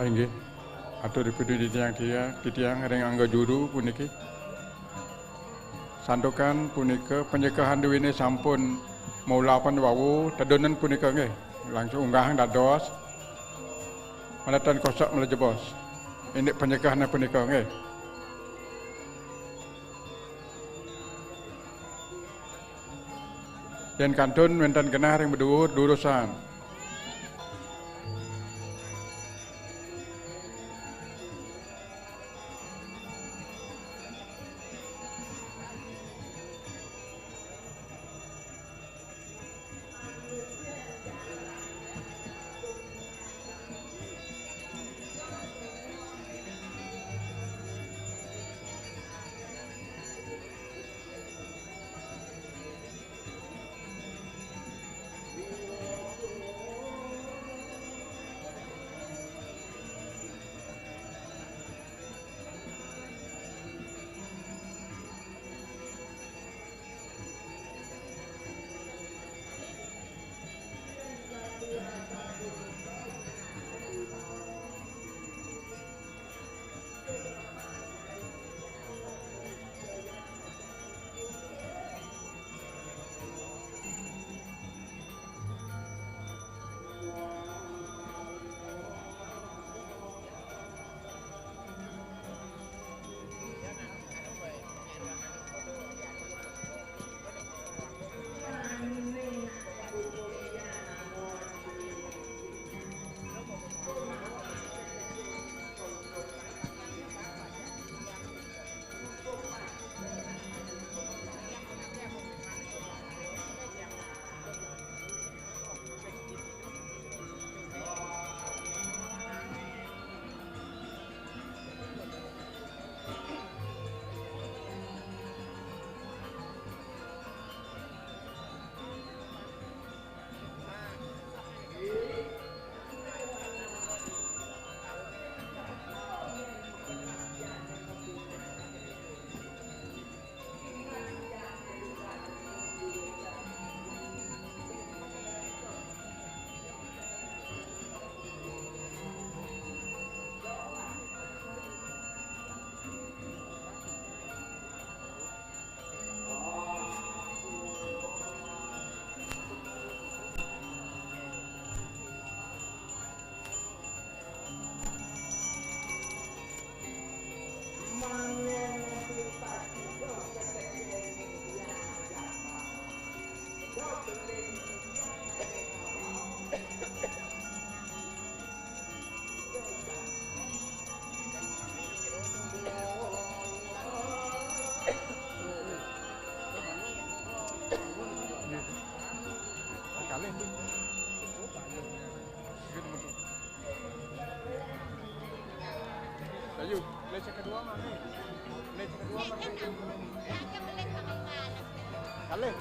Inggih, atur dipun titiang ring angga juru puniki. Santukan punika penyekahan duwine sampun maulapan wawu tedonen punika nggih. Langsung unggah dados. Manatan kosok melejebos. Ini penyekahan punika nggih. Yen kantun wonten genah ring bedhuwur durusan.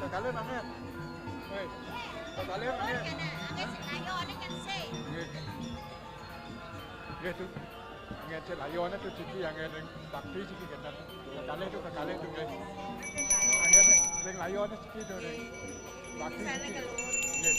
Kalian manget. Hei. Kalian manget. Nggih tuh. Nggih layon itu ciki yang ngene bakti ciki kan. Kalian tuh nggih. Angger ring layon ciki tuh ring. Bakti ciki. Nggih.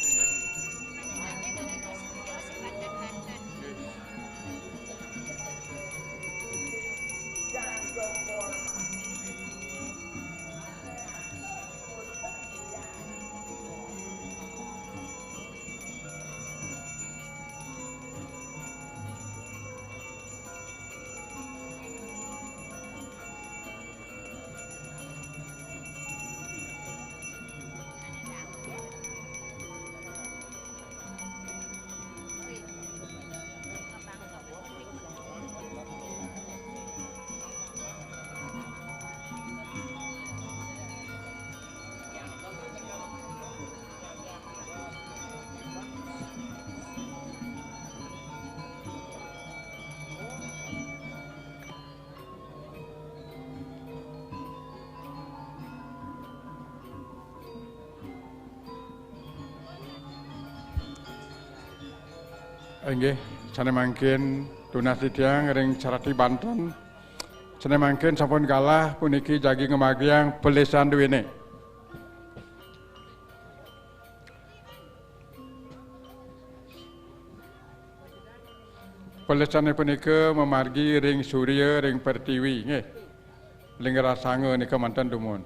Inggih, sana mangkin tunas tiang ring Carati Banten. Sana mangkin sampun kalah puniki jagi ngemagiang pelesan duwene. Pelesane punika memargi ring Surya ring Pertiwi nggih. Ling Rasanga nika manten dumun.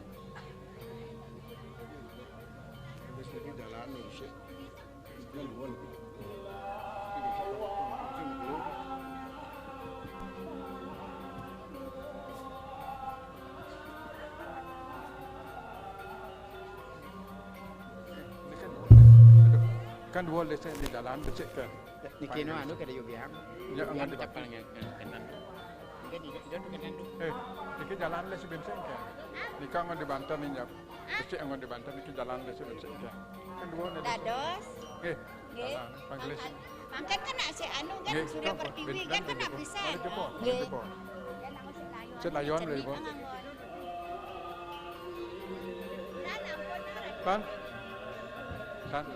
Kan dua lesen di dalam becek kan. Niki no anu kada yo biang. Ya Angan angan ucapan kanan. Niki di kanan tu. Niki jalan les bensin kan. Nika angan di Banten ni nyap. Becek angan di Banten niki jalan les bensin kan. Kan dua lesen. Dados. Nggih. Nggih. Jalan panggelis. Mangkat kan nak si anu kan Nggih, Surya apa? Pertiwi kan kan nak pisan. Mari jempol, mari Nggih. jempol. Ya nak si layon. Si layon boleh, Bu. Kan? Kan?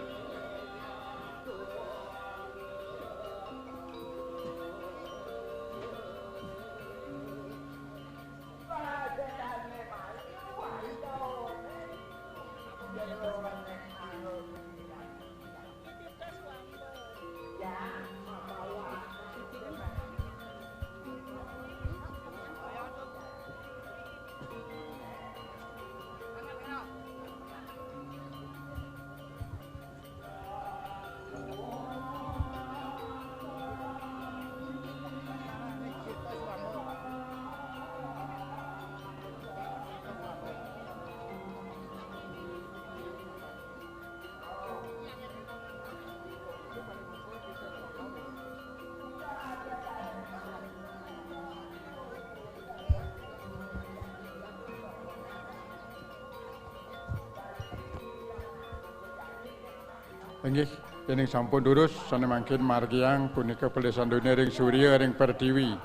Inggih, ini sampun durus sana mangkin margiang punika pelesan dunia ring Surya ring Pertiwi.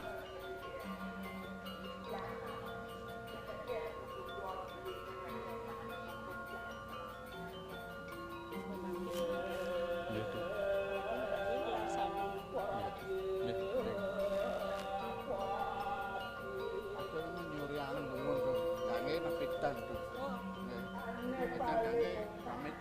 Aku nyuri anu ngomong tu. Kange napitan tu. Kange pamit.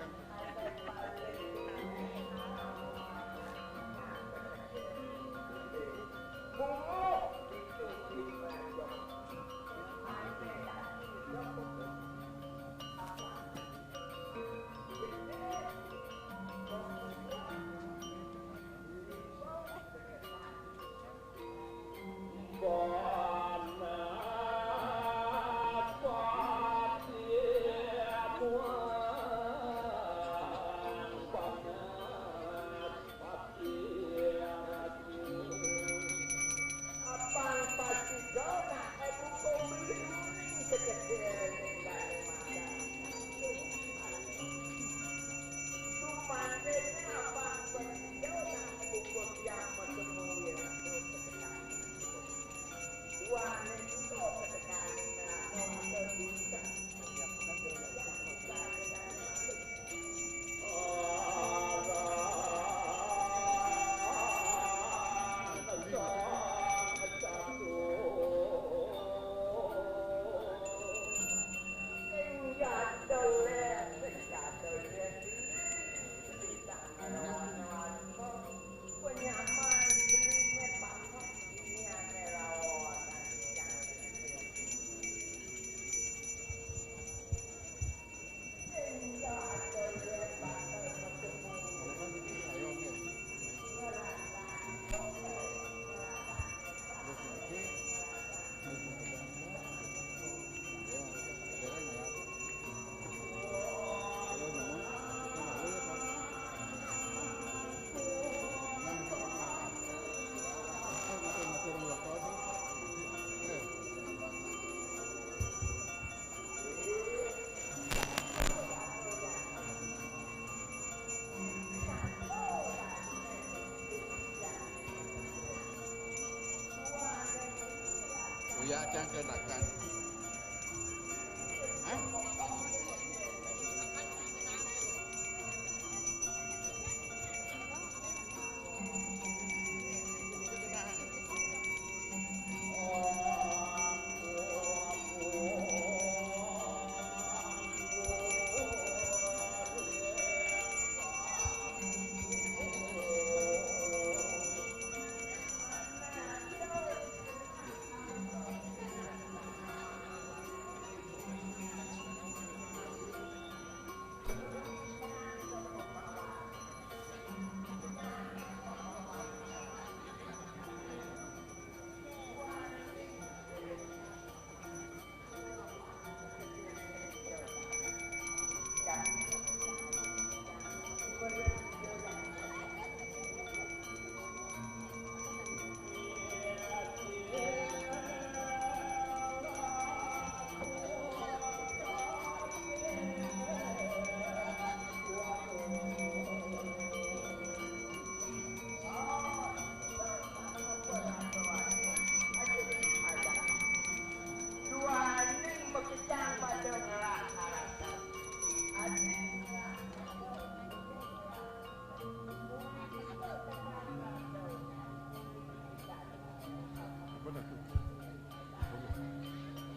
Uya jangan kenakan.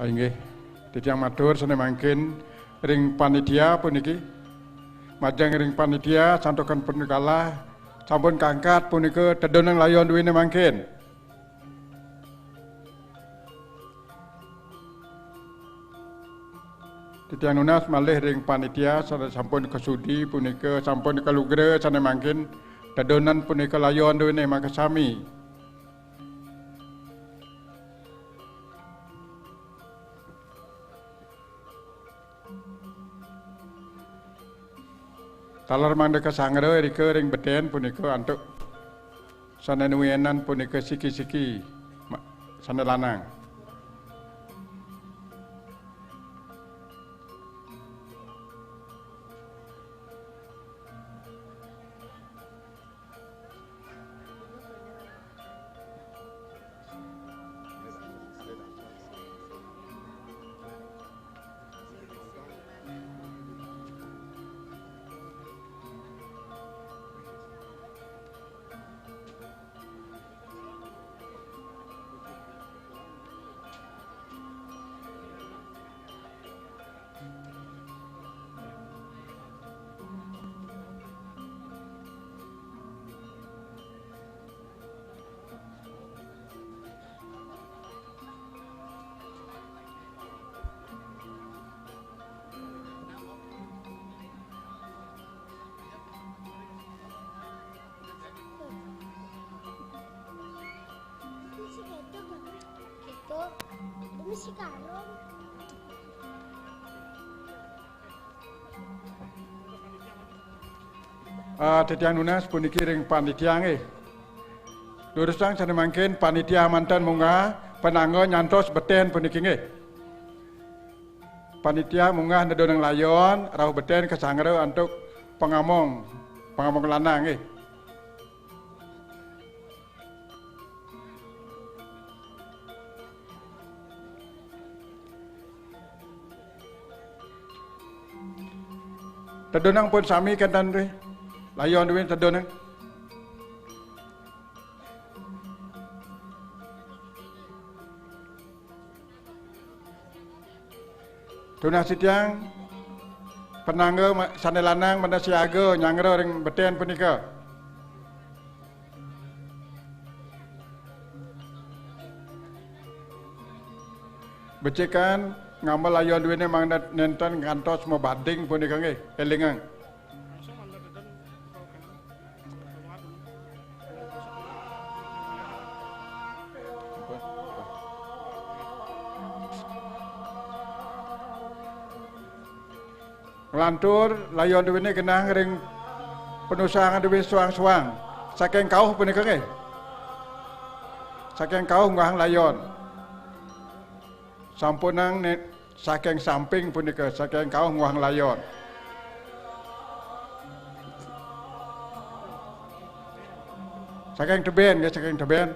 Inggih. Titiang matur sana mangkin ring panitia puniki. Majang ring panitia santokan punikala sampun kangkat punika tedonang layon duwene mangkin. Titiang nunas malih ring panitia sana sampun kesudi punika sampun kalugra sana mangkin tedonan punika layon duwene makasami. Talar mangda kasangre rika ring beten punika antuk sana nuyenan punika siki-siki sana lanang. Mesti karung. Titiang nunas puniki ring panitia nggih. Lurusang sana mangkin panitia mantan munga penangga nyantos beten puniki nggih. Panitia munga nedonang layon rauh beten kesangre untuk pengamong lanang nggih. Tedonang pun sami kantan tu. Layon duwin tedonang. Tunah sitiang penangga sana lanang mana siaga nyangre ring beten punika. Becekan ngamal layon duwene mangda nenten ngantos mau banding punika nggih elingang. Lantur layon duwene kenang ring penusangan duwe suang-suang. Saking kauh punika nggih. Saking kauh ngahang layon. Sampunang saking samping punika saking kauh ngahang layon. Saking teben nggih saking teben.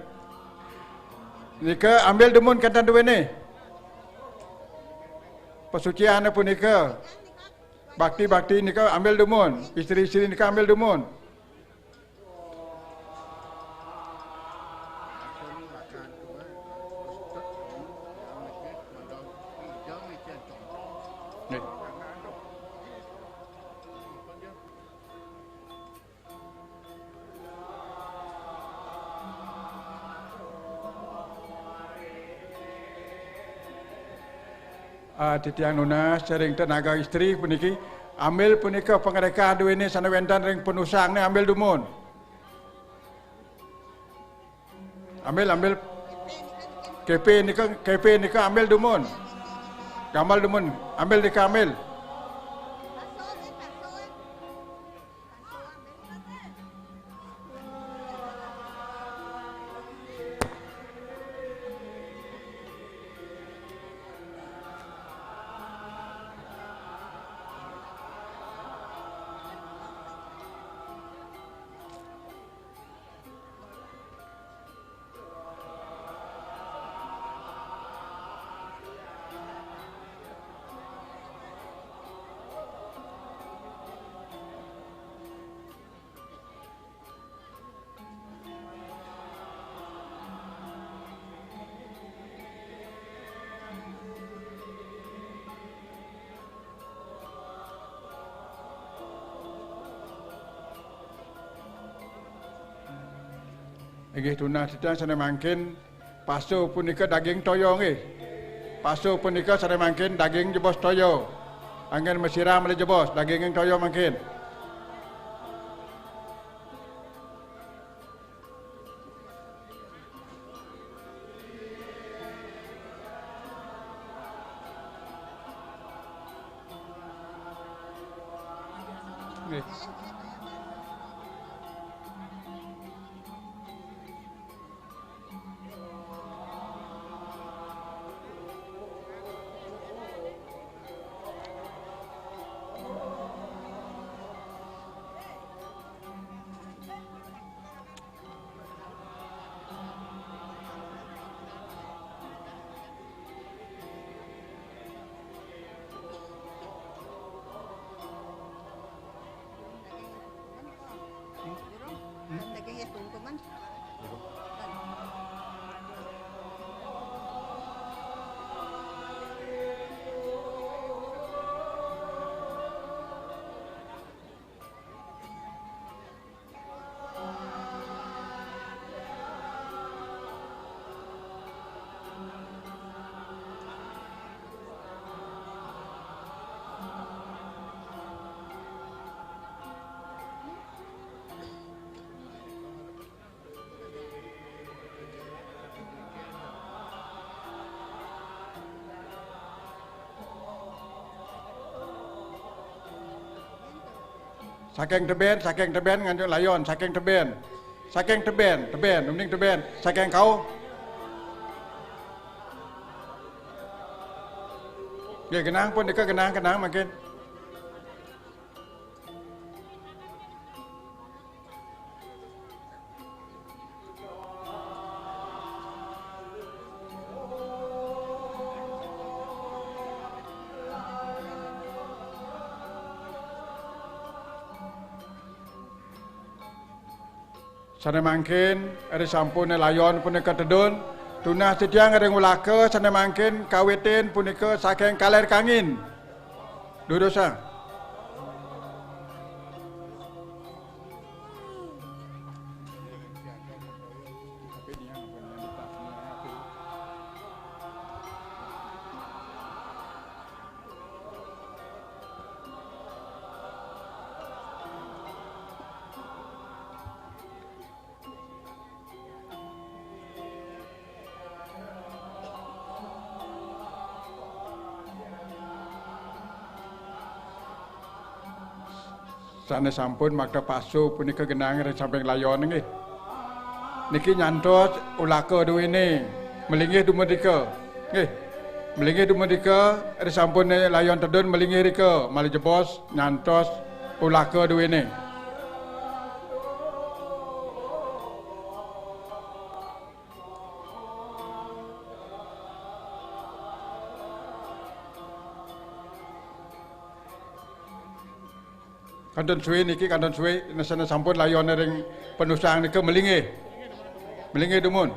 Nika ambil demun kantan duwene. Pesucian punika bakti-bakti nika ambil demun, isteri-isteri nika ambil demun. Titiang nunas sering tenaga isteri puniki ambil punika pengereka duwene sana wentan ring penusang ni ambil dumun. Ambil KP nika ambil dumun. Gamal dumun ambil nika ambil. Nggih tuna setiang sana mangkin pasu punika daging toyo nggih. Pasu punika sana mangkin daging jebos toyo. Angin mesiram le jebos daging yang toyo mangkin. Nggih. Saking teben nganjuk layon, saking teben, mending teben, saking kau. Ya kenang pun deka kenang makin. Sana mangkin ada sampun layon punika tedun tunah setiang ada ngulaka sana mangkin kawitin punika saking kaler kangin dudosa sana sampun makta pasu punika genang dari samping layon nggih. Niki nyantos ulaka duwene melinggih dumedika. Nggih. Melinggih dumedika dari sampun layon tedun melinggih rika malih jebos nyantos ulaka duwene. Kandun suwe nasana sampun layon ring penusang nika melinggih dumun.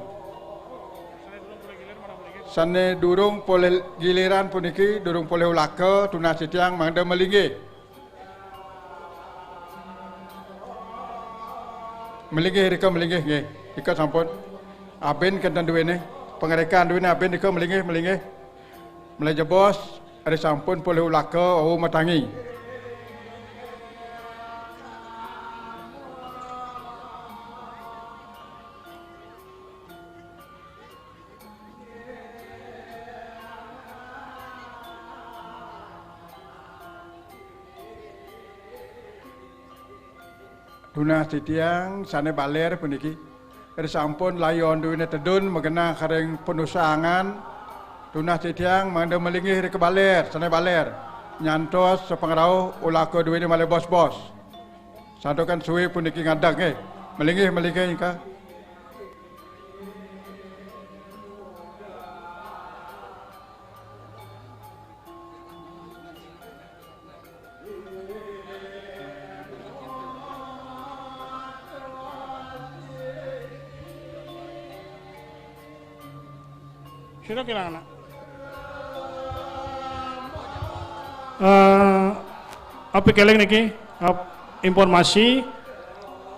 Sane durung poleh giliran puniki durung poleh ulaka tunah sitiang mangda melinggih. Melinggih nggih. Ika sampun aben kandan duwene pengerekan duwene aben nika melinggih. Mulai jebos ada sampun poleh ulaka matangi. Tunah sitiang sana baler puniki. Ada sampun layon duwene tedun magena kareng penusangan. Tunah sitiang mangda melinggih ke baler, sana baler. Nyantos sepengarau ulaka duwene malih bos-bos. Santokan suwe puniki ngadak melinggih ka. Sino kailangan na? Apa keling niki? Informasi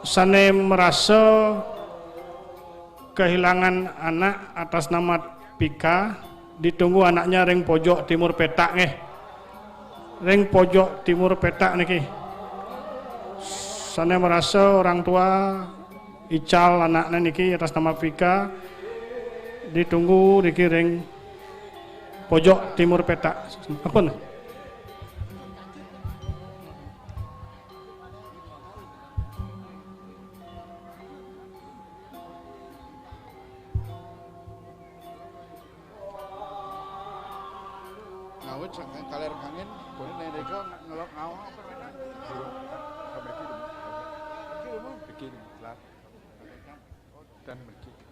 sana merasa kehilangan anak atas nama Pika, ditunggu anaknya ring pojok timur petak nggih. Ring pojok timur petak niki. Sana merasa orang tua ical anaknya niki atas nama Pika, ditunggu niki ring pojok timur petak. Apa? Ngawit saking kaler angin, boleh nendeka ngelok ngawang. Begini, lat. Dan begini.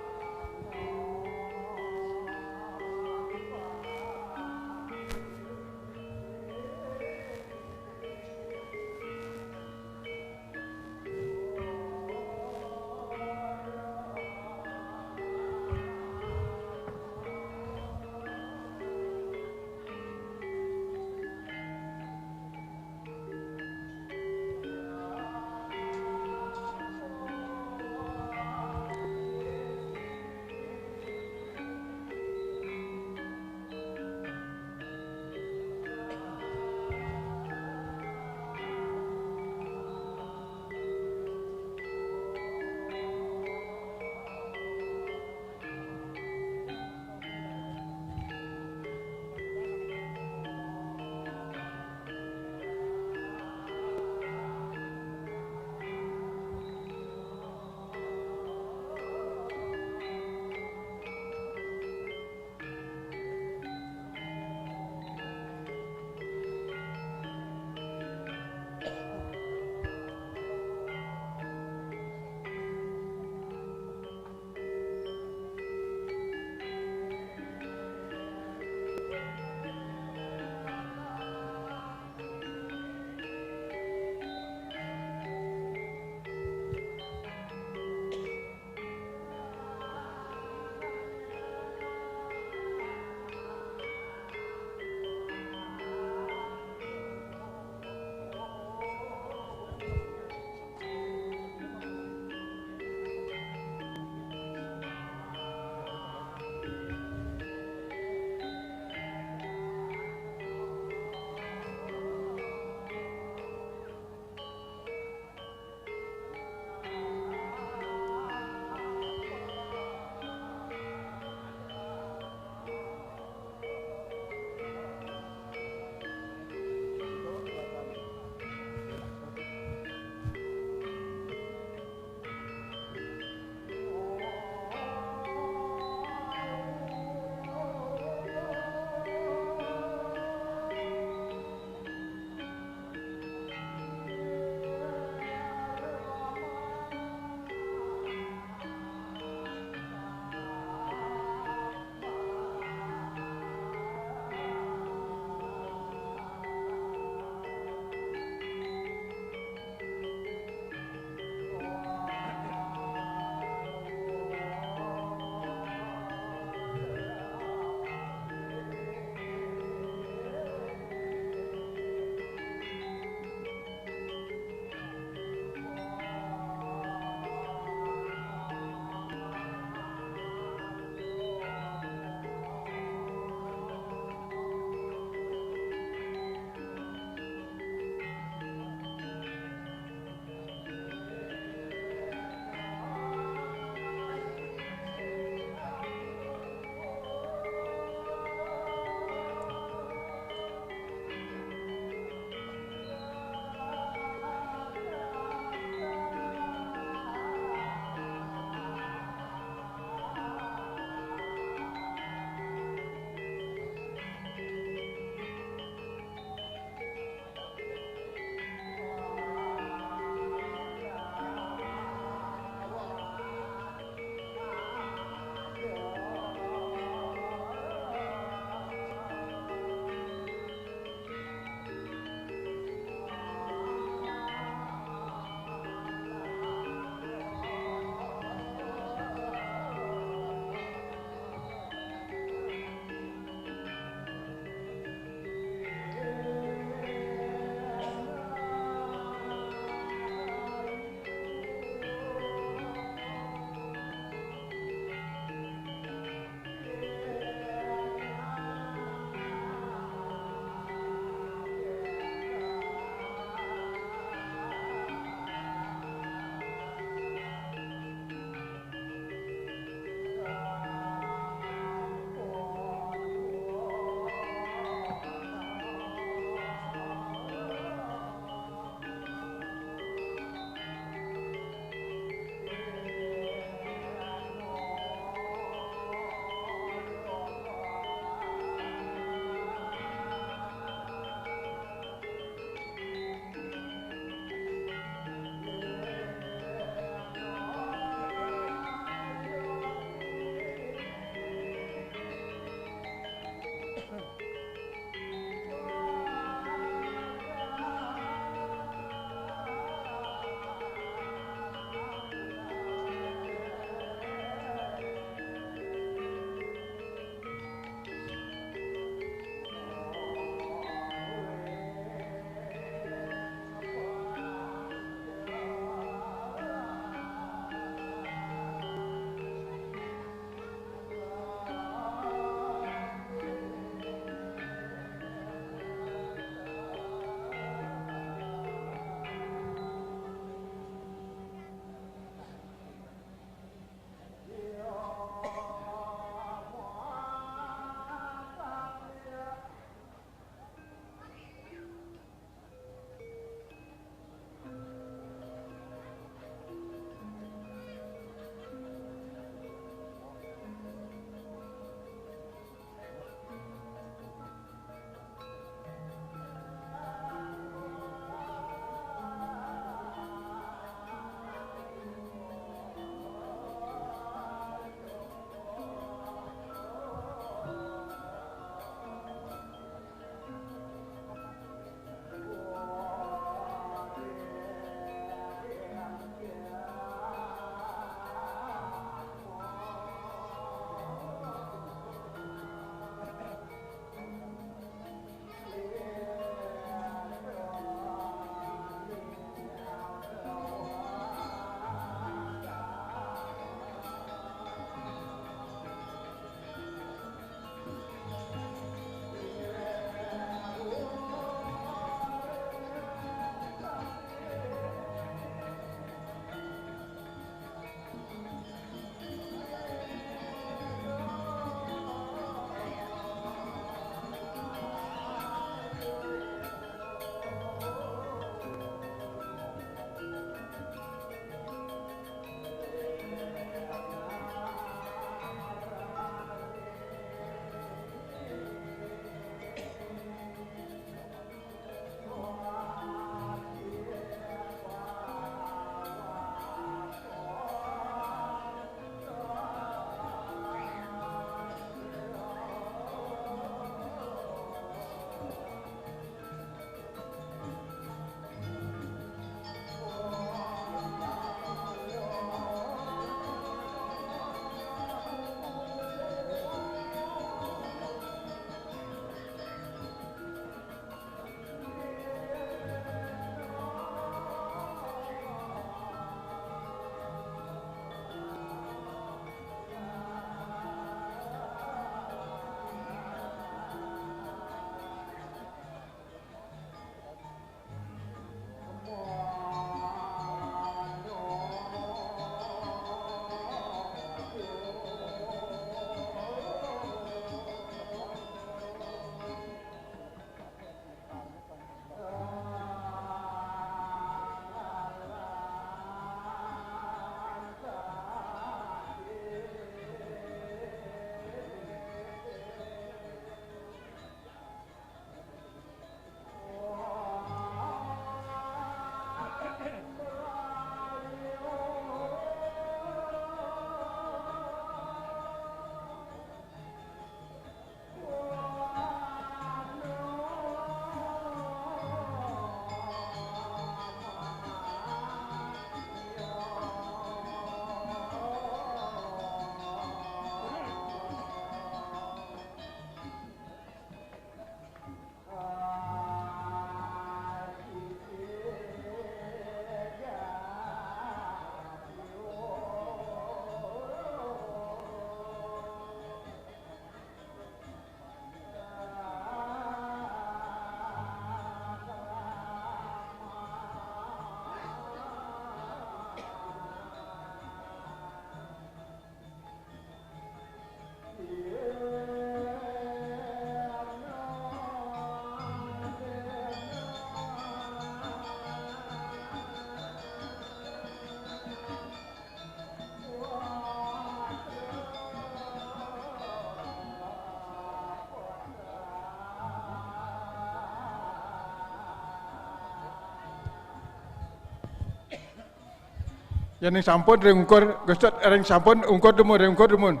Yang sampun ring ungkur gesot ring sampun ungkur demun.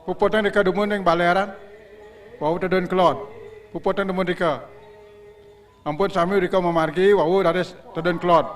Pupotang deka demun yang baleran. Wau tedon kelot. Pupotang demun deka. Ampun sami deka memargi wau dari tedon kelot.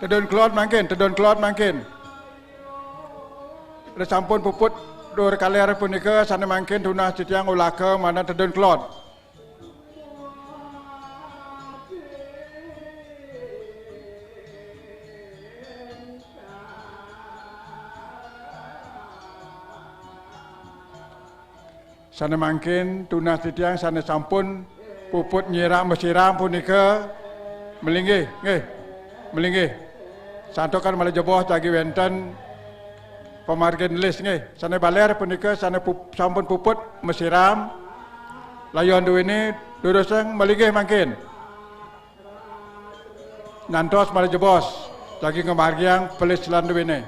Tedon kelot mangkin. Ada sampun puput dua kali hari punika sana mangkin tunah sitiang ulaka mana tedon kelot. Sana mangkin tunah sitiang sana sampun puput nyiram mesiram punika melinggih, melinggih. Santokan malah jeboh tagi wenten pemargin list nggih. Sana baler punika sana sampun puput mesiram. Layon duwini duruseng melinggih mangkin. Nantos malah jebos tagi ngemargiang pelis lan duwini.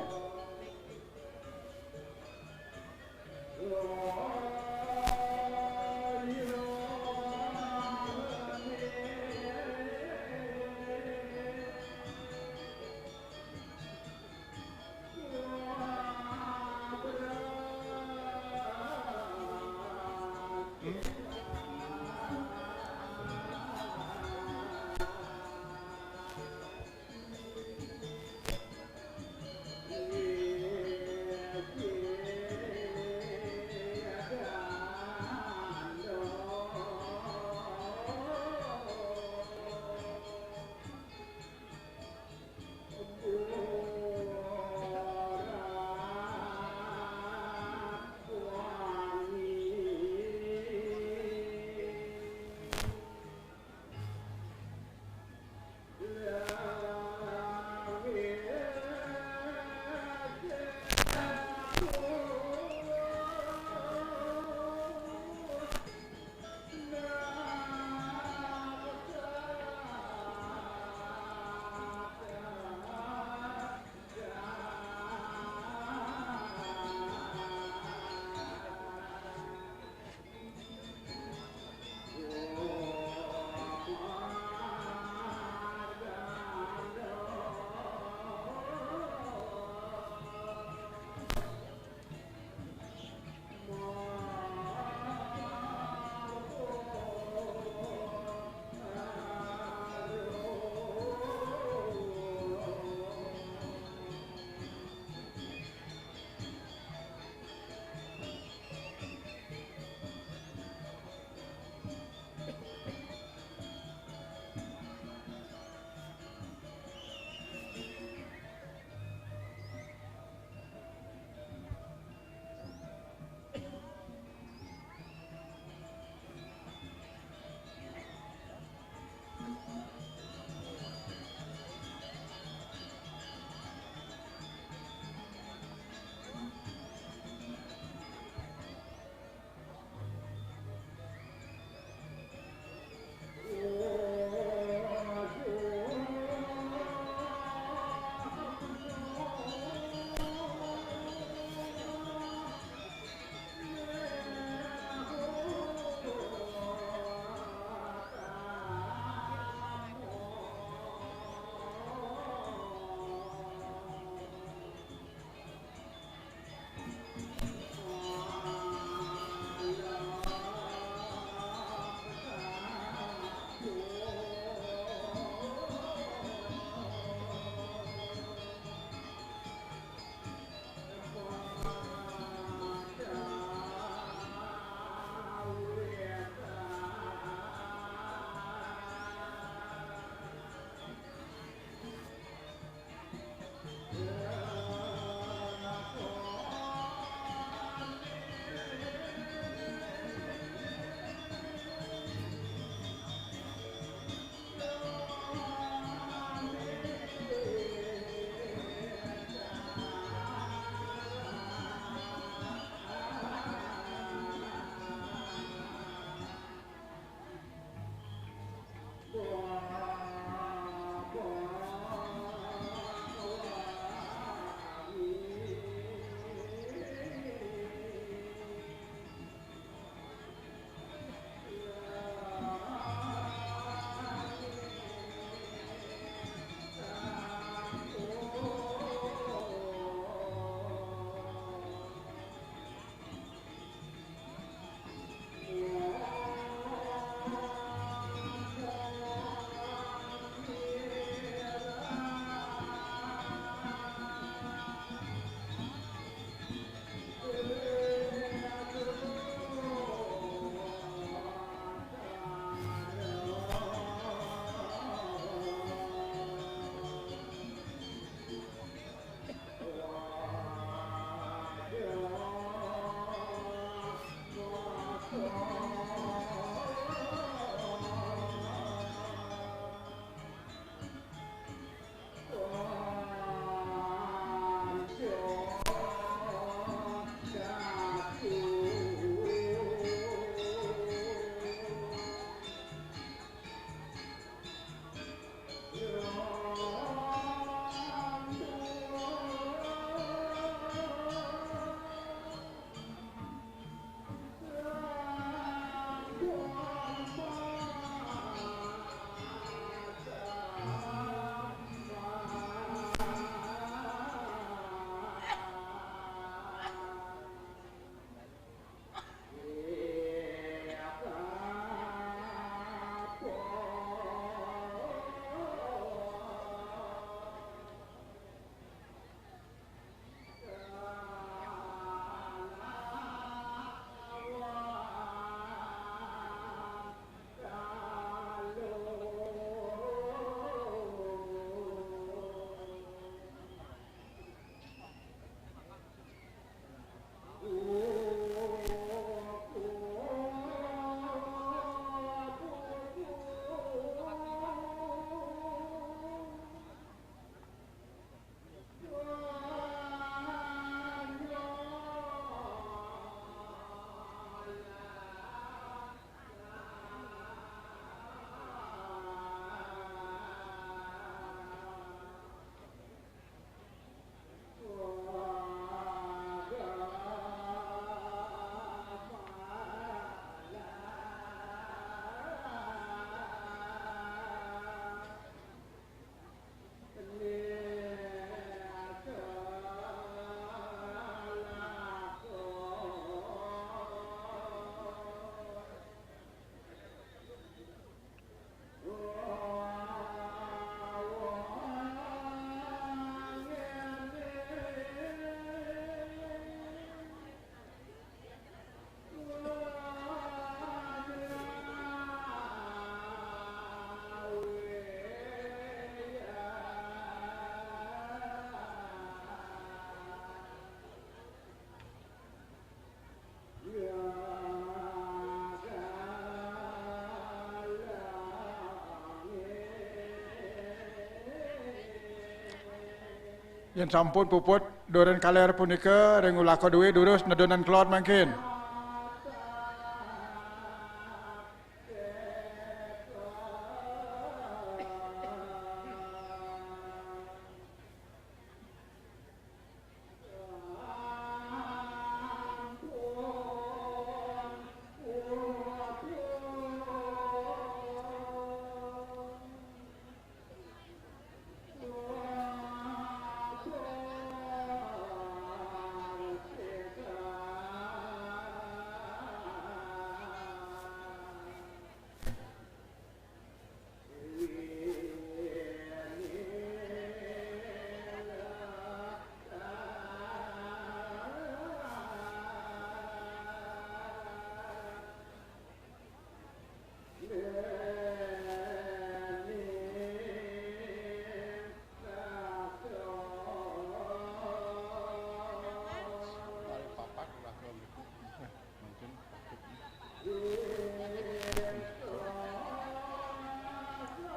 Yang sampun puput doren kaler punika ring ulah duwe durus nedonan kelot mangkin.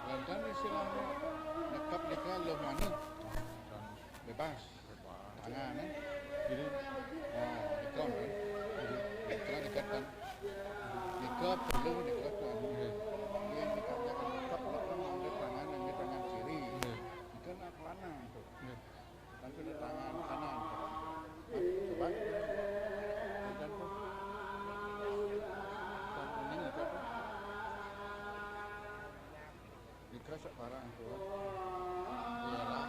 Lantan istilahnya nekap nikah lo mana? Bebas. Tangan kan? Jadi nikah kan? Nikah nikahkan. Nikah perlu nikahkan. Dia dikatakan nekap ambil tangan kiri. Nikah nak lanang tu. Dan sudah tangan kanan. Coba. Dan tu. Nikah sebarang tu. Iyalah.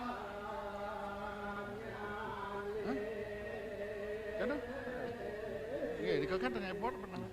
Hah? Kan? Iya, nikah kan tengah airport pernah.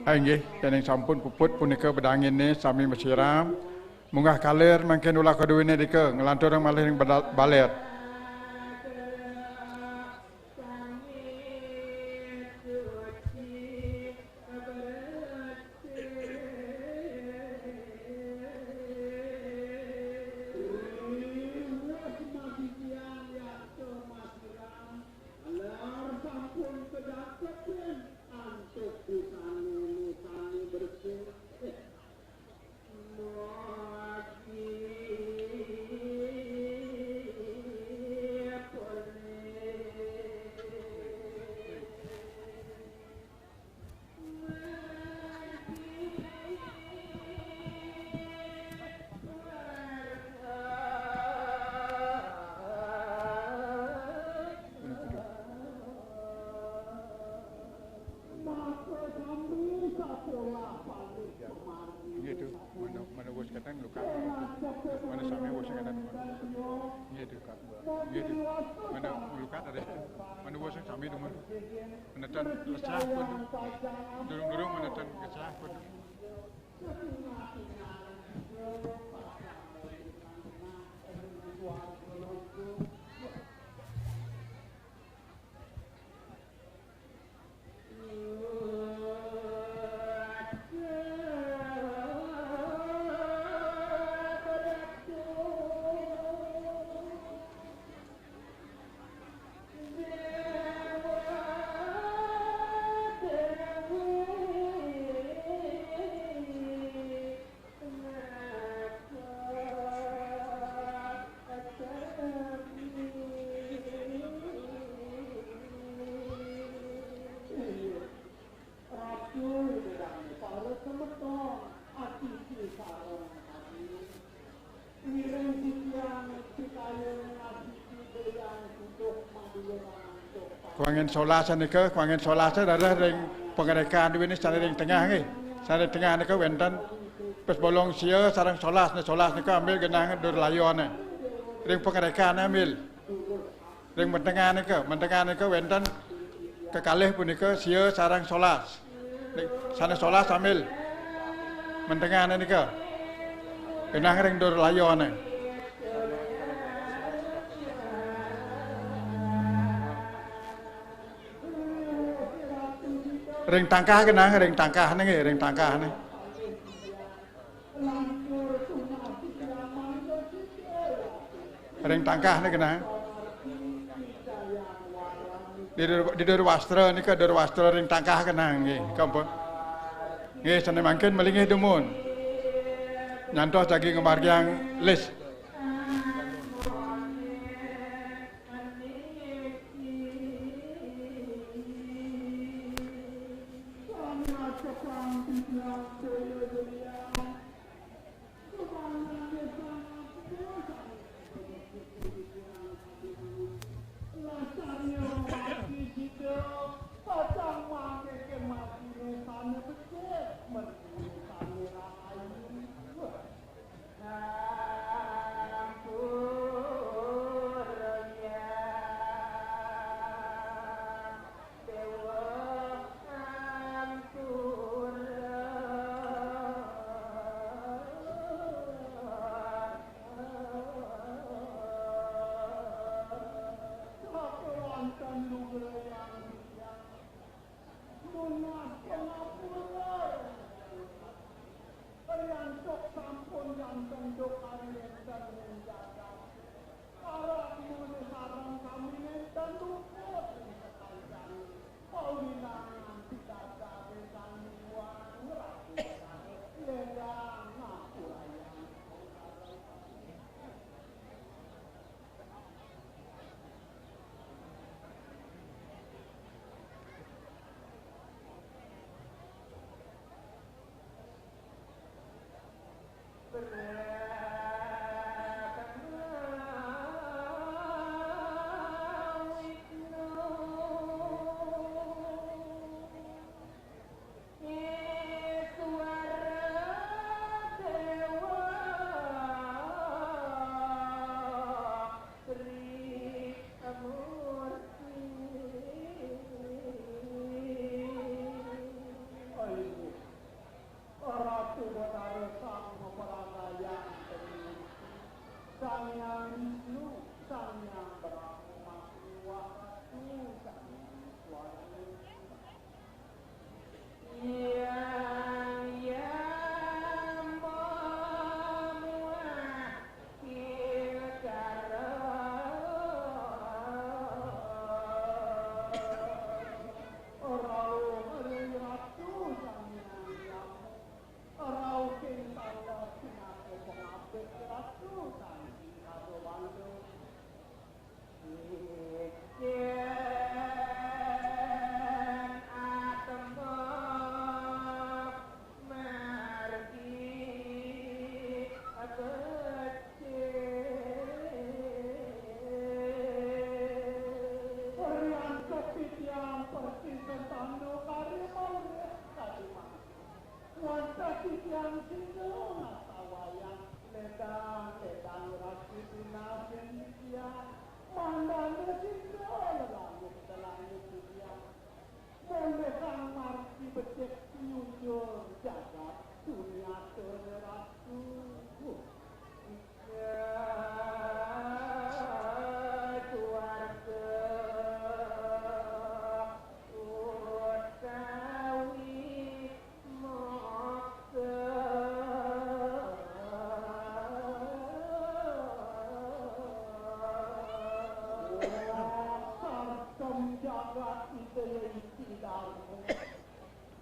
Hai nggih, kene sampun puput punika bedangine sami mesiram. Munggah kalir mangken ulah kaduwene dike ngelantur malih ing balet. Gitu, mana bos katan luka, mana sami bos katan, gitu kak, gitu, mana luka ada, mana bos sami dulu, mana tan lesah pun, durung mana tan lesah pun. Kuangin solasa nika, kuangin solasa adalah ring pengerekaan di sini sana ring tengah ni, sana tengah nika wentan pas bolong sia sarang solas nika ambil genang dur layon ni, ring pengerekaan ambil, ring mentengah nika wentan kekalih pun nika sia sarang solas, sana solas ambil, mentengah nika genang ring dur layon ni. Ring tangkah kenang, ring tangkah ni, ring tangkah ni. Ring tangkah ni kenang. Di dur wastra ni ke dur wastra ring tangkah kenang ni, kampun. Ni sana mungkin melingih dumun. Nyantos lagi ngemargiang list.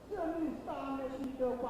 Seni sana hidup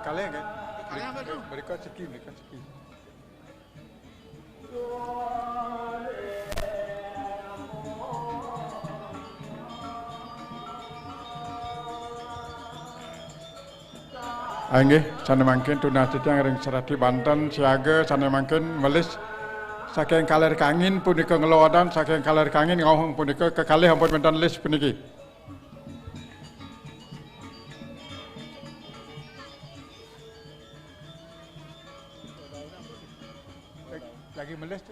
kaleng kan. Kaleng apa tu? Mereka seki. Nggih, sana mangkin tunah titiang ring Serati Banten siaga sana mangkin melis saking kaler kangin punika ngelodan saking kaler kangin ngauhung punika kekalih ampun menten lis puniki. Lagi melis tu.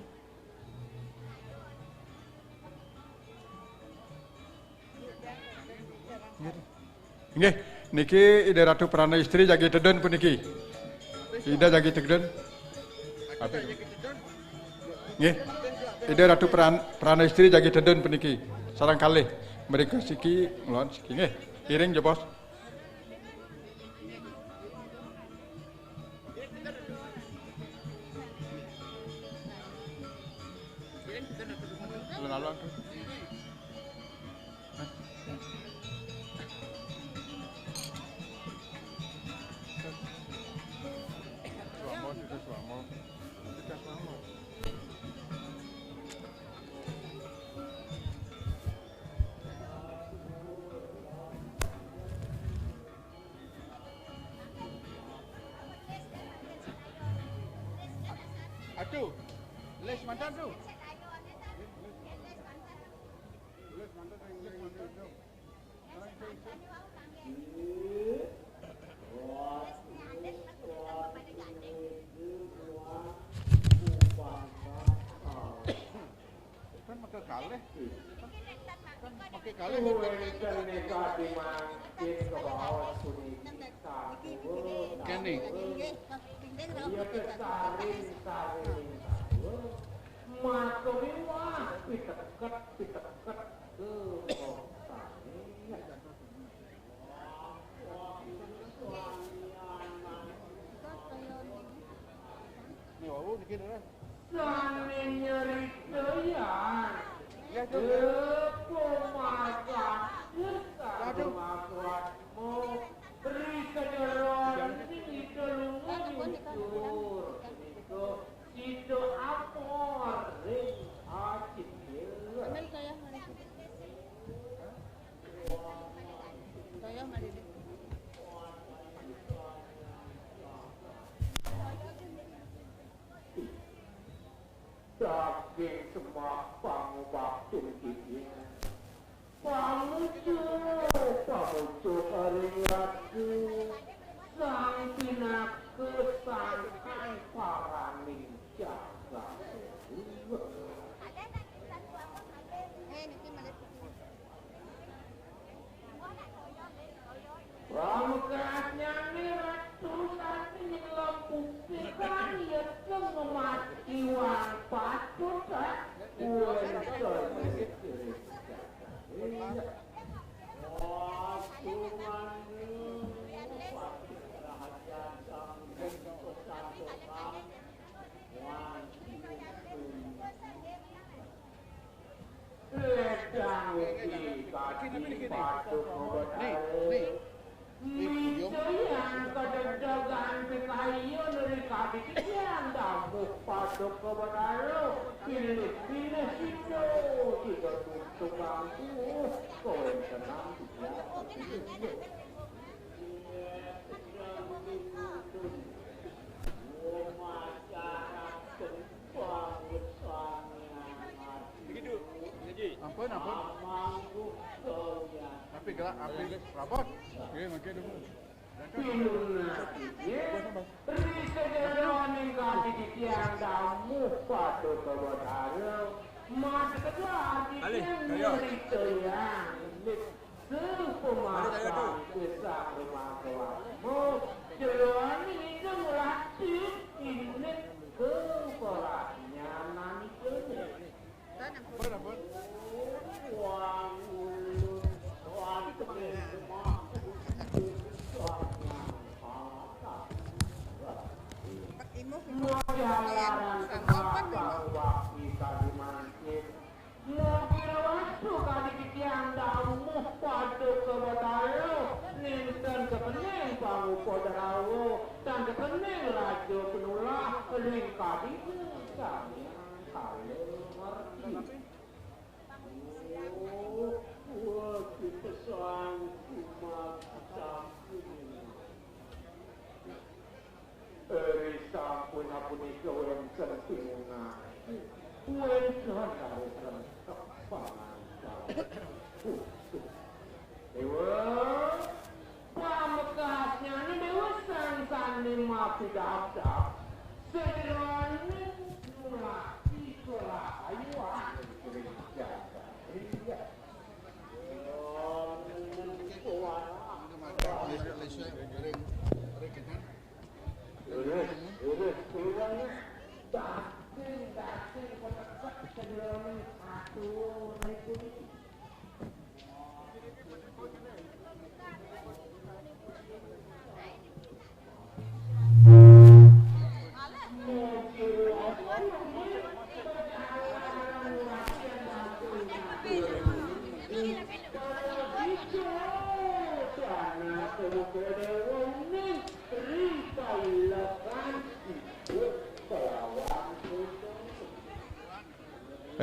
Nggih, niki ide Ratu Prana Istri jagi teden puniki. Ida jagi teden. Apa? Nggih. Ide Ratu Prana Istri jagi teden puniki. Sarang kalih mereka siki nglawan siki nggih. Iring je bos. Lalu tu. Atu, les mantan tu. Kan makan kaleh. Makan kaleh. Kini. Ni awak ni kira. Saking semak pangubah tinggi pamucu haring laku sang pinaku sangkan paraning jaga pramukanya ni ratusan ini lampu pikan ya mati wang patut Ampun. Api gerak, api rabot. Okey, makin dulu. Ninten kepening pangu podarawo kadi kami kalau ngerti. Wah, kita sang cuma sampun apun itu yang tertinggal. Wajah dari terpangan. Dewa, pamekasnya ni dewa sang ni mapi dap. Sederhana mati sekolah ayuan.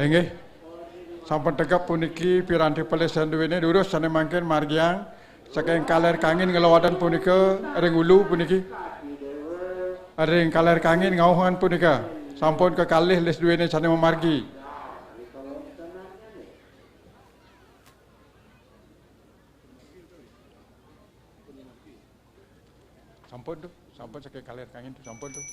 Nggih. Sampun tegap puniki piranti pelesian duwene lurus sane mangken margiang saking kaler kangin ngelawatan punika ring ulu puniki. Ring kaler kangin ngauhan punika. Sampun kekalih les duwene sane memargi. Sampun saking kaler kangin tu sampun tu.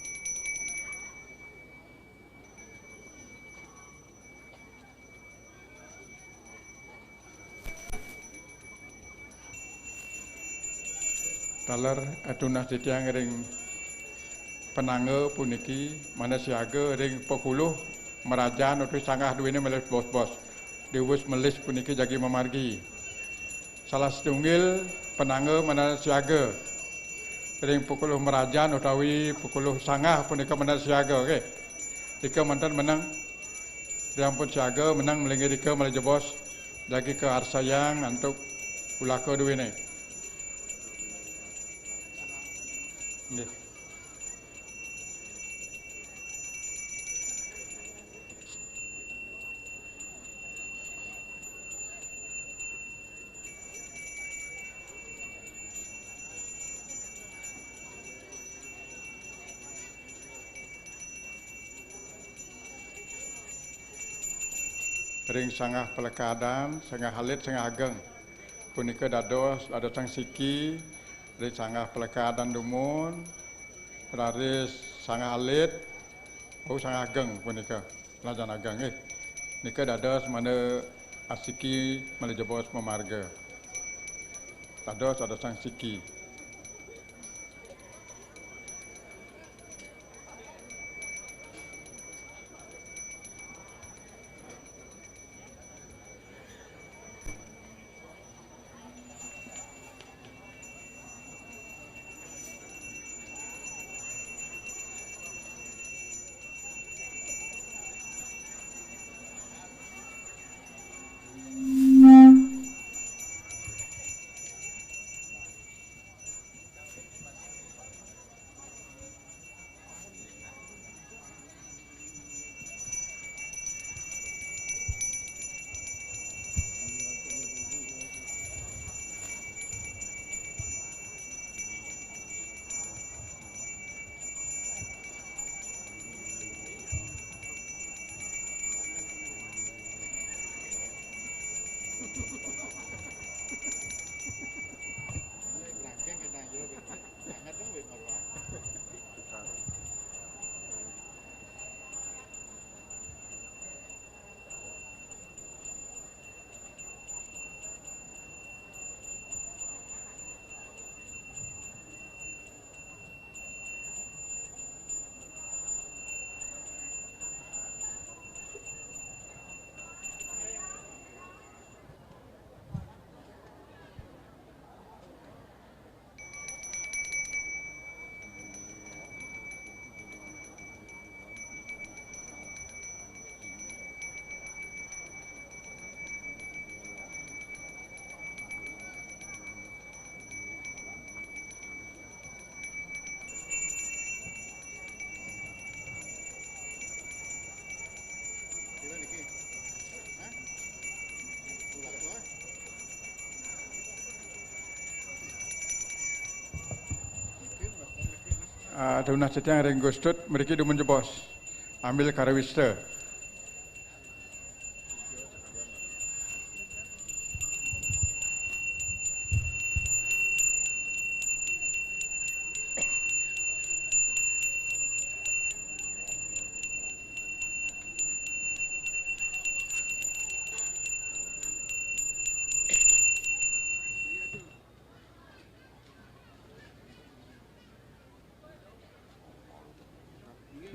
Taler atunah titiang ring penangga puniki mana siaga ring pekuluh merajan atau sanggah duwene meles bos-bos. Dewus melis puniki jagi memargi. Salah setunggal penangga mana siaga ring pekuluh merajan utawi pekuluh sanggah punika mana siaga okey. Dika mantan menang. Diampun siaga menang melengge dika meles bos jagi ke arsayang untuk ulaka duwene. Nggih. Ring sanggah pelekadan, sanggah halit, sanggah ageng. Punika dados ada sang siki, ring sanggah pelekadan dumun, raris sanggah halit, sanggah ageng punika, lajan ageng nika dados mana asiki melejebos memarga. Dados ada sang siki. Tunah setiang ring gustut mereka du menjebos. Ambil karawista.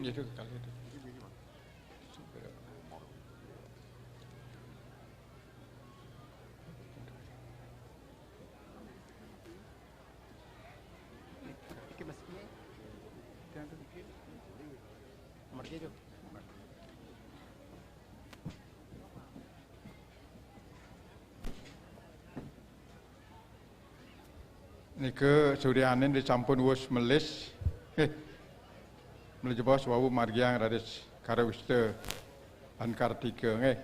Itu kali itu. Nika Suryanin dicampur wus melis. Melejebos wawu margiang radis karawista dan kartika nge.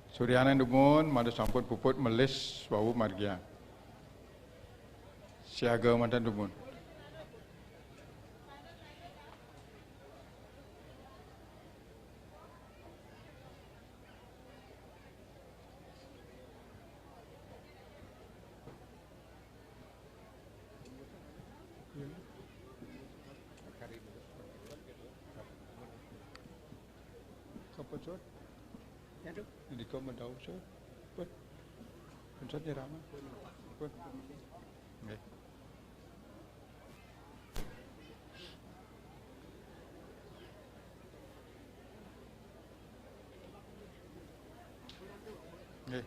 Suryanin dumun madu sampun puput melis wawu margiang. Siaga mantan dumun. Apa cot? Ya tu. Di kau mendau cot. Pun. Pun cot ni ramai. Pun. Okay. Okay.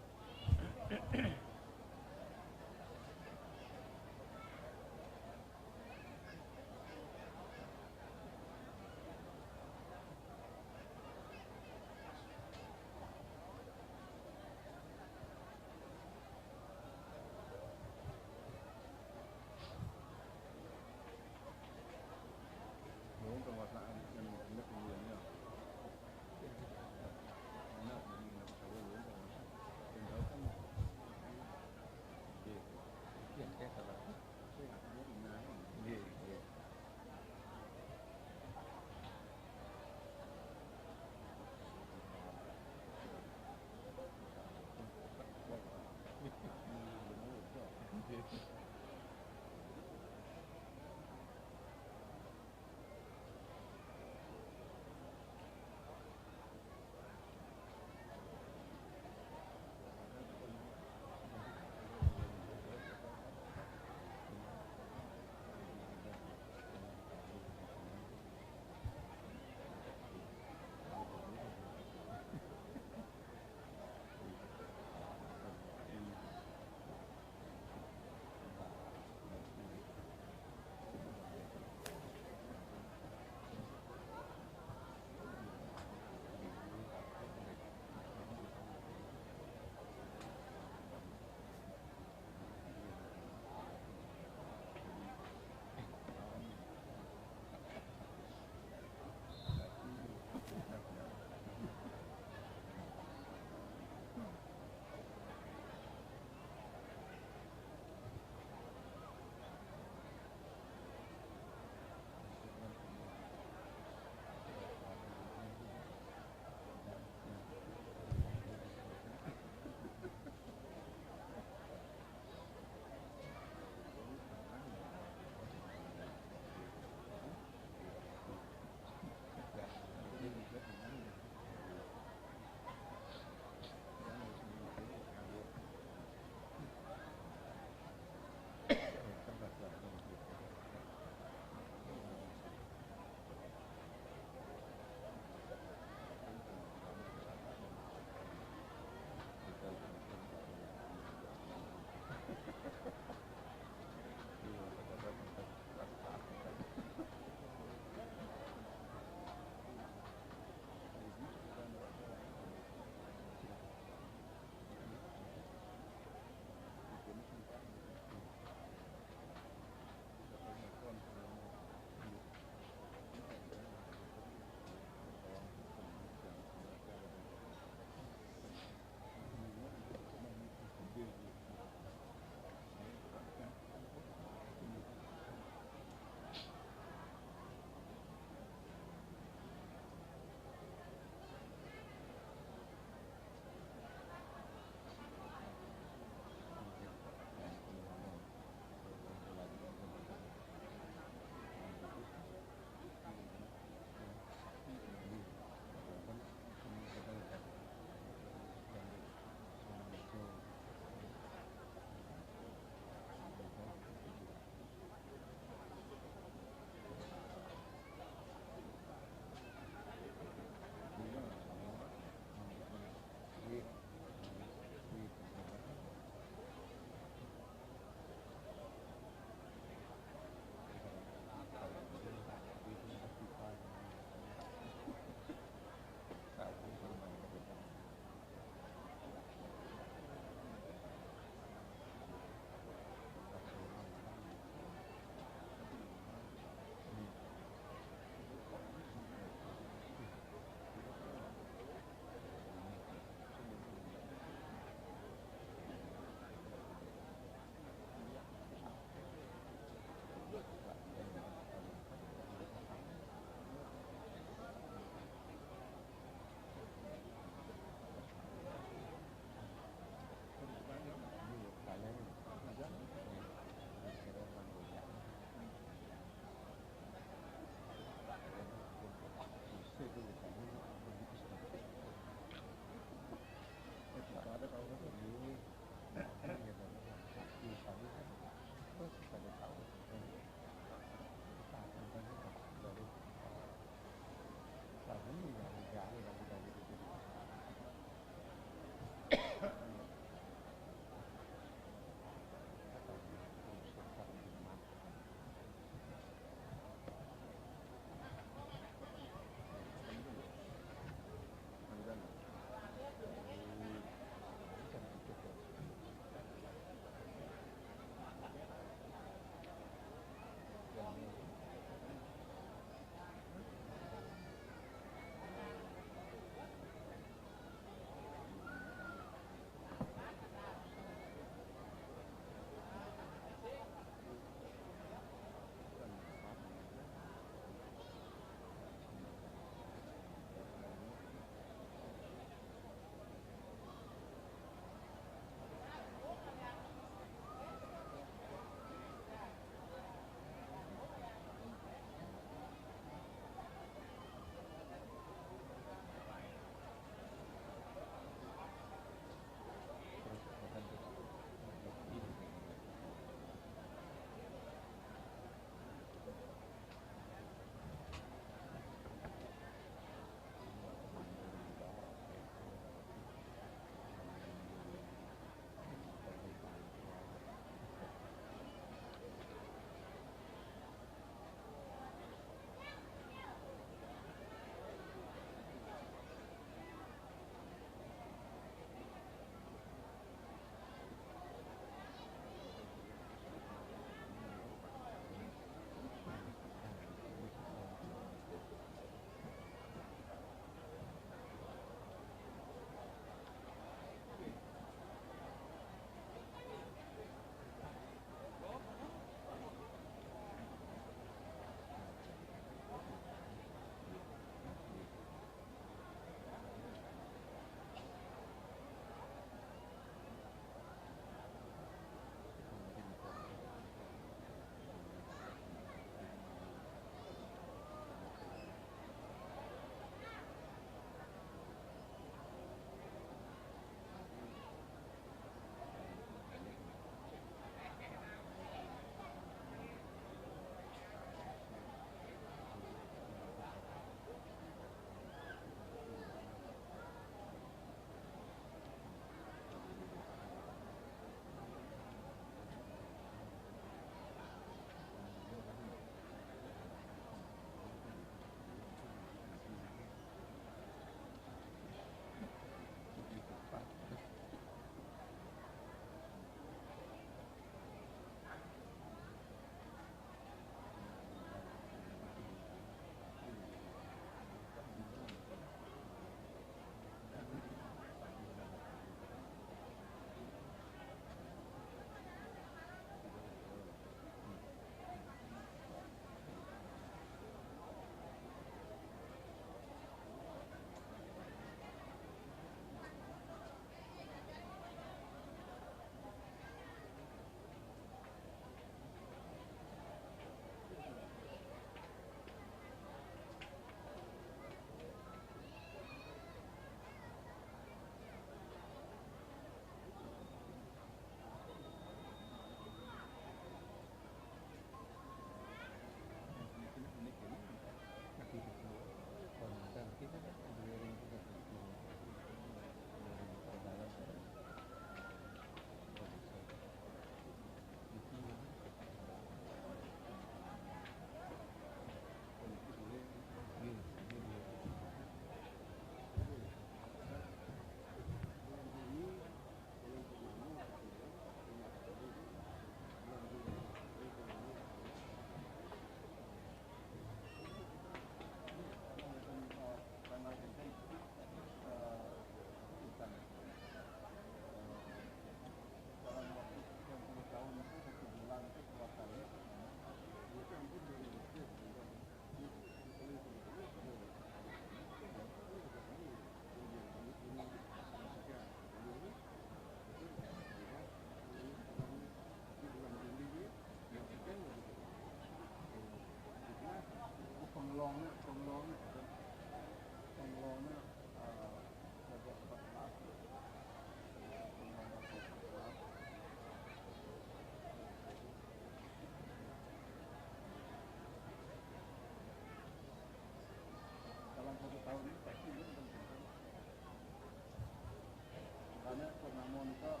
montok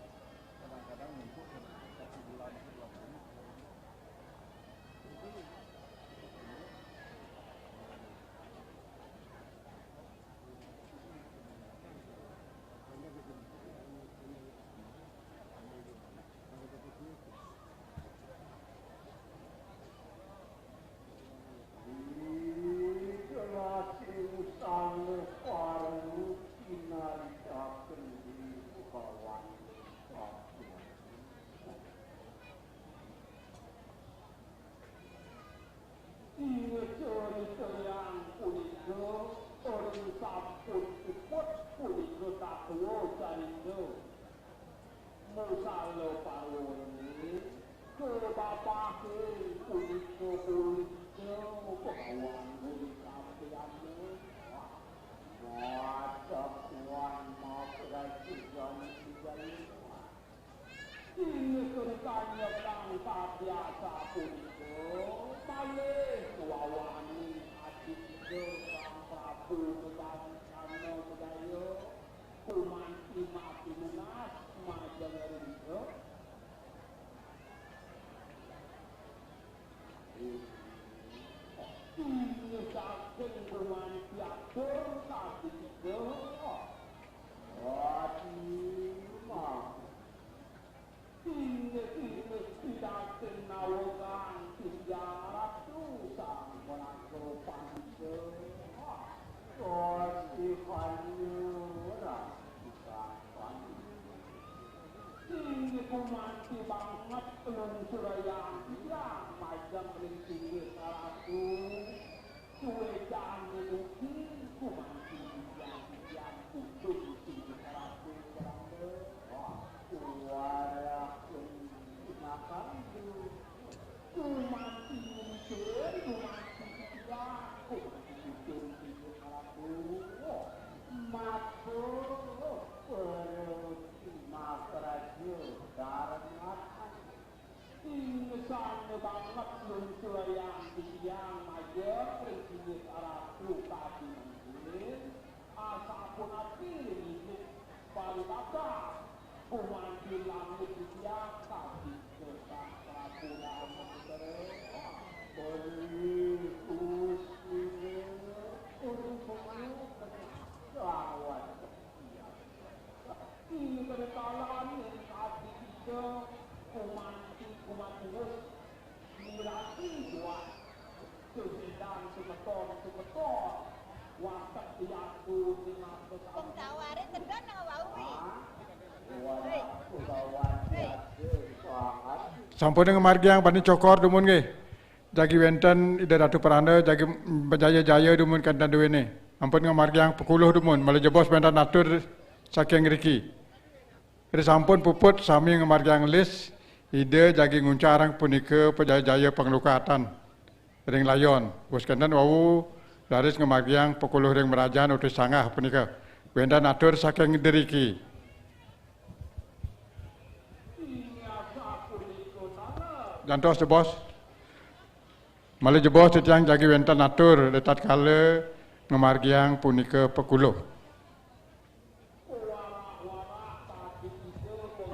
kadang-kadang numpuk 1 bulan 2 bulan. Sampun dengan margiang bani cokor dumun ge. Jagi wenten ida Ratu Peranda jagi berjaya-jaya dumun kantan duwene. Ampun dengan margiang pekuluh dumun malah jebos bentan atur saking riki. Ida sampun puput sami dengan margiang lis ida jagi nguncarang punika berjaya-jaya penglukatan ring layon. Bos kantan wau daris dengan margiang pekuluh ring merajaan utus sangah punika. Bentan atur saking deriki. Jantos jebos. Malah jebos titiang jagi wentan atur detat kala ngemargiang punika pekuluh.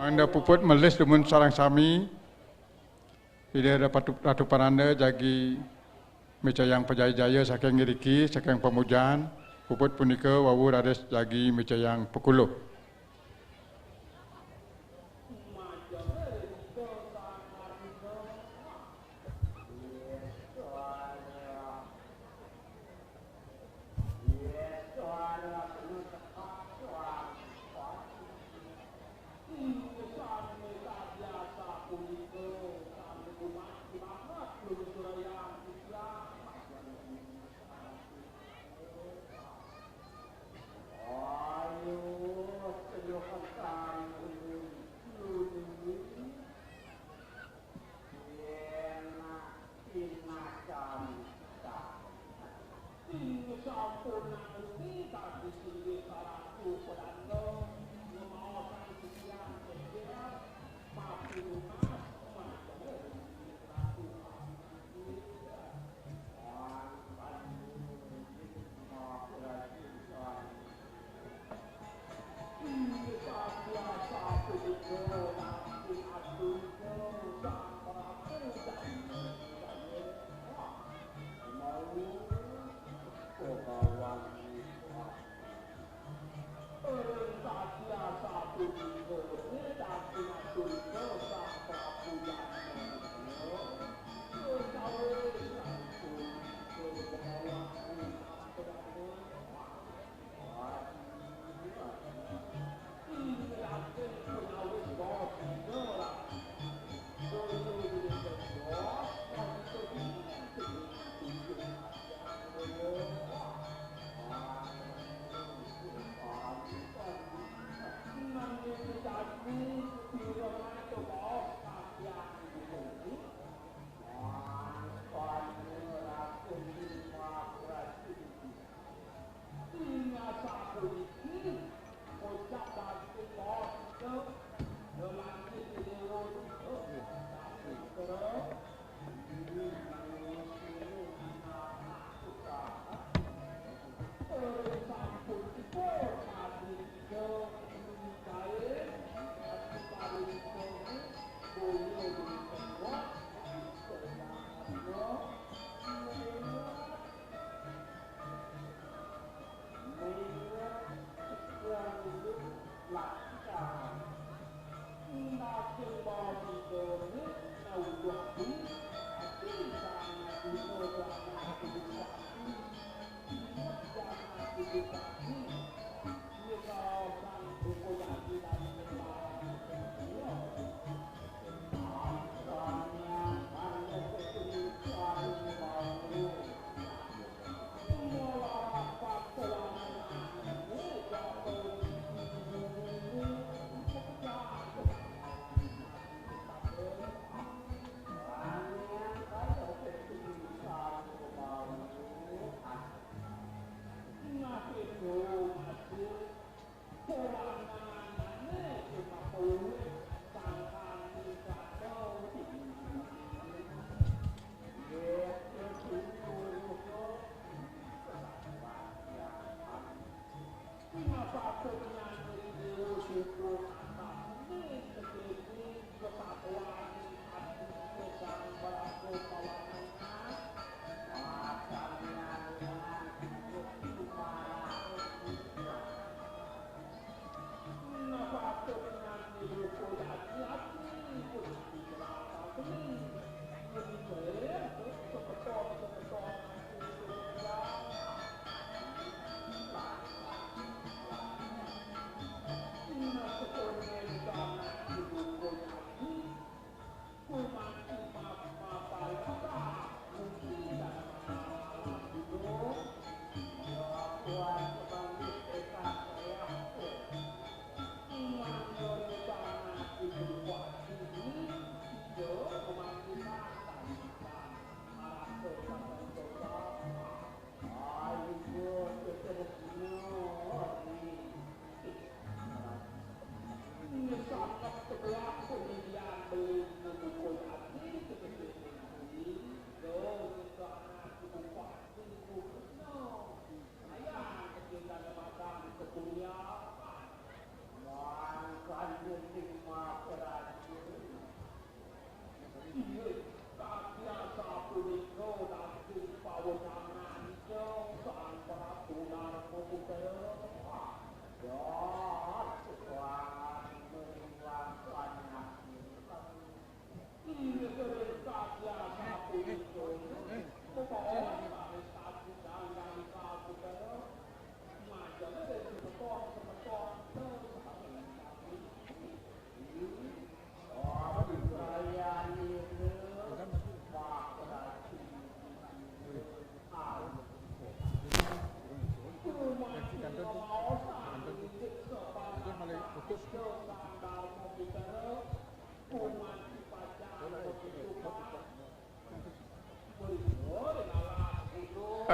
Anda puput melis dumun sarang sami. Ida dapat Ratu Peranda jagi mecayang pejaya-jaya saking ngiriki saking pemujaan. Puput punika wawu rades jagi mecayang pekuluh.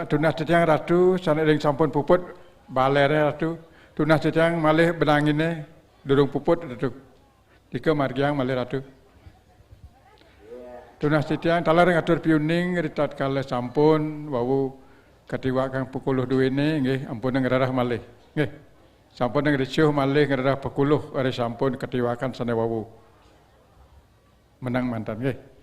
Tunas Jejang Ratu sanek ring sampun puput balere Ratu. Tunas Jejang malih benangine durung puput Ratu. Dika margiang malih Ratu. Tunas Jejang talareng atur piuning ritat kala sampun wau katiwa kang pukuluh duwene nggih ampun ngrarah malih. Nggih. Sampun ngricuh malih ngrarah pukuluh are sampun katiwakan sane wau. Menang mantan nggih.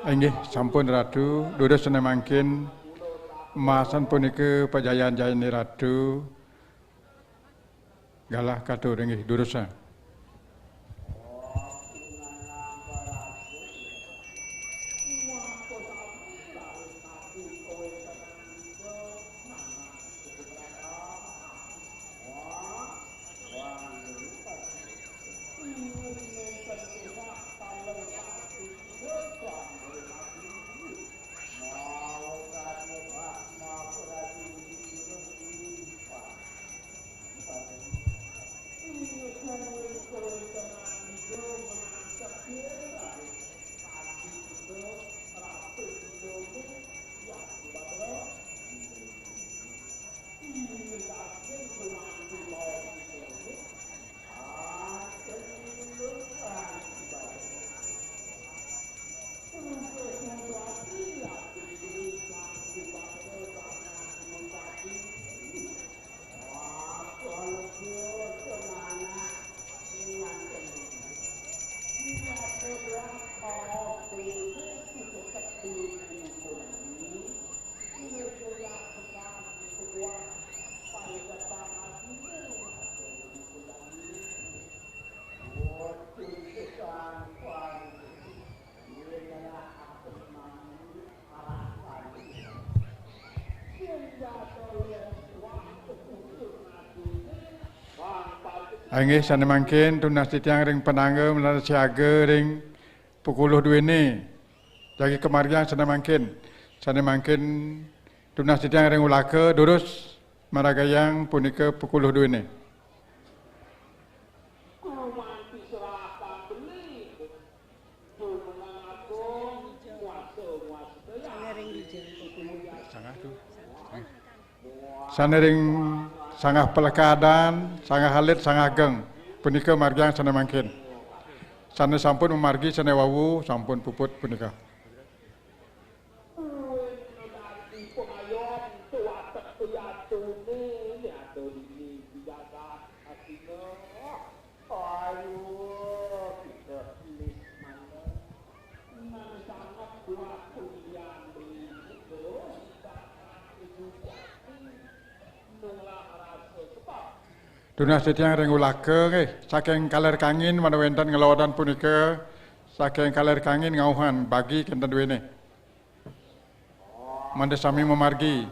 Inggih sampun ratu durus mangkin masan punika pejayaan-jayaan ratu galah katur inggih durusa. Inggih sana mangkin tunas titiang ring penangga melalui siaga ring pukul 2 ini. Jadi kemarin sana mangkin tunas titiang ring ulaka durus maragayang punika pukul 2 ini. Sana ring sangat pelekadan, sangat halit, sangat geng. Punika margiang sana mangkin. Sana sampun memargi sana wawu, sampun puput punika. Dunia setiang ring ulaka saking kaler kangin mana wentan ngelodan punika saking kaler kangin ngauhan bagi kenten duwene. Mande sami memargi.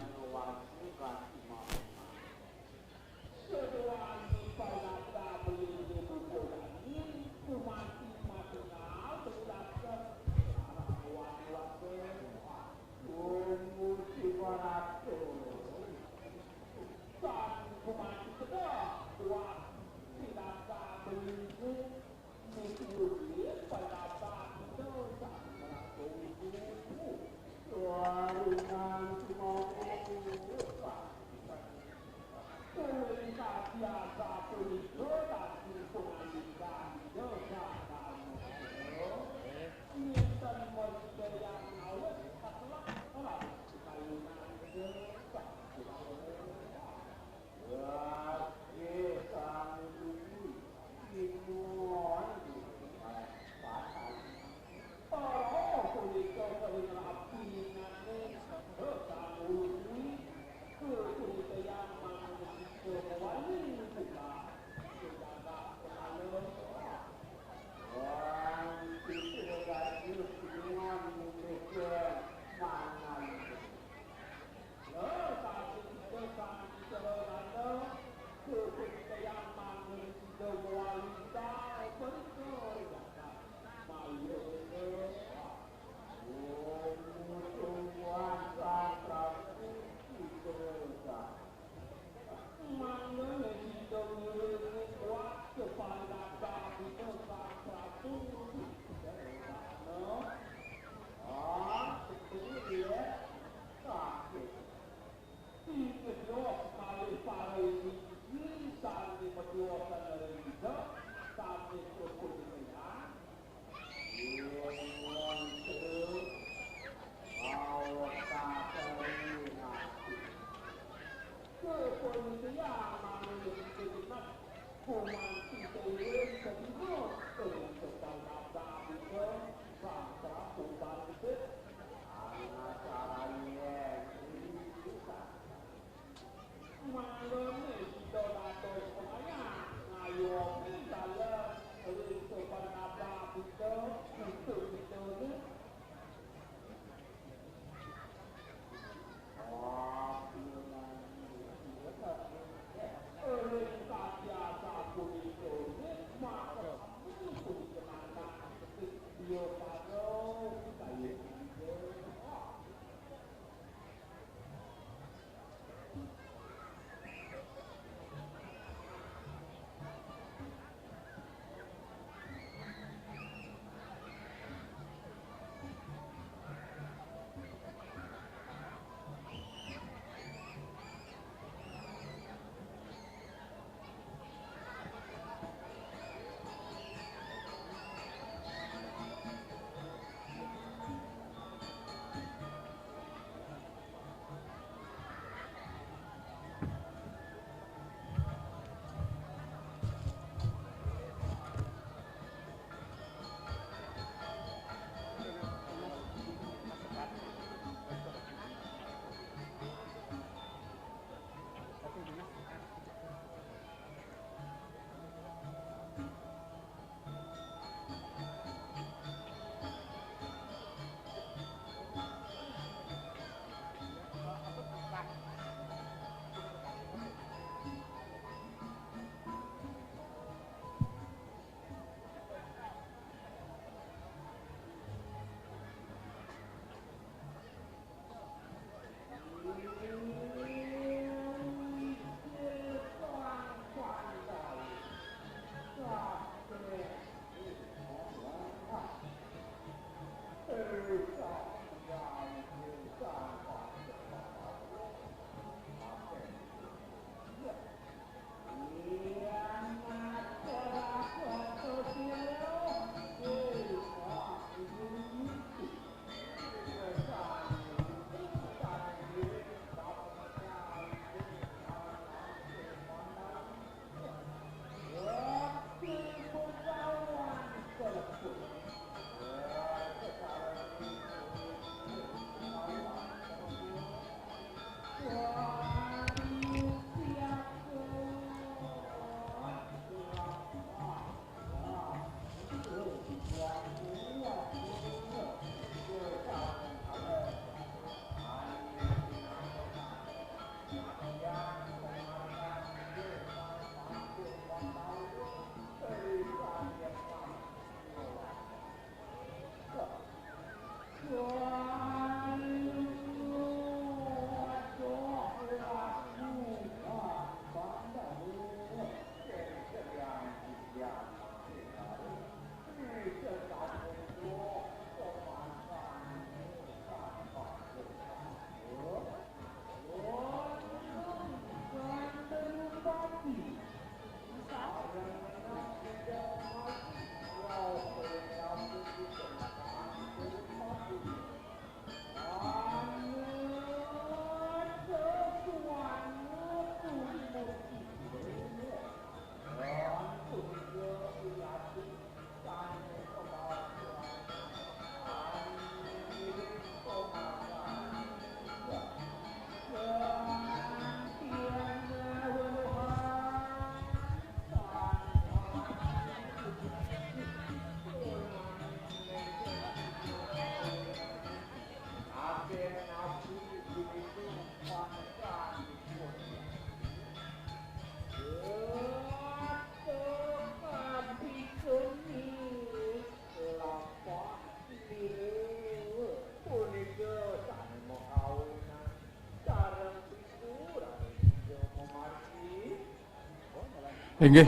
Inggih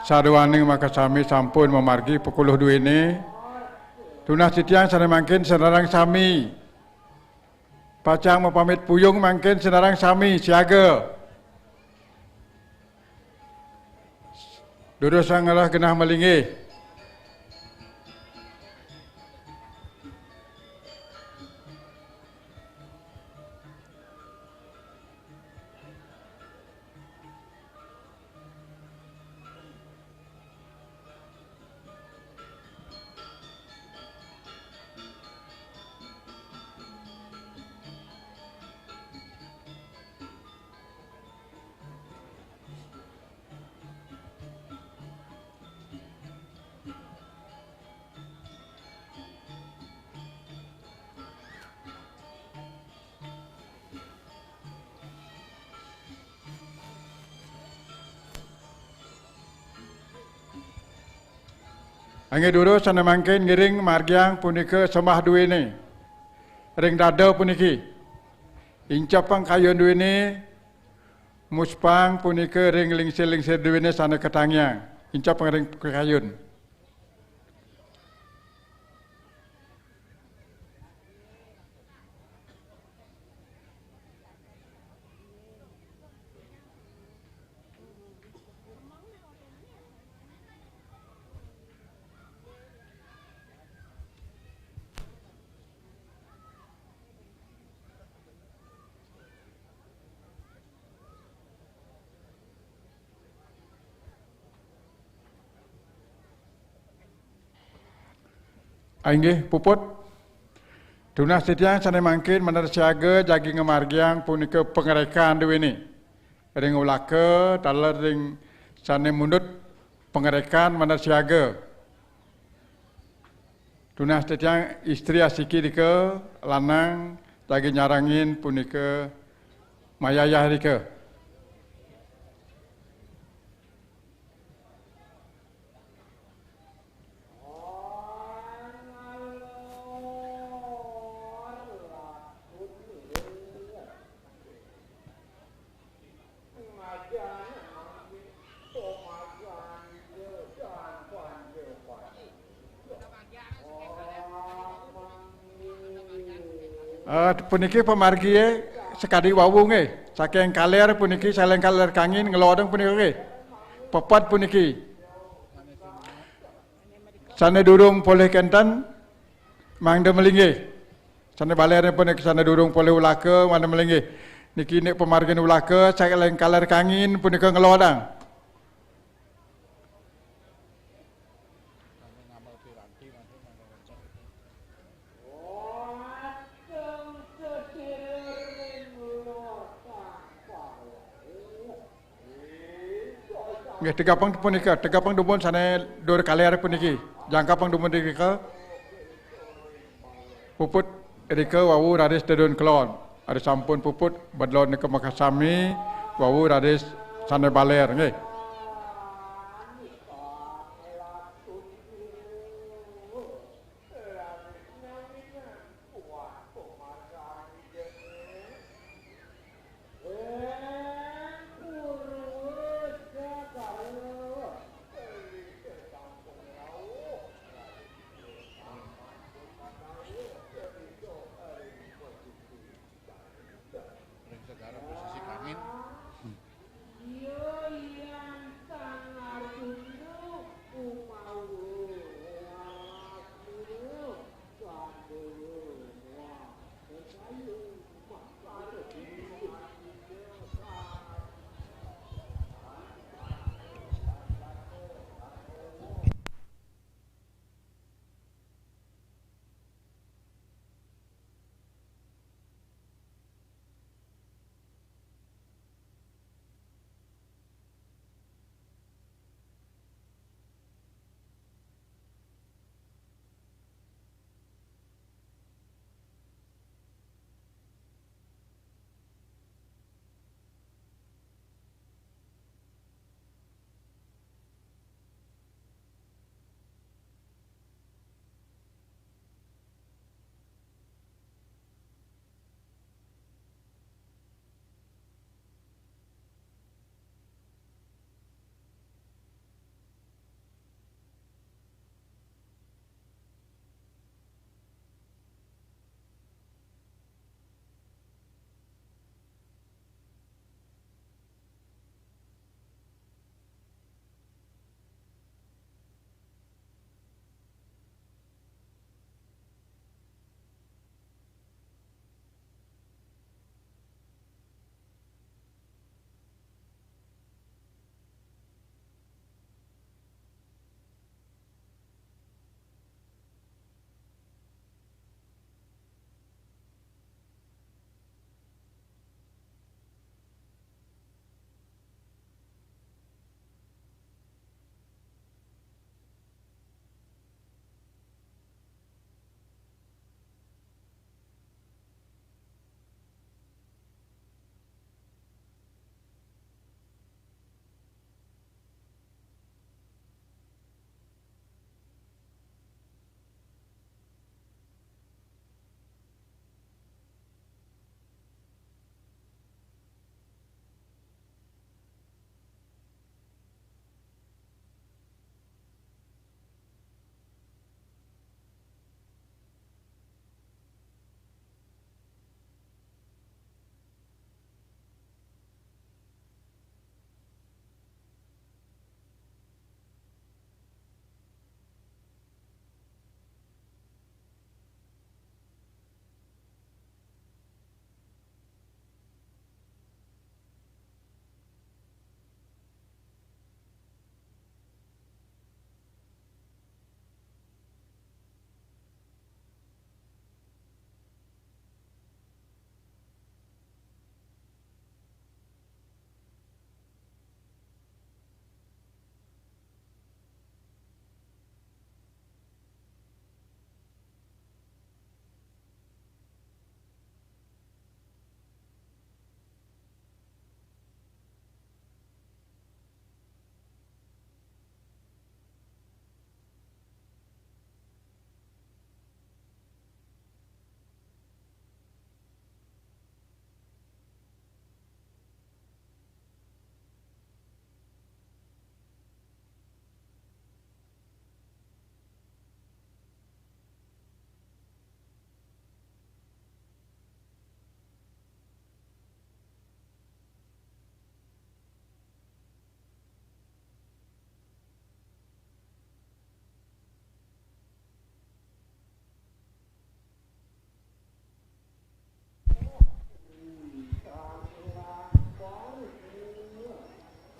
saduane maka sami sampun memargi pukul 2 ini. Tunah sitiang sana mangkin senarang sami. Pacang mapamit puyung mangkin senarang sami siaga. Duduk sangalah genah melingih. Angin dulu sana mangkin ngiring margiang punika sembah dua ini. Ring dada puniki. Incapang kayun dua ini. Muspang punika ring lingsir dua ini sana ketangyang. Incapang ring kayun. Ainggih puput tunah setiang sana mangkin manar siaga jagi ngemargiang punika pengerekan dewe ni. Ring ulaka talar ring sana mundut pengerekan manar siaga. Tunah setiang istri asiki dika lanang jagi nyarangin punika mayayah dika. Puniki pemargi sekadi wawung saking kaler puniki saling kaler kangin ngelodong puniki pepat puniki sana durung poleh kentan mangda melinggi sana baler puniki sana durung poleh ulaka mangda melinggi niki nek pemargi ulaka saling kaler kangin puniki ngelodang. Nggih tegapang punika, tegapang dumun sana dur kaler puniki. Jangkapang dumun dika. Puput rika wawu radis dedun kelon. Ada sampun puput badlon nika makasami wawu radis sana baler nggih.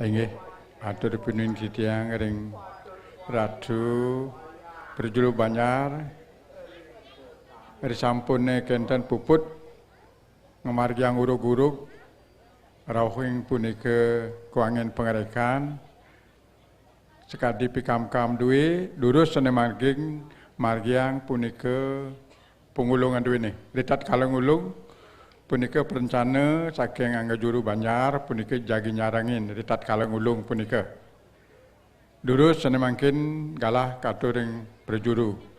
Inggih atur pinuwun tiyang ring Ratu Berjulu Banyar risampune kenten puput ngamargiang urug-urug rawuhing punika kuangen pangarekan sekadi pikam-kam duwe lurus sene margiang punika pengulungan duwene ritat kalengulung punika perencana saking Angga Juru Banjar punika jagi nyarangin ritat kalengulung punika lurus sene mangkin galah katuring berjuru.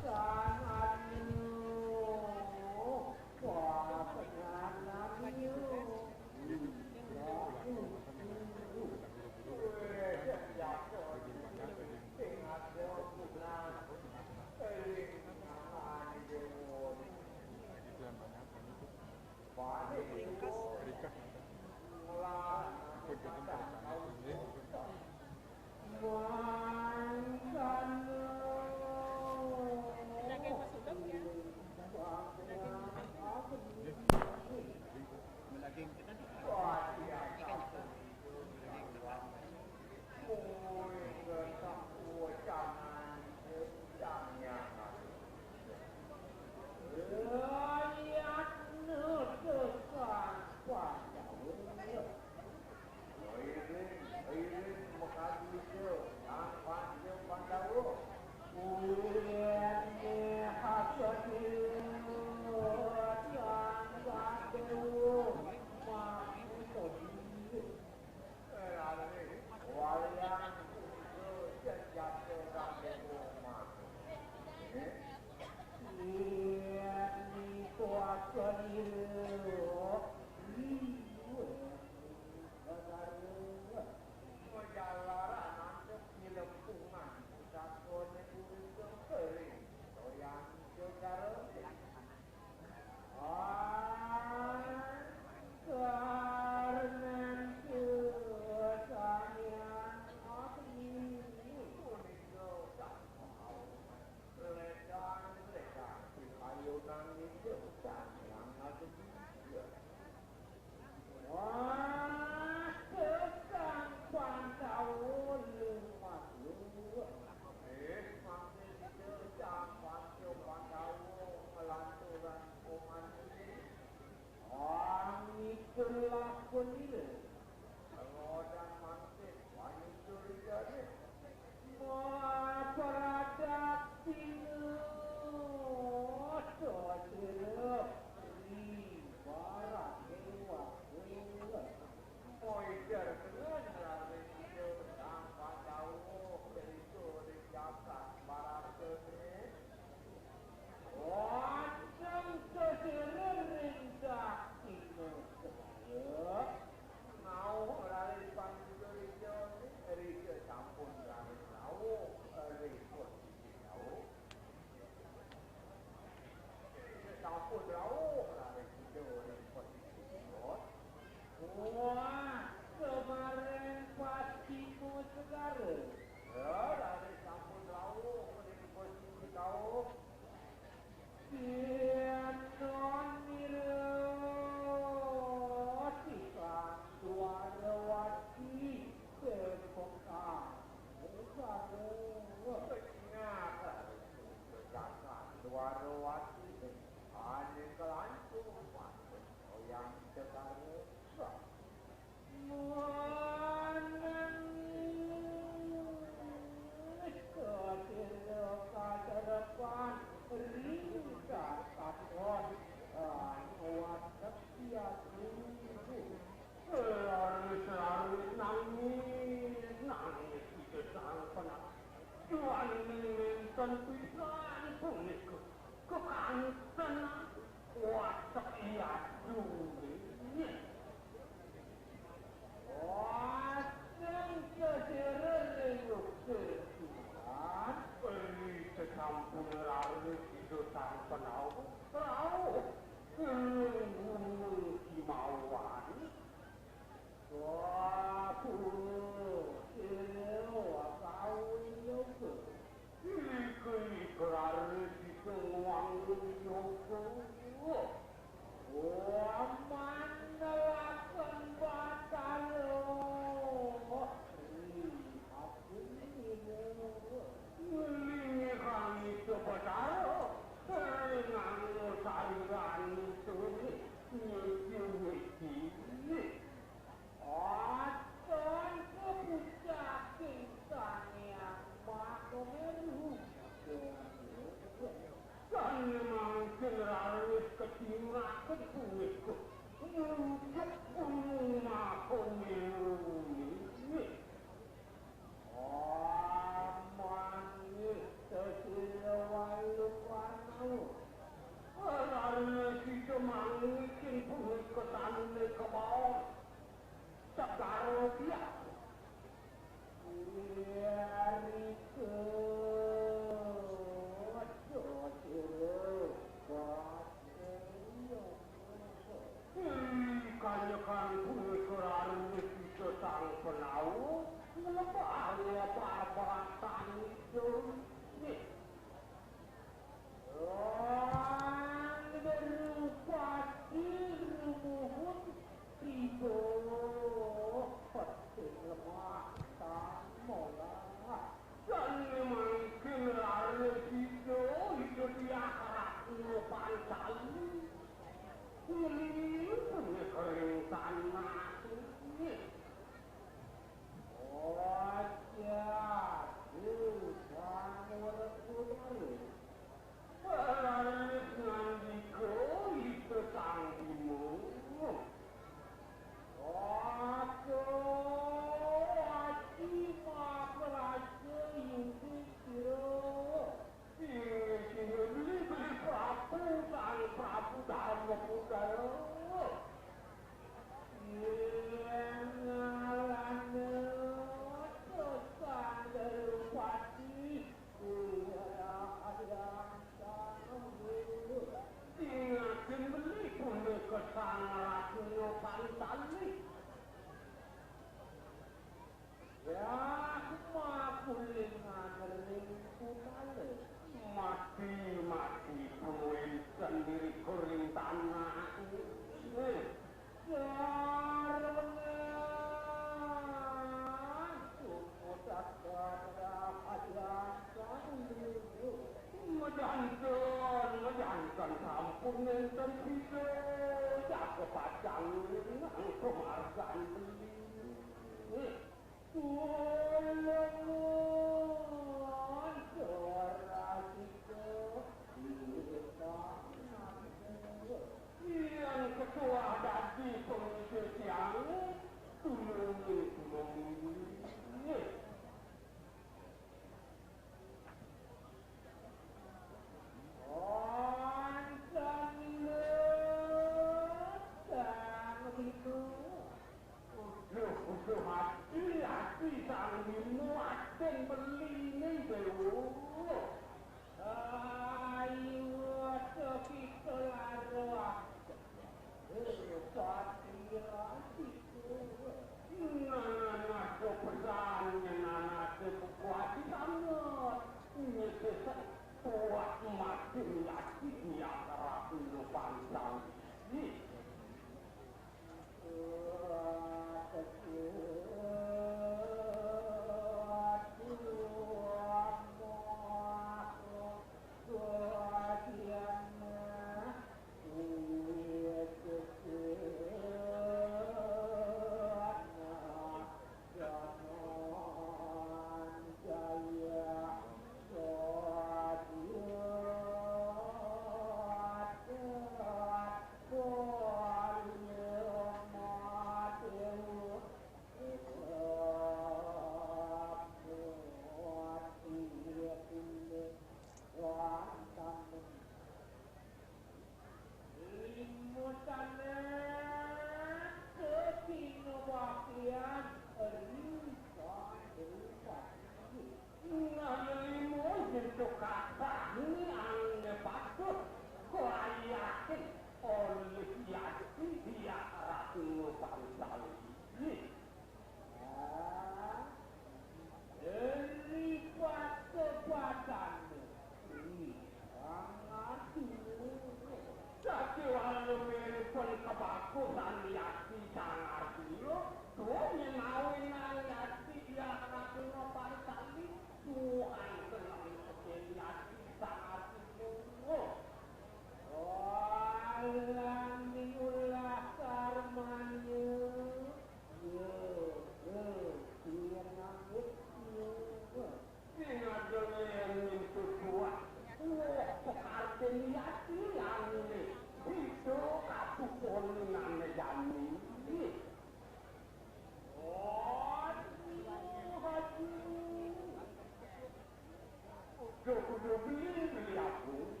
kudu beli aku.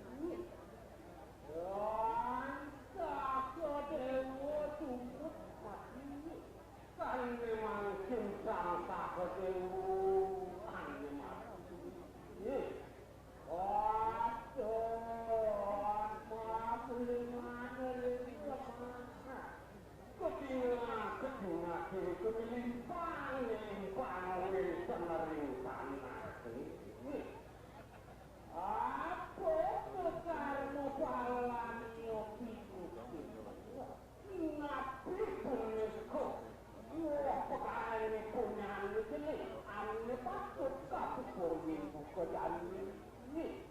Tak kedewa tumpuk mati. Kan memang cincang tak kedewa mati. Waduh, maaf limana limana. Ketinggalan kemilimpang senering sana. Apa kekarmu palan nyopiku? Ngapi punisku? Apakah ini punya ane jelik? Ane patut kapu pungin buka jani ini.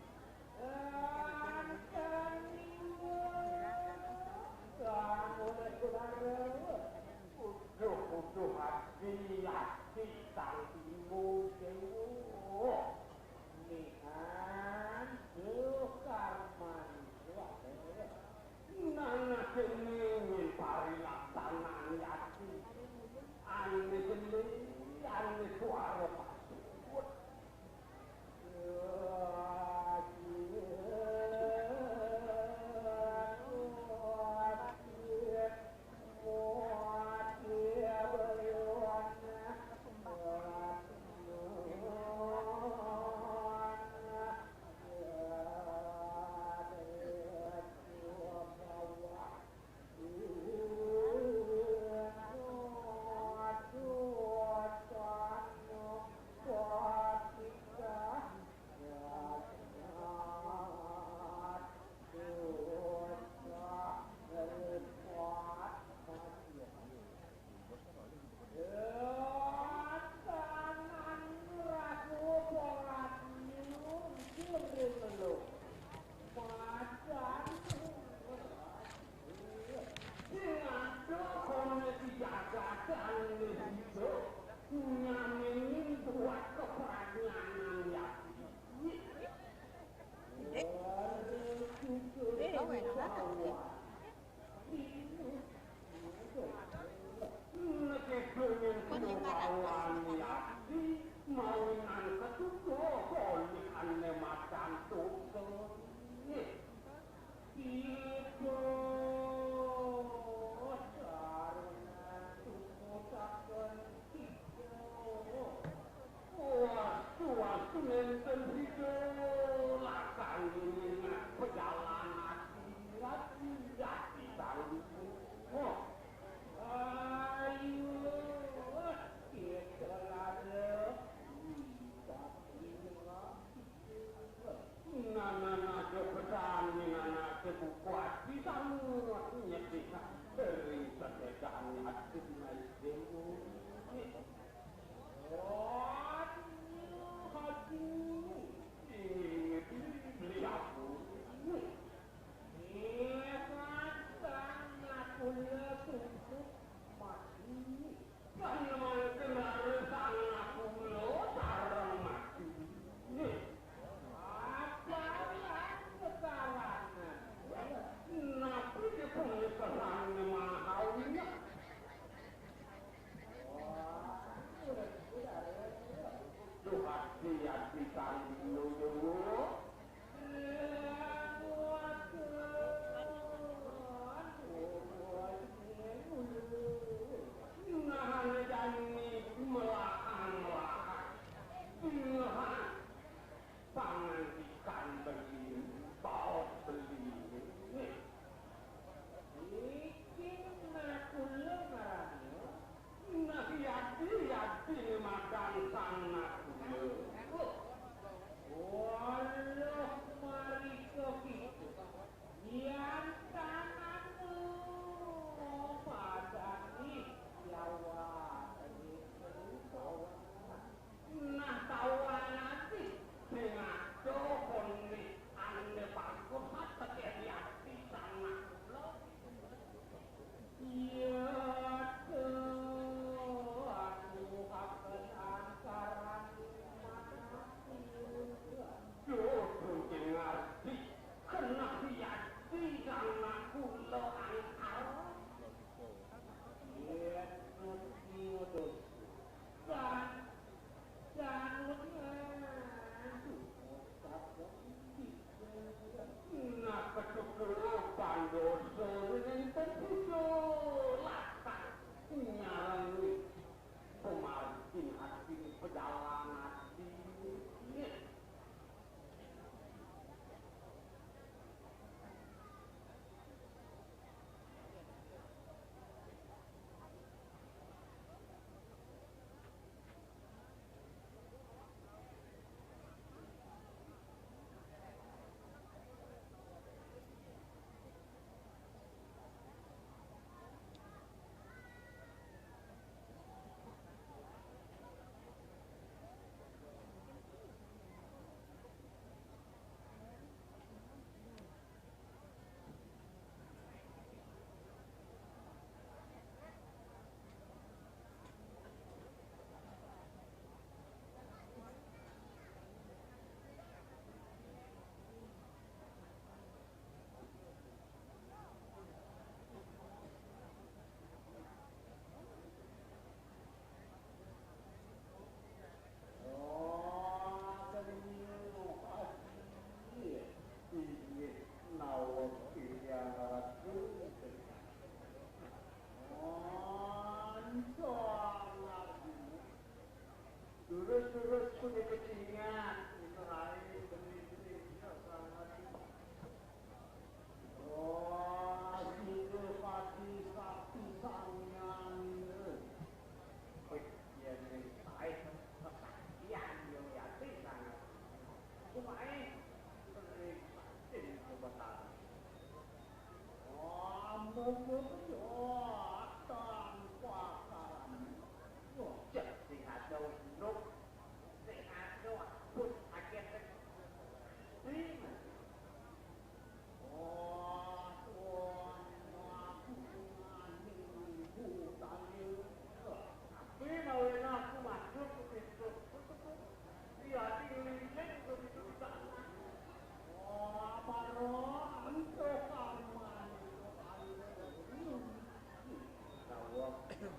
Udah hati tangkimu dewa. Nihan karman nana keningin parilaksanaan yati. Ane jeling, ane suara pasut.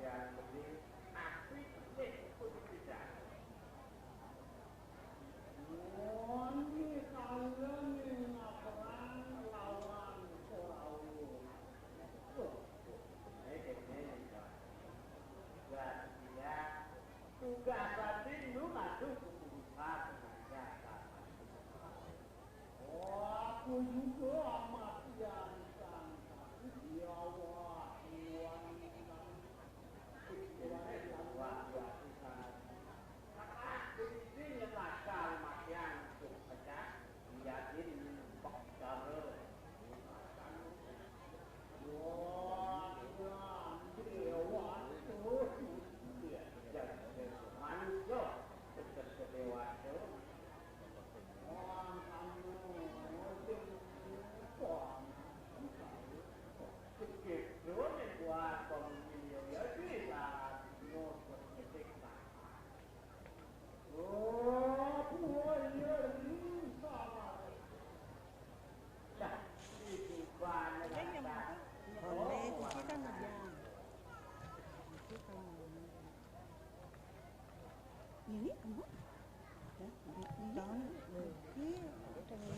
yang penting api penting pun tidak. Ini kalian ini perang lawan Firaun. Tugas tadi lu ngadu keputusan aku juga amat yang tapi dia wahiwan pikiran yang wahiwan ini nakal makian untuk pecah yakin bakar Ini kamu? Tahun ini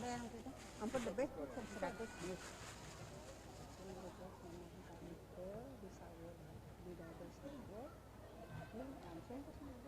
yang kita ampun lebih 100 bisa di dada sini langsung ke sana.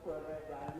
Beredar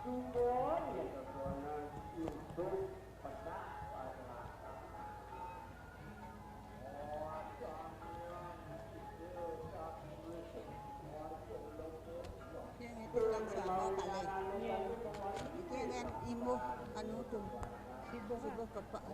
Yang itu kan sama kali. Itu yang imuh anu tuh. Sibuh kepak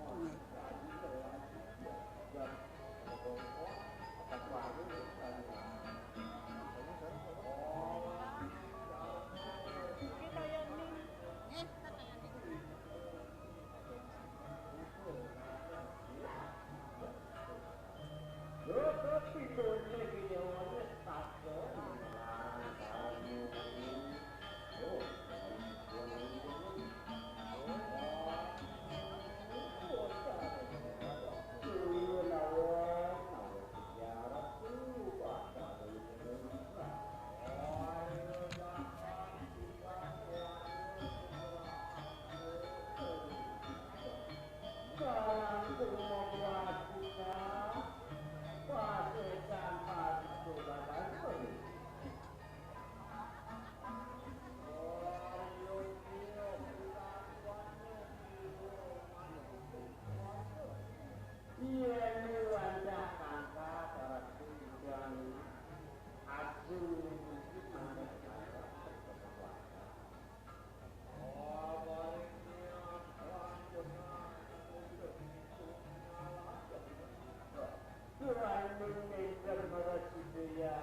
itu ya.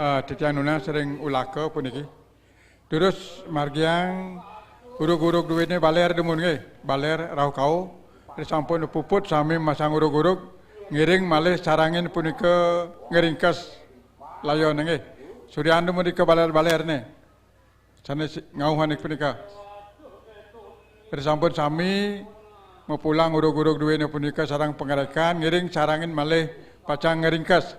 Titiang Nuna sering ulaka puniki. Terus margiang urug-urug duwene baler demun nggih, baler rau kau. Sampun puput sami masang urug-urug ngiring malih sarangin punika ngeringkes layon nggih. Suryan demun dika baler-baler ne. Sanes ngauhan punika. Sampun sami mau pulang urug-urug duwene punika sarang pengerekan ngiring sarangin malih pacang ngeringkes.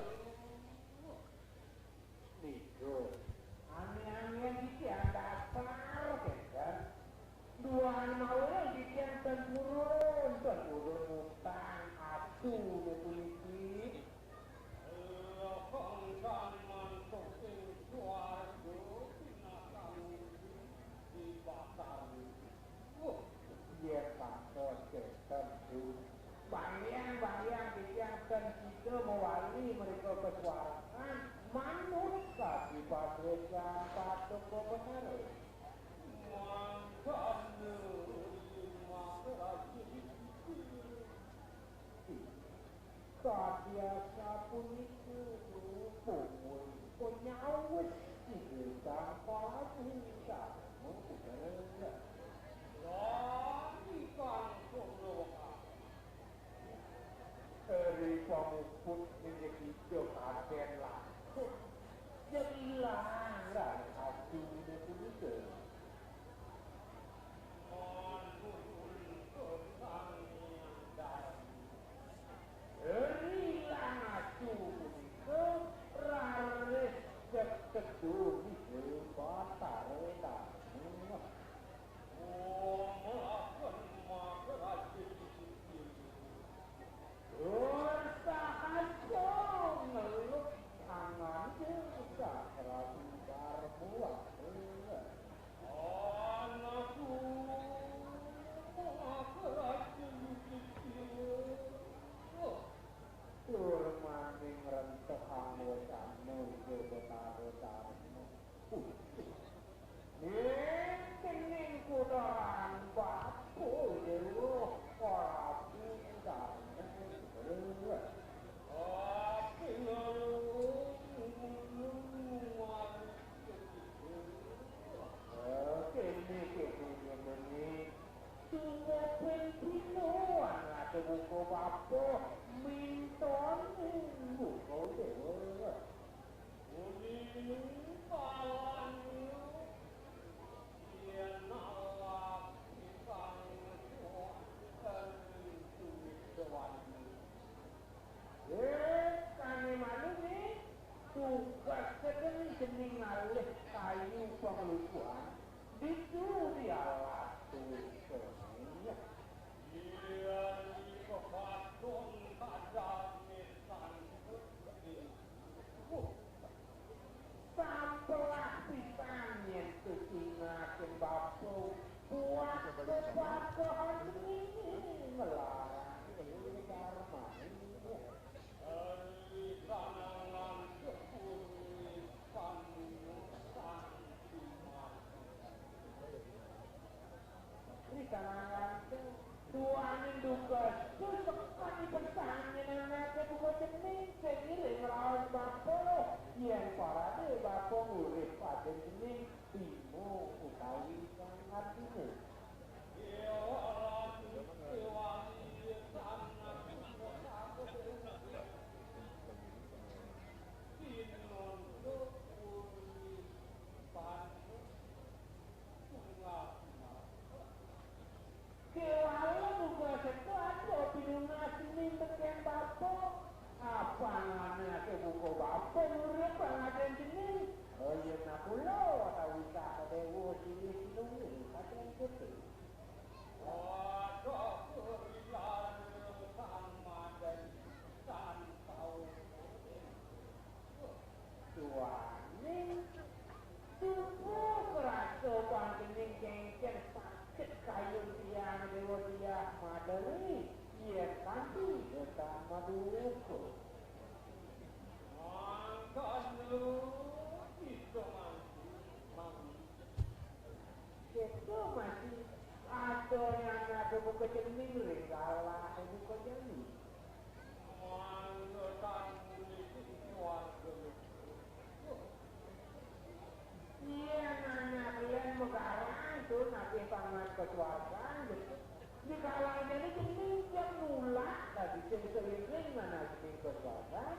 Iya nanya kalian megarang itu nabi pangan kesuasan gitu. Di kalanya ini jenis jam nulak tadi sering mana jenis kesuasan.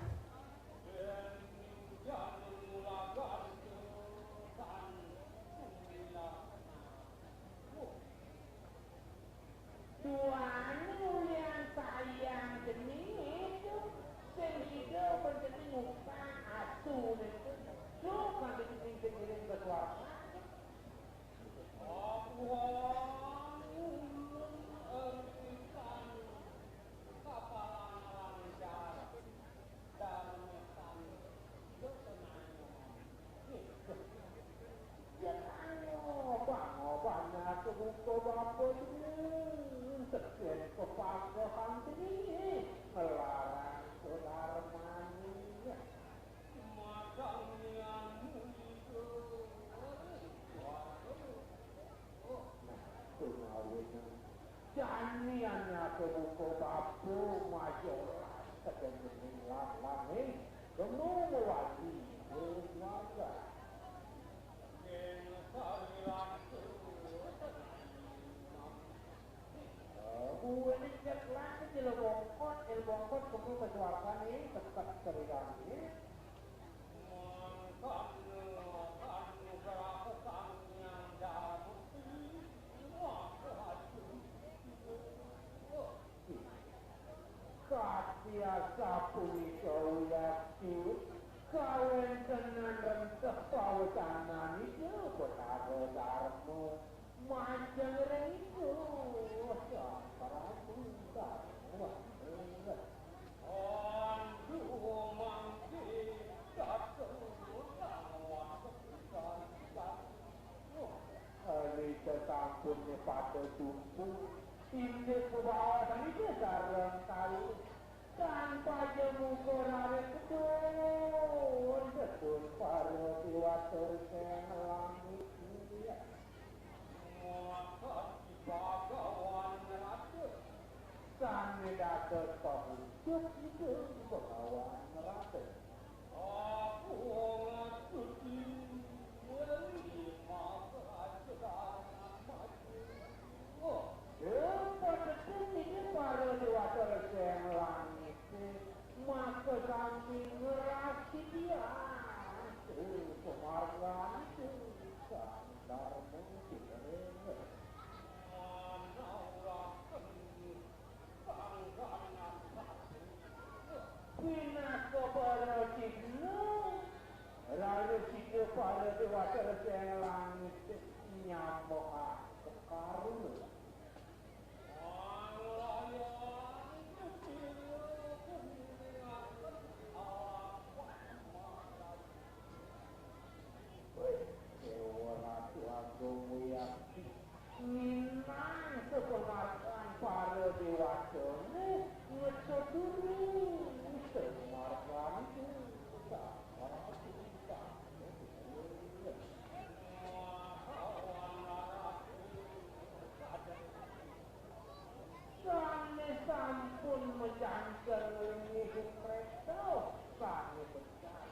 Tuan yang sayang jenis itu sehingga berjenis ngutang asuh itu suka jenis kesuasan. Buku bapak ini sekian kepakahan ini melarang saudara mani makanya itu janiannya ke buku bapak majolah sekening langit gemuk wajib bernaga ini jelas il bongkot kumpul kesuapan ini tetap terikan ini katiasa puni kawiyaki kawen tenan rentah pawacanan itu betara darmu macam itu para bunda Sampurnya pada tumpu ini kebawasan itu sarang kali tanpa jemu koraret betul para dewa terkena langit ini bagawan neraka kami dapat pahujud itu bagawan neraka aku ngatuti menerima kerajaan mati pada ini para dewa terkena langit maka kami ngerasi dia penghargaan itu sadar mungkin Pina kepada kita lalu kita pada dewasa yang langit nyambung sekarang Minang sepemarkan para dewasa ngecoduri sepemarkan kita kami sampun menjangkar hidup mereka kami besar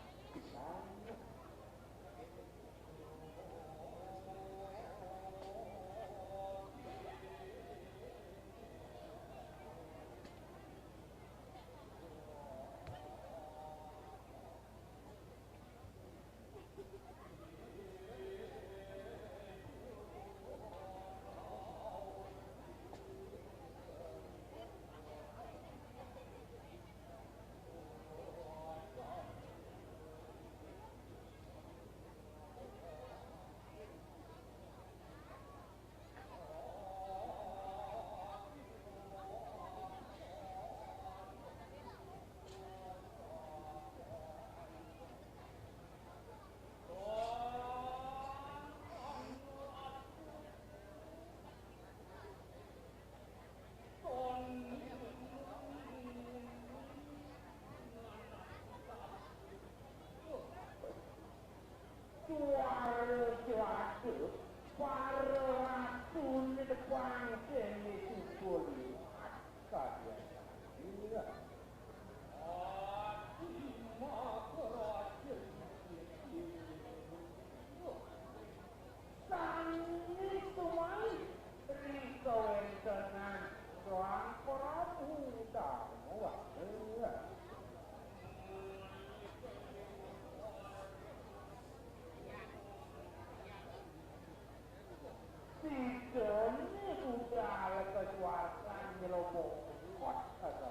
bongkot ada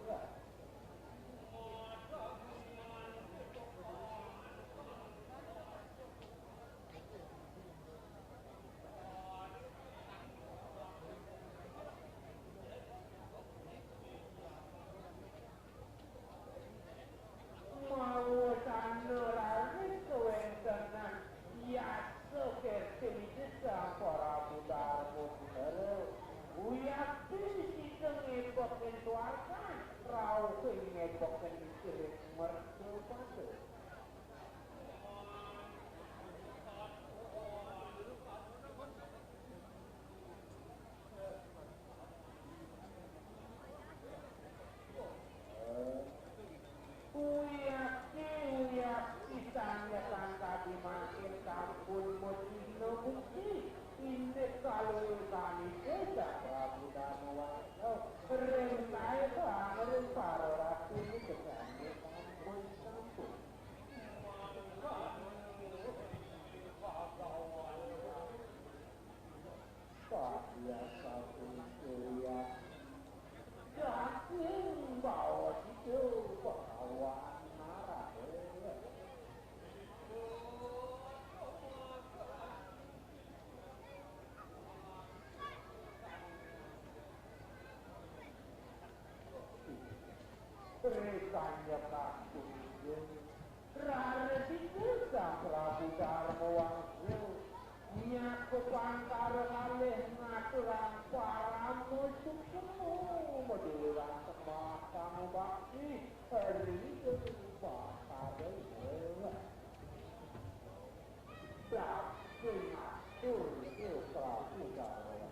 ya. Mau sanurane kewentenan ya sekerti para budarmu bener. Uyakin kita ngebokin tuakan, rau ngebokin istirik mertua. Isangnya sangka dimakin kampun motino bukti. Ini kalau kami tidak Prabu Danawati. Rentai bang, para ratu ini kesannya kampun. Pak biasa pun kuliah. Yakin bawa itu bawa marah. Beritanya takut rara dikusa Prabu Darmawangsa nyaku pangkar lalih ngaturang para musuh semua modelan sembah kamu bakti hari itu bakal Prabu ngatur itu Prabu Darmawangsa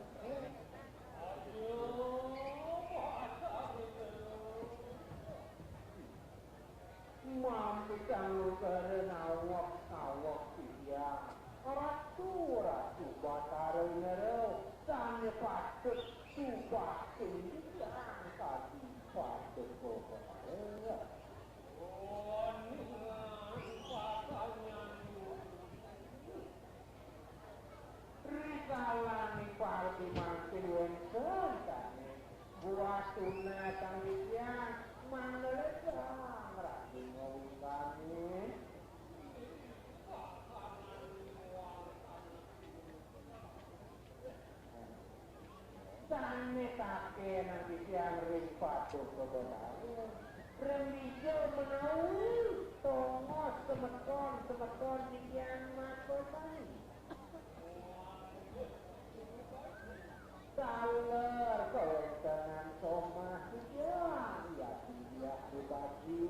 mampu kalau karena awak dia ratu Batara Nero tanya patut patut yang tadi patut kau rikalan ni parti mantin wensen tani buat tunai tangisian mangelecang rati ngawikani tani take nanti siang ring patuh kebenaran remijau menawi tongos semeton siang makotan saler kewentenan somah siang ya dia dibagi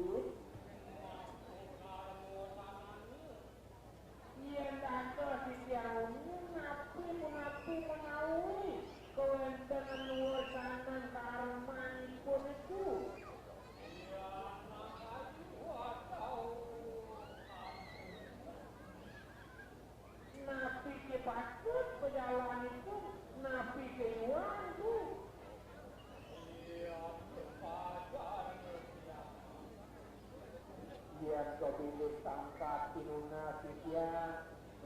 yang datang siang menapi menawi kewentenan wasanan karman pun itu napi ke patut perjalanan itu napi ke uang itu dia kebilik tangkat tinuna siang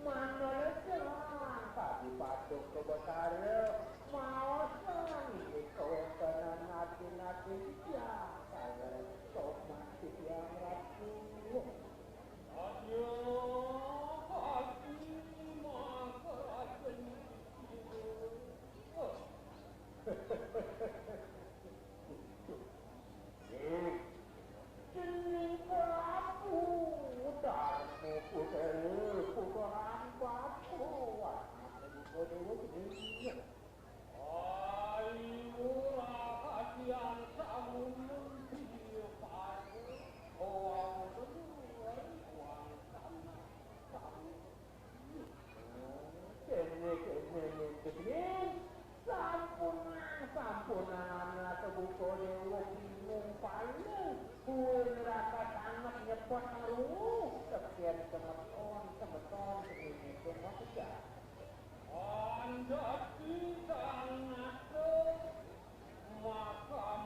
mana lecang tadi patut ke Betara mau sangi kewentenan hati-hati siang kalau somah siang ratu Jenis Prabu Darmo puteran batu ayu rahasian samun sampunan terbuka dewa bingung paling kue neraka sangat nyepot ngeruh sekian semeton segini semua saja anda tidak ngaku makam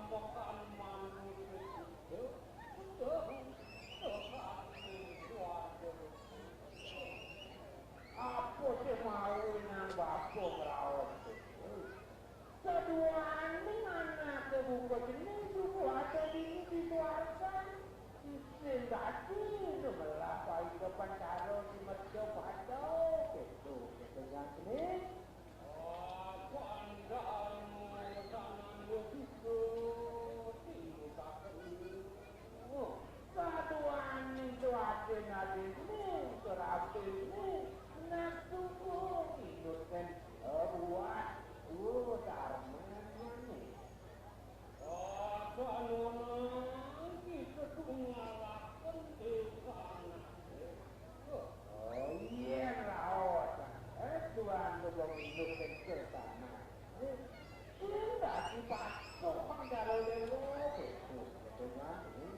manusia apa sih mau nang bako merawat kedua ini mana suku jenis suku ada di dikeluarkan isin tadi sebelah pai depan karo di meja pada gitu gitu yang jenis kok anda satuan itu ada ini terapi ini nak suku hidupkan buat dharma ini kalau kita mengalahkan kesana iya rawat Tuhan belum hidupkan kesana tidak dipasok kalau lewat itu dengan ini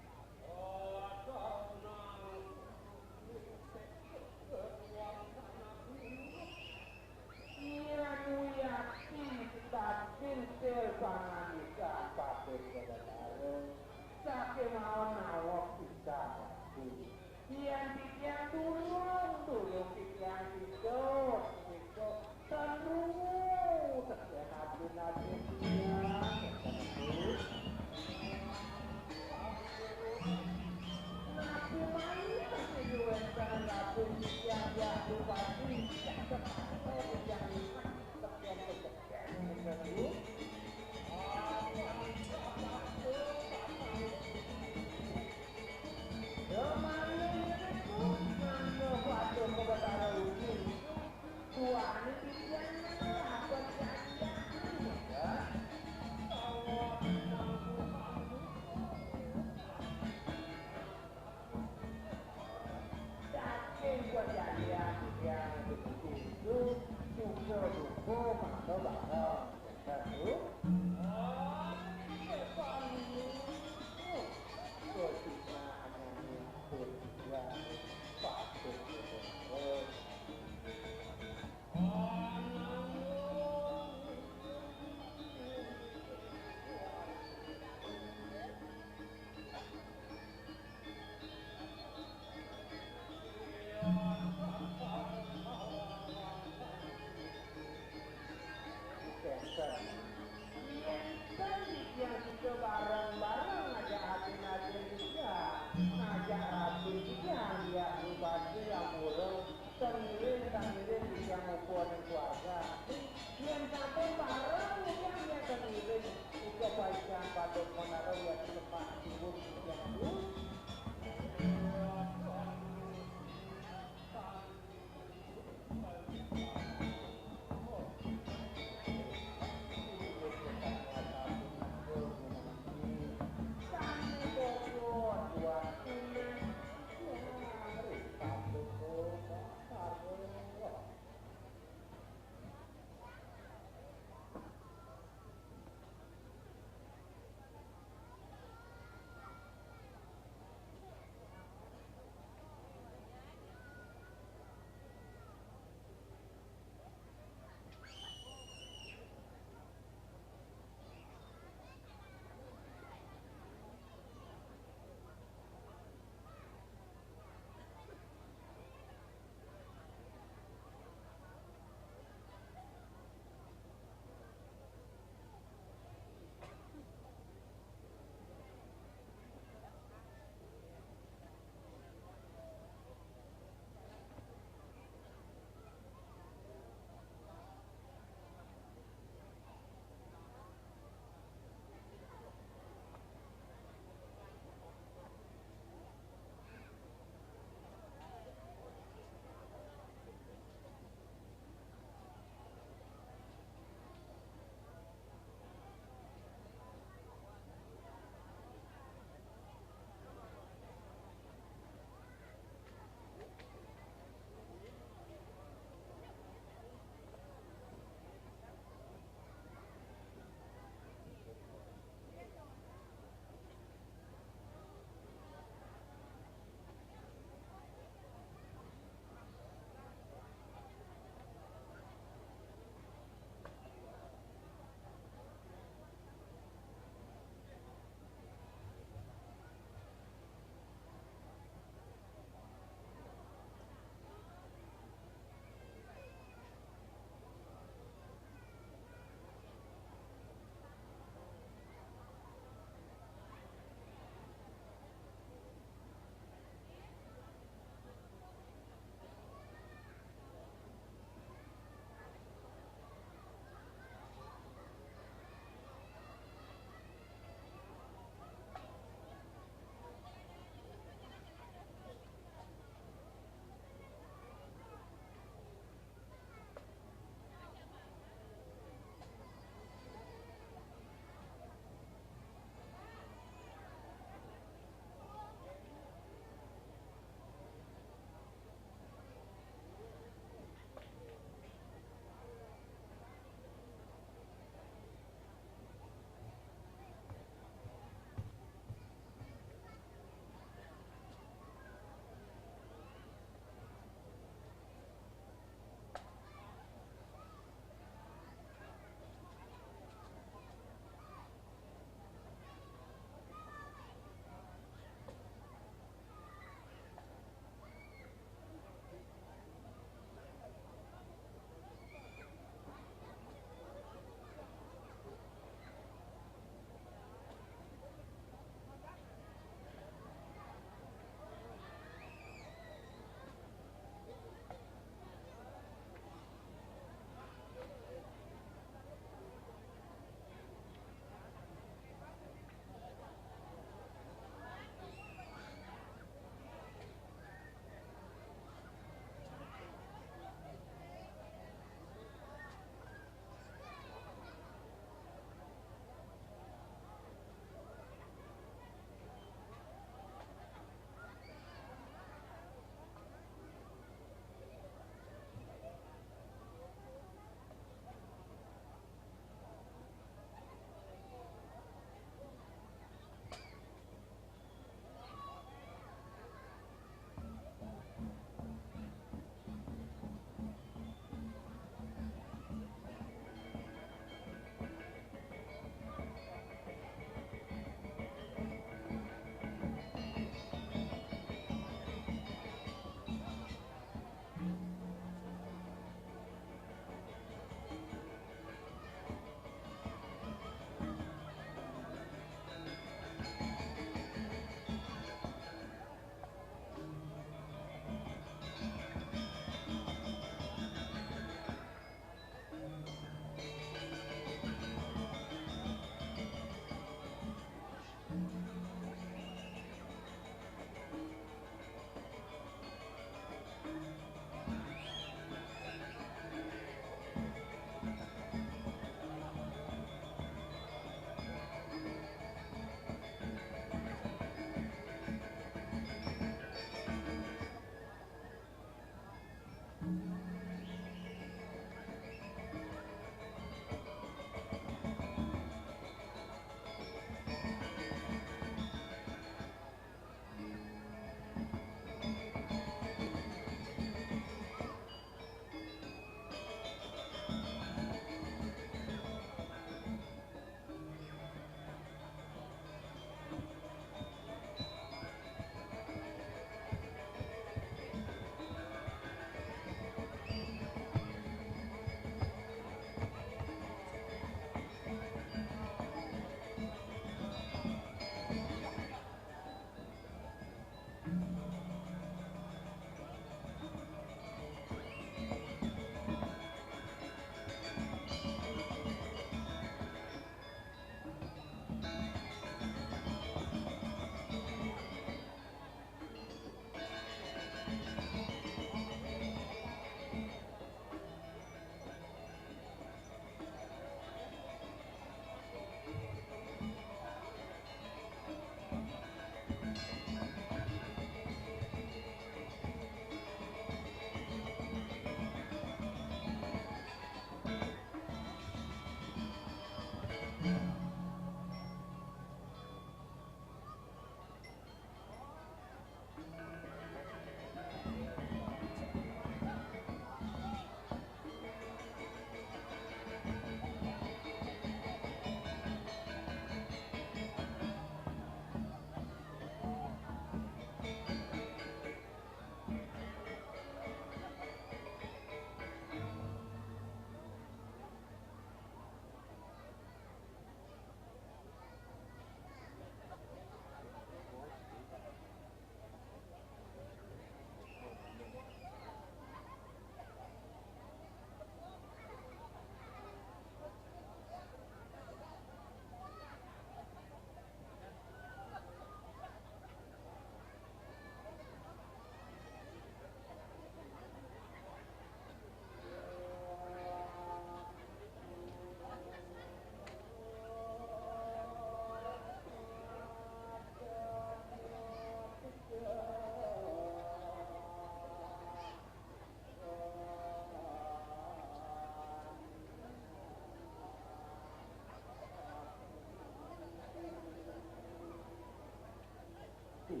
mati.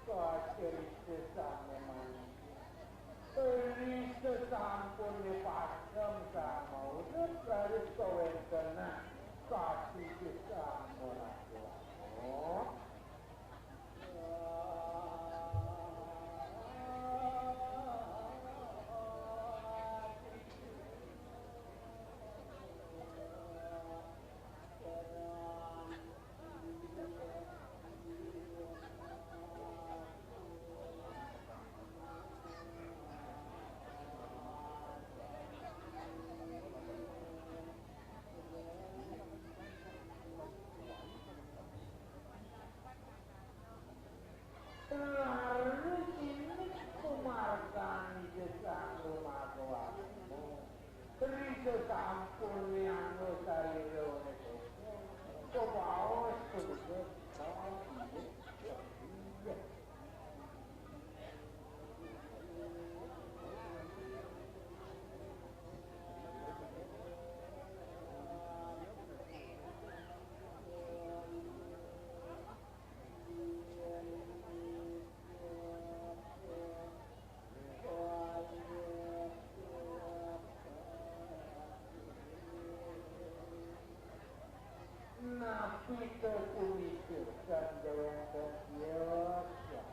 Kaciri sesama memang. Beri sesampun pasem sama urut dari kawan kena kasih sesama laki-laki. Harus ini kumarkan desang rumah kawanmu. Beri sesampun yang nusari rone. Kau bawa sebut Napita kumisirkan jalan terbiasa.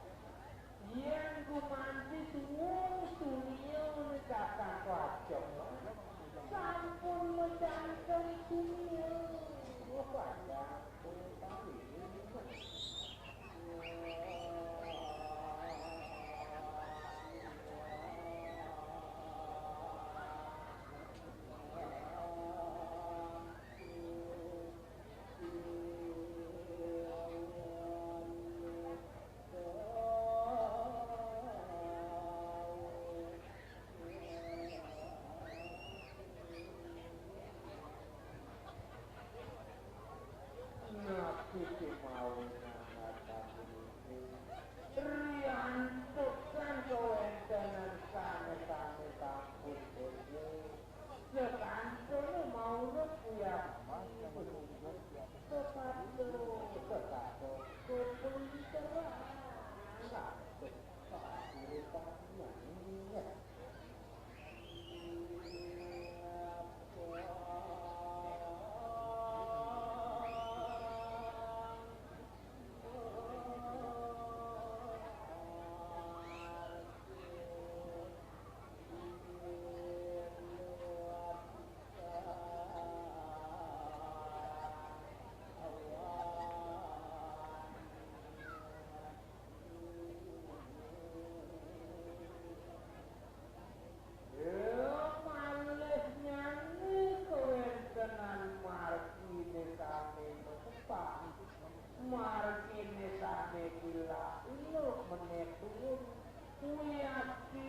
Yang gumanti tuwong dunia nekatan wajah. Sampun menjangkau dunia. Wajah pun tahu. Kita mau mengatakan ini. Riantukkan kewenangan kami tampun ini. Sekantono mau rupiah. Sepatu, kupuli terang. Markine sane gila lu menetun uyaki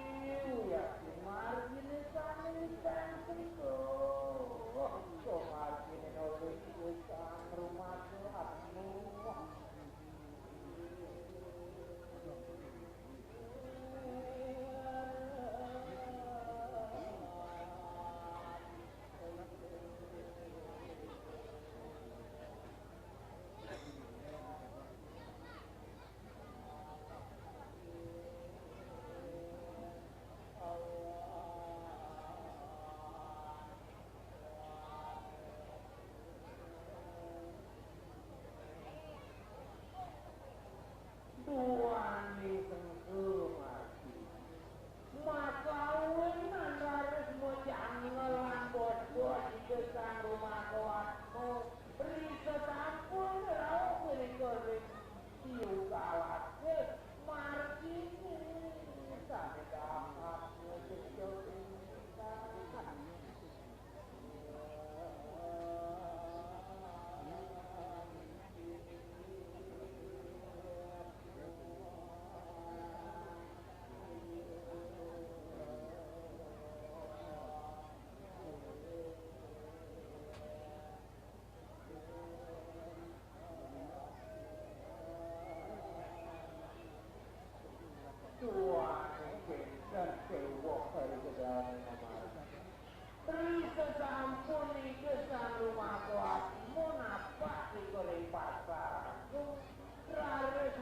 markine sane tangko kok markine oleh sang rumah Tuhanmu.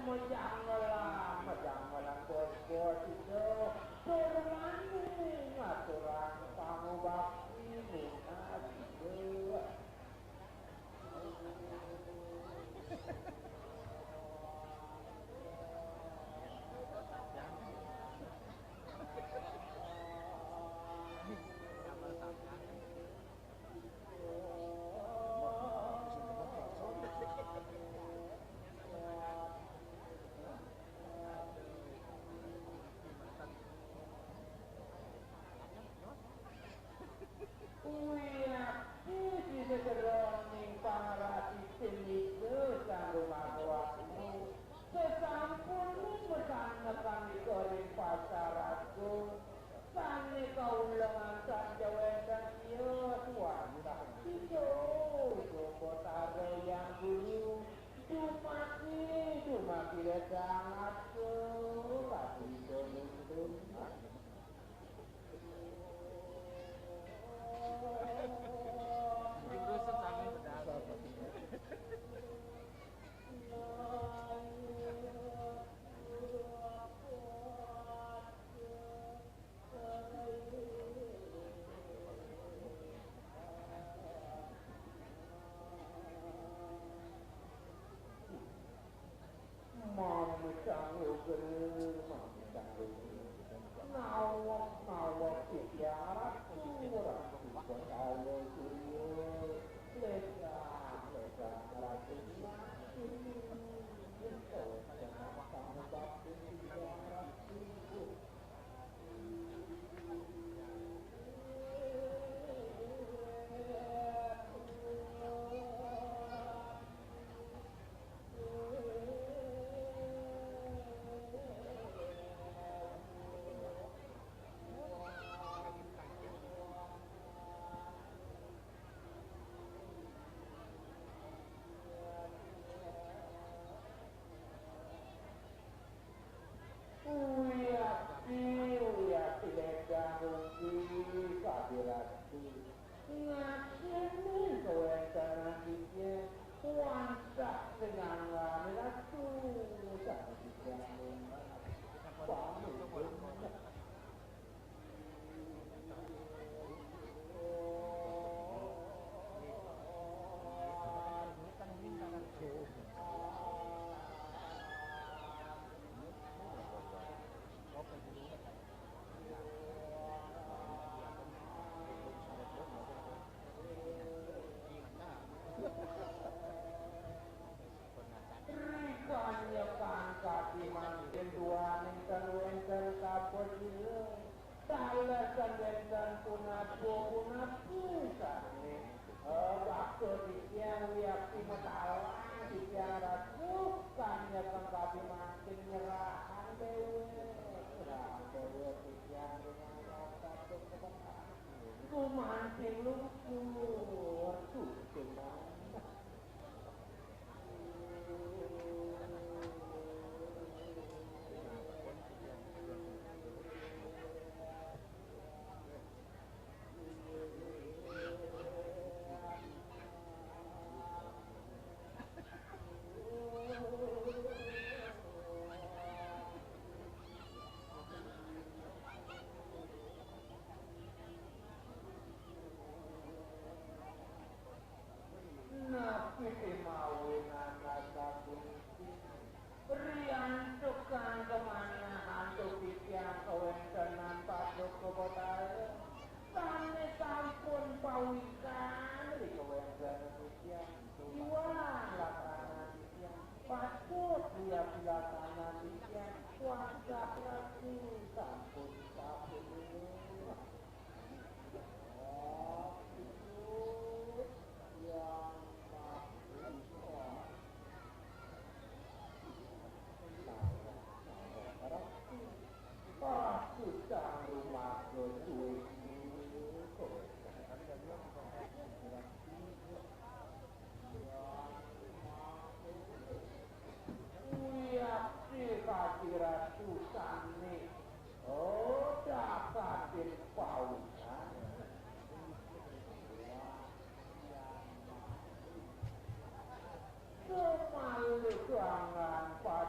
Jangan bos-bos itu turmani ngaturan kamu bakti minat itu.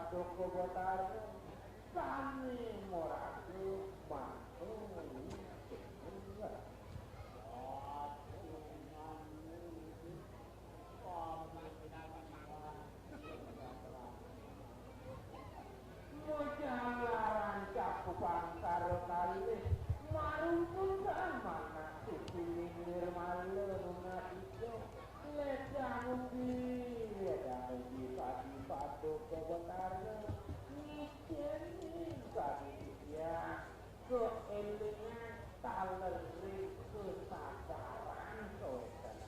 patok kobotar kami moratu mantu Mojalarang cakupan karo kali marumpun mana sukulinir malu rumah itu ledang ubi padi patok kebetarnya ngikin kaya keelingan taleri kesadaran soekan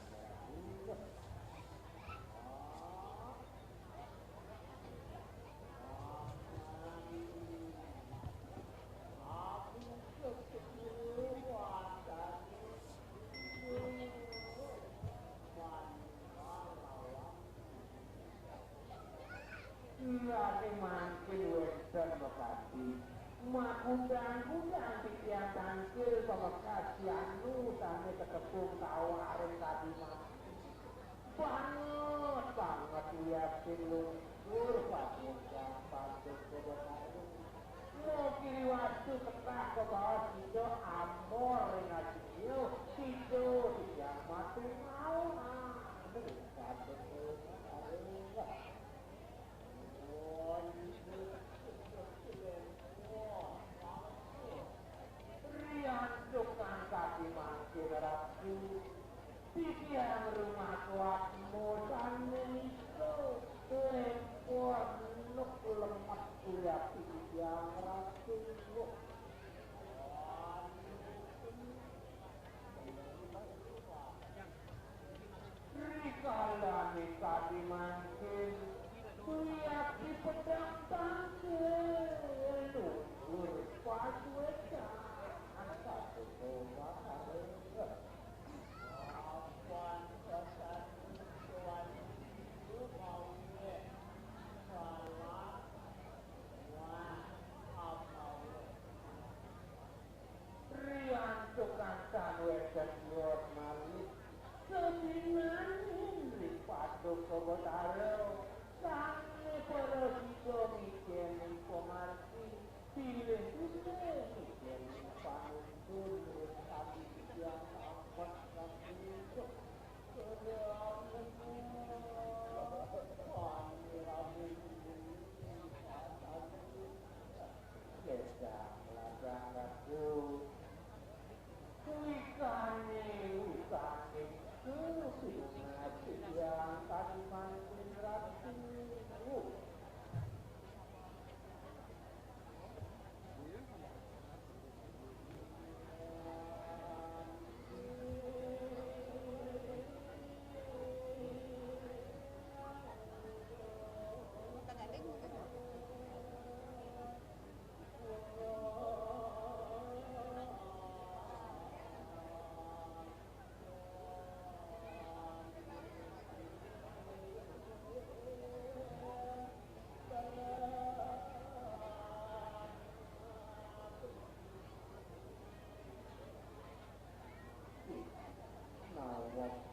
Lagi mancing western Bekasi Makundang-kundang tiang tangkil Bekasi anu sampai ke tepung tawarin tadi mati banget lihat silungkur patunggang patut ke Bekasi mau kiri waktu tetap ke bawah sido amor ngasih sido tiang mati mau patut ke Bekasi Rian tukang kaki mangkir rapi Pikiran rumah kuat modan itu Lekor nuk lemat kuliah pikiran rapi Rikalani kaki mangkir kuliah di pedang tangkir Nunggur pas wedan satu koma harga Apan kesan tuan itu maunya salah wah apa Rian tukang tanwedan buat malik Sedinan indri patuk kebotaro Sange perosido mikir informasi Pilih pilih mikir panuntur Tapi yang amat kami itu Kedammu Paniramin Sedang ladang aku Wikani Sungai yang tadi mancing ratu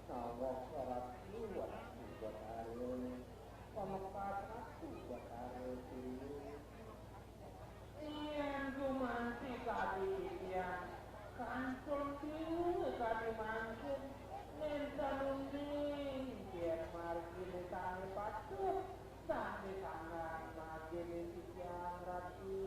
Nawak serat luar buat hari Pemekat aku buat hari Iyan kumanti kadi iyan Kancung dulu kadi mancing Minta nunding Biar margi tani patut Tani tangan margi yang ratu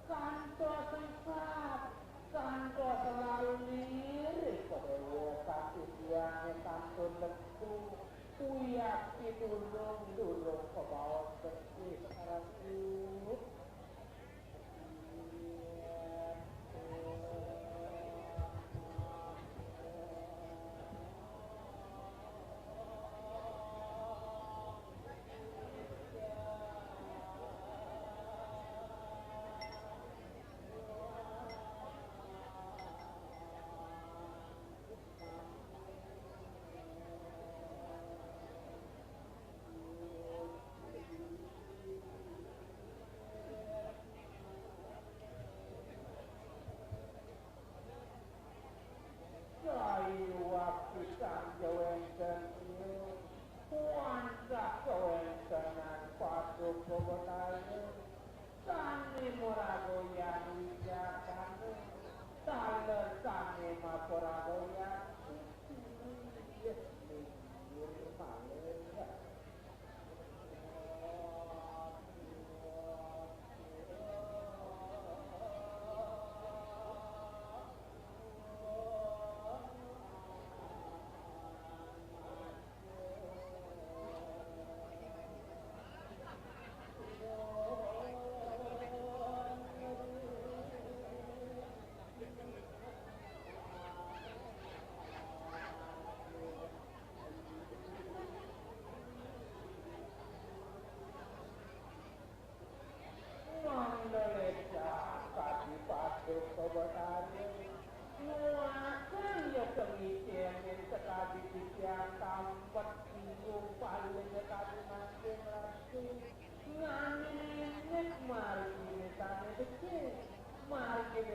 Kanto sifat, kanto selalu lirik Kedewokan usianya kanto leku Uyak ditulung ke bawah bersih Rasul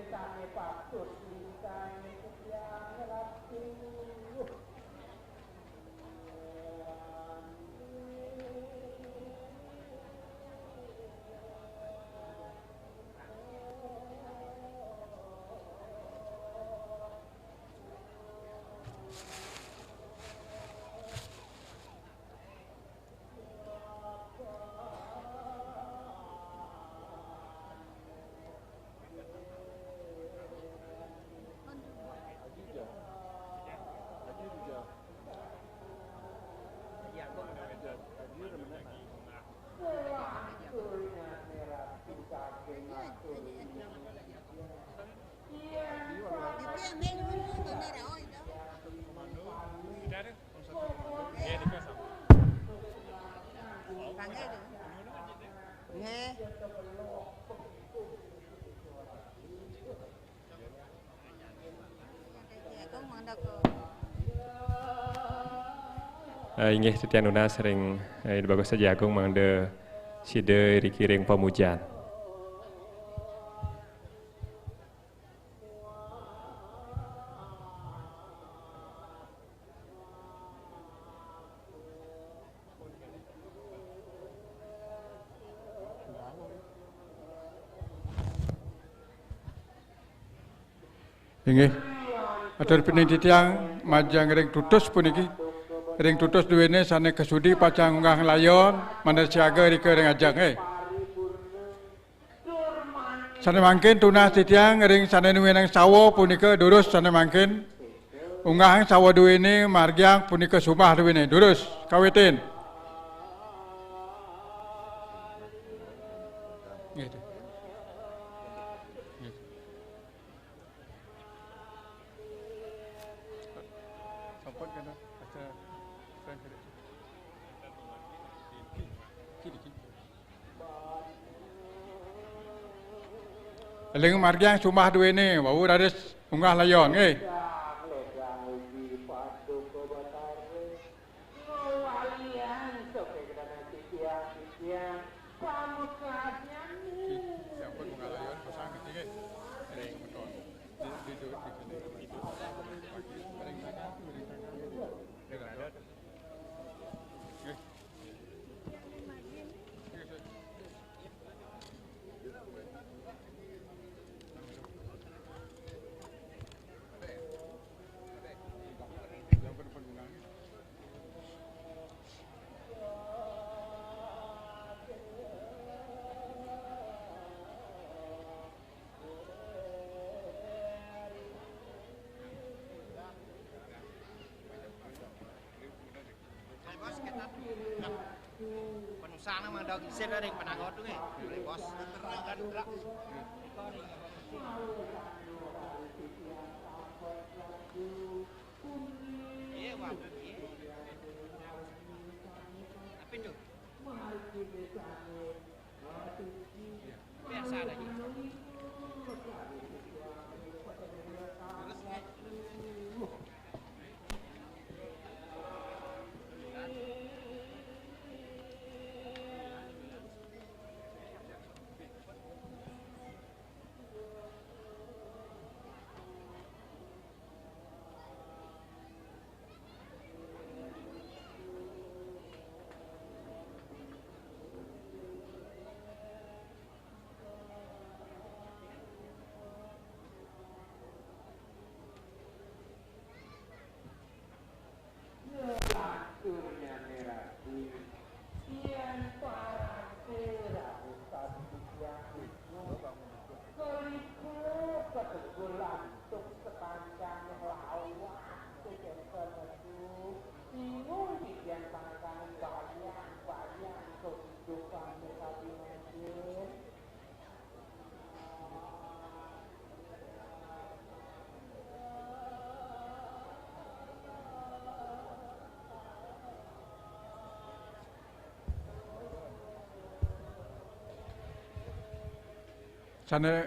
tulisane patut tulisane setiang rapi. Inggih titian nuna sering bagus saja agung mangde side rikiring pamujan. Inggih. Atur penitian majang ring tutus puniki. Ring tutus duwene sane kesudi pacang unggah layon mana siaga rika ring ajang Sane mangkin tunah titiang ring sane nuwenang sawo punika durus sane mangkin unggah sawo duwene margiang punika sumah duwene durus kawitin. Gitu. Sampai kena Leng margiang sumah duwene bau daris unggah layon Sana mang dog set ring panangot tu bos. Iya, wah. Apa itu? Biasa lagi.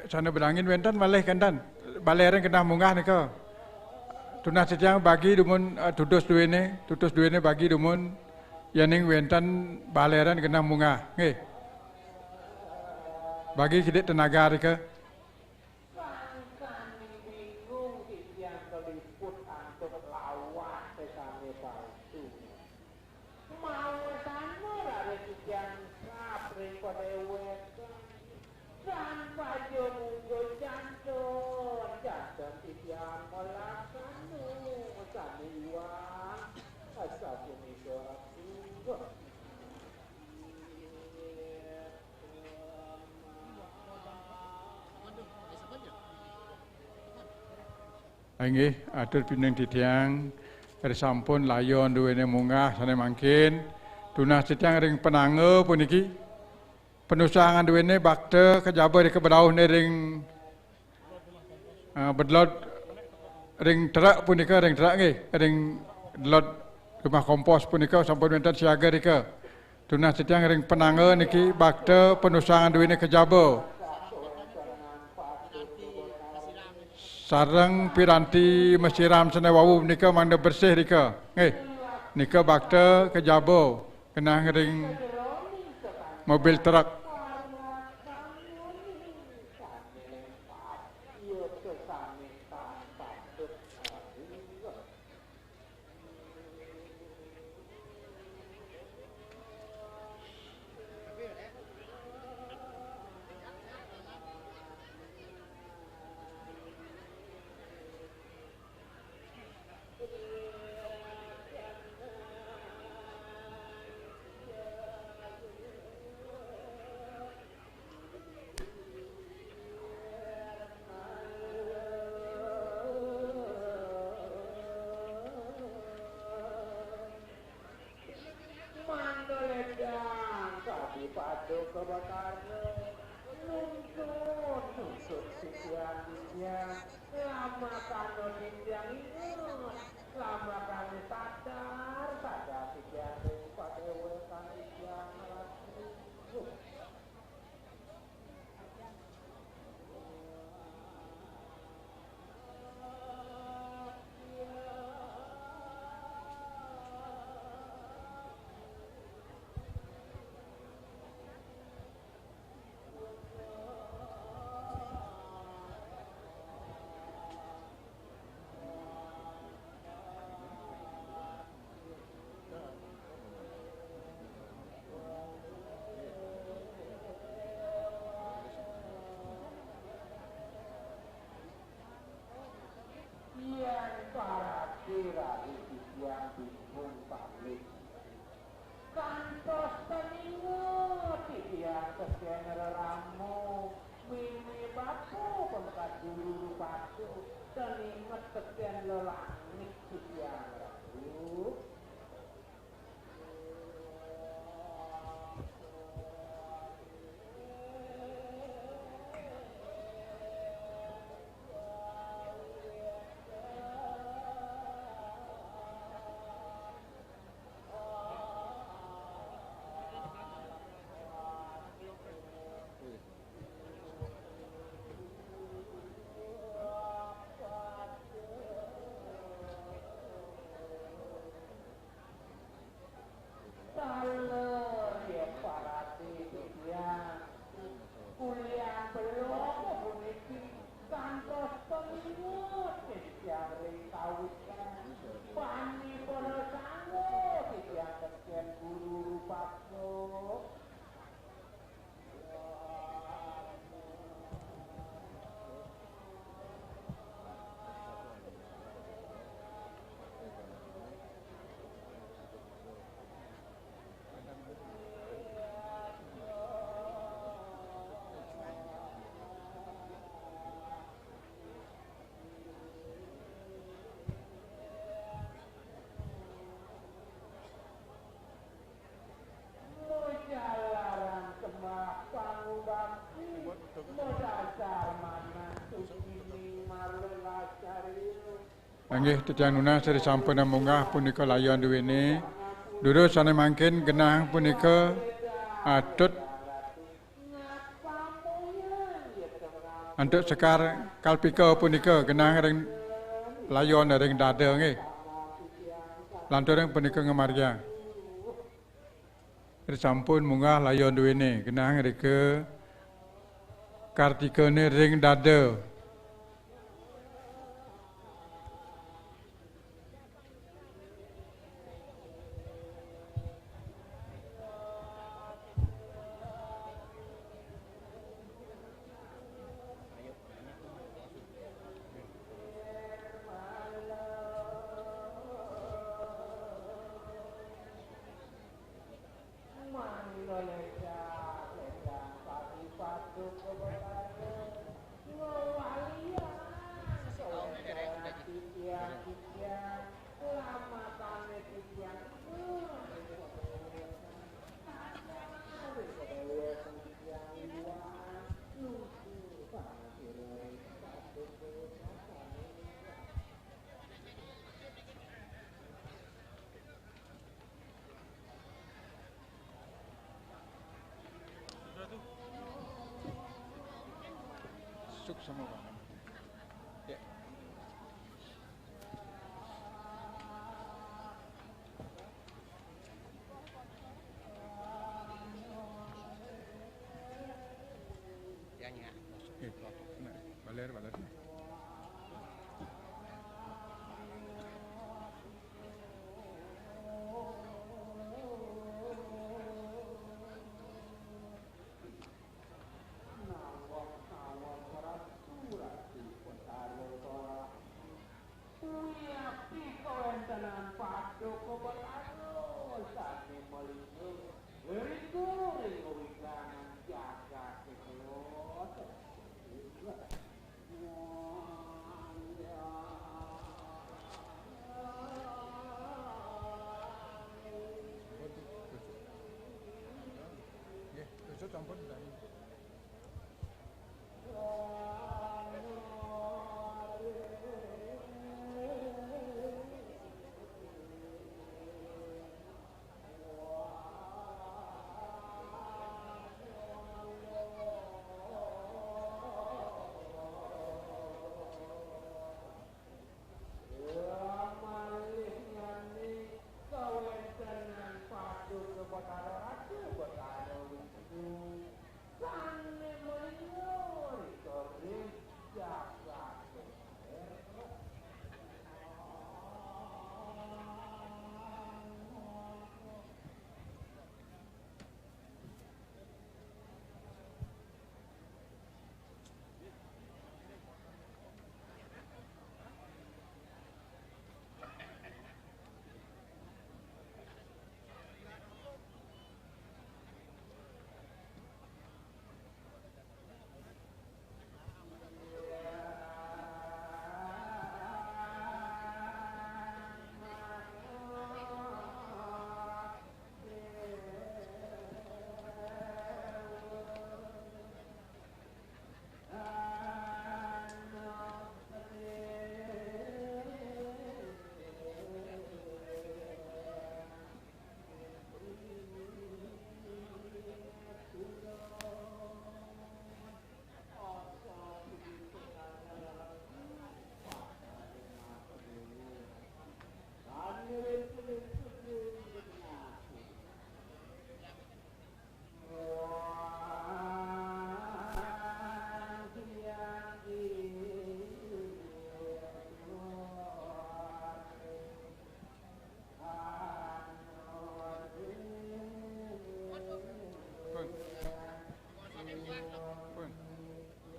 Sana berangin wentan malih kandan baleran kena munggah nika. Tunah setiang bagi dumun tutus duwene bagi dumun yaning wentan baleran kena munggah nggih. Bagi sedikit tenaga nika. Nggih, atur pineng titiang sampun layon duwene munggah sane mangkin. Tunah titiang ring penange puniki. Penusangan duwene bakte kejaba di kebedauh ne ring bedlot ring terak punika ring terak nggih, ring delot rumah kompos punika sampun wonten siaga rika. Tunah titiang ring penange niki bakte penusangan duwene kejaba. Sareng piranti mesiram senewawu nika mangda bersih rika. Nggih. Nika bakte kejaba kena ring mobil truk. Nggih titiang nuna seri sampun munggah punika layon duwene. Dulu sane mangkin genah punika atut antuk sekar kalpika punika genah ring layon ring dada nggih. Lantaran punika ngamarya. Seri sampun munggah layon duwene genah rike kartikane ring dada. semua Pak. Ya. Yang ya. Baler. Besok campur dari.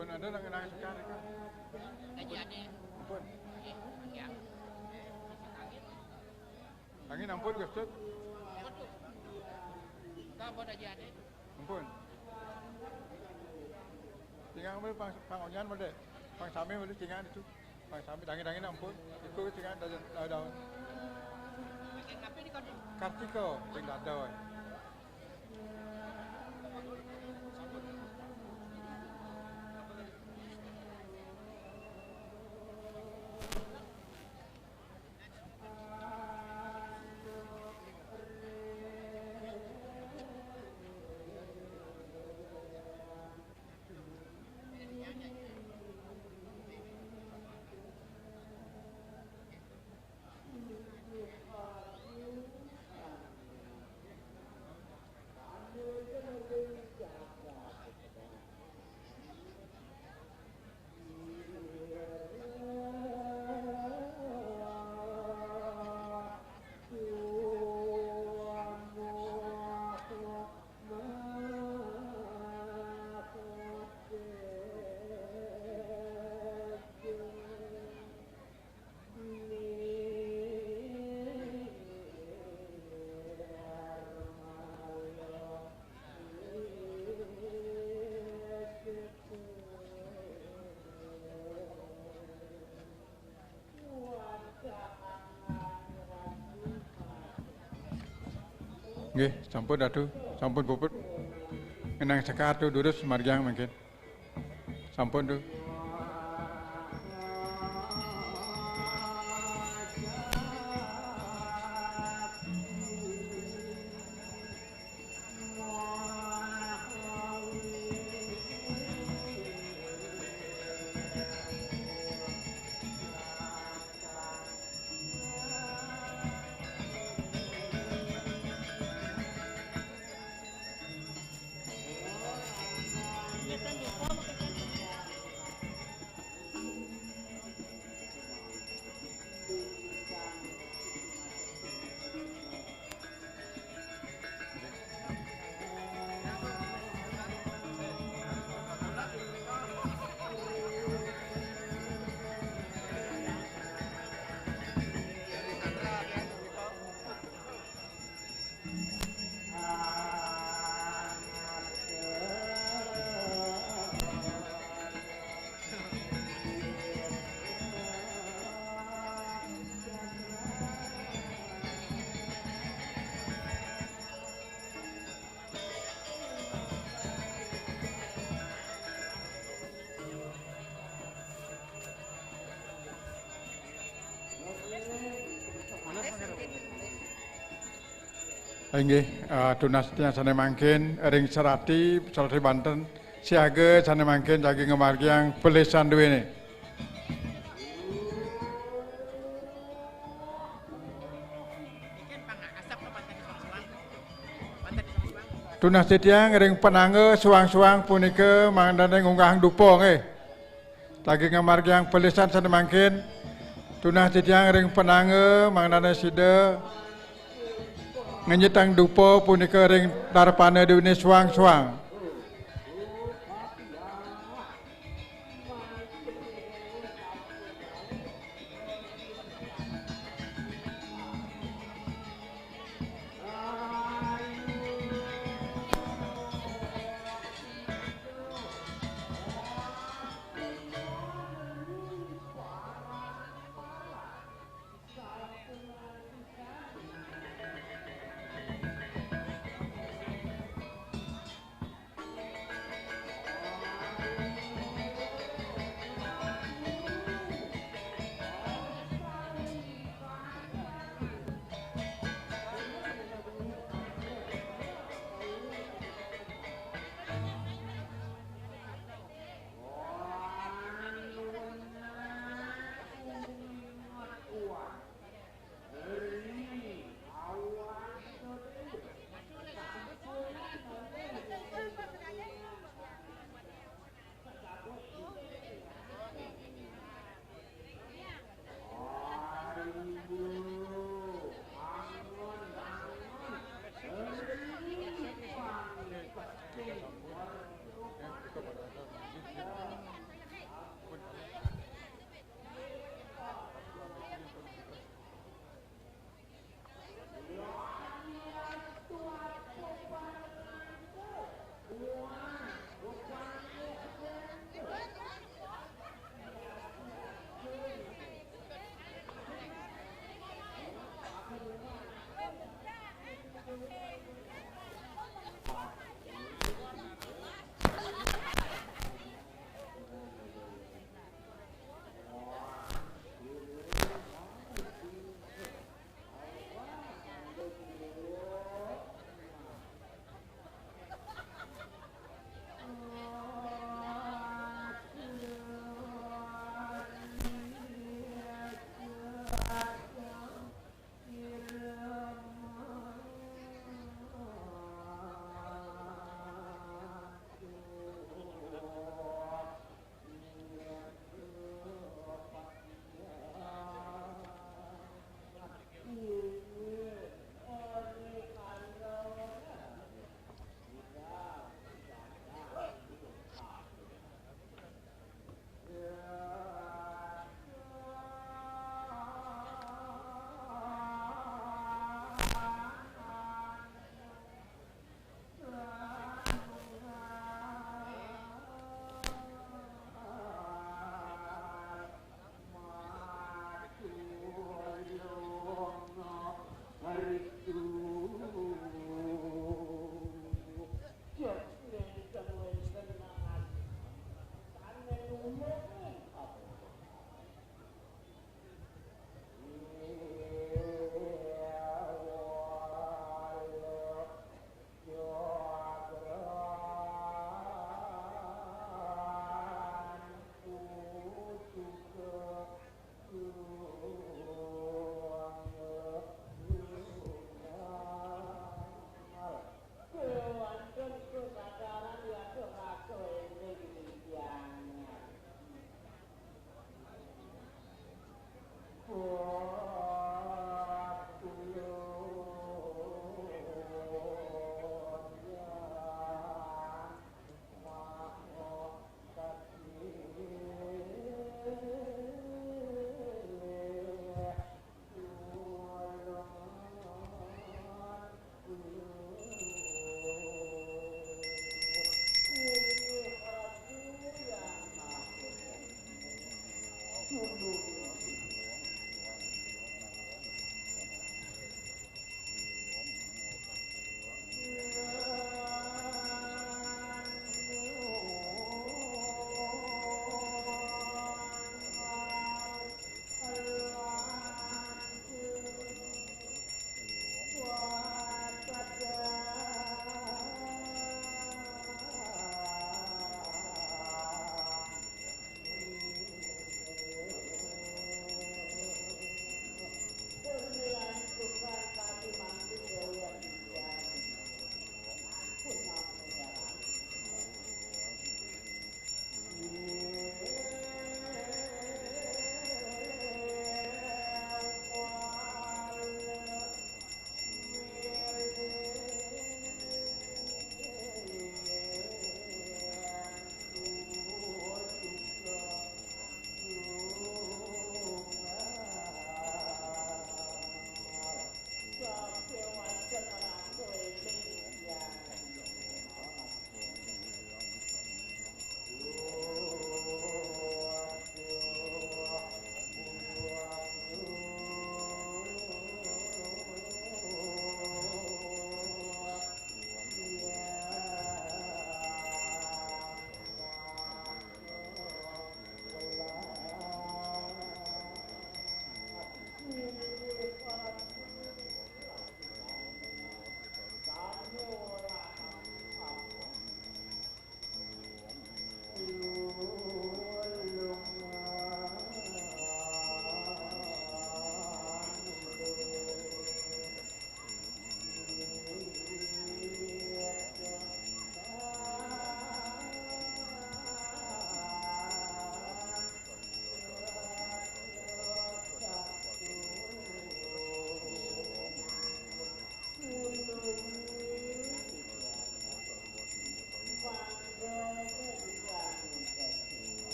Pun ada nang sekarang kan. Kajiannya. Pun. Ya. Angin ampun Ustaz. Kau buat kajiannya. Ampun. Tinggal ambil pang onyan boleh. Pang sami boleh tinggal itu. Pang sami dangin ampun. Itu tinggal daun. Apa ni kau ni? Kartiko tinggal daun. Nggih, sampun atuh, sampun puput. Enang sekar tu durus marjang mungkin. Sampun tu. Inggih, tunas tiang sana mangkin, ring serati, Sulawesi Banten, siaga sana mangkin jagi ngemargi yang pelisan dua ini. Tunas tiang ring penangga suang-suang punika mangdane ngunggah dupo nggih. Lagi ngemargi yang pelisan sana mangkin, tunas tiang ring penangga mangdane sida ngenyetang dupo punika ring darpane dunia suang-suang.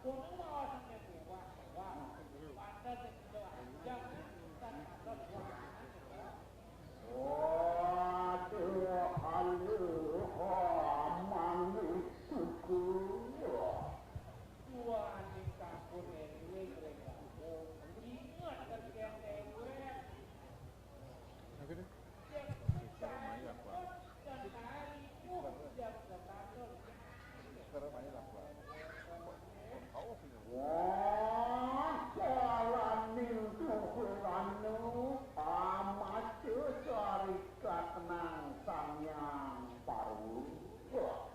Waduh, halu, manu, suku. Tua anjing kampung ini mereka. Ingat kan yang gue. Apa itu? Wah, jalan itu kulanu amat carikat nang sanyang paru. Wah,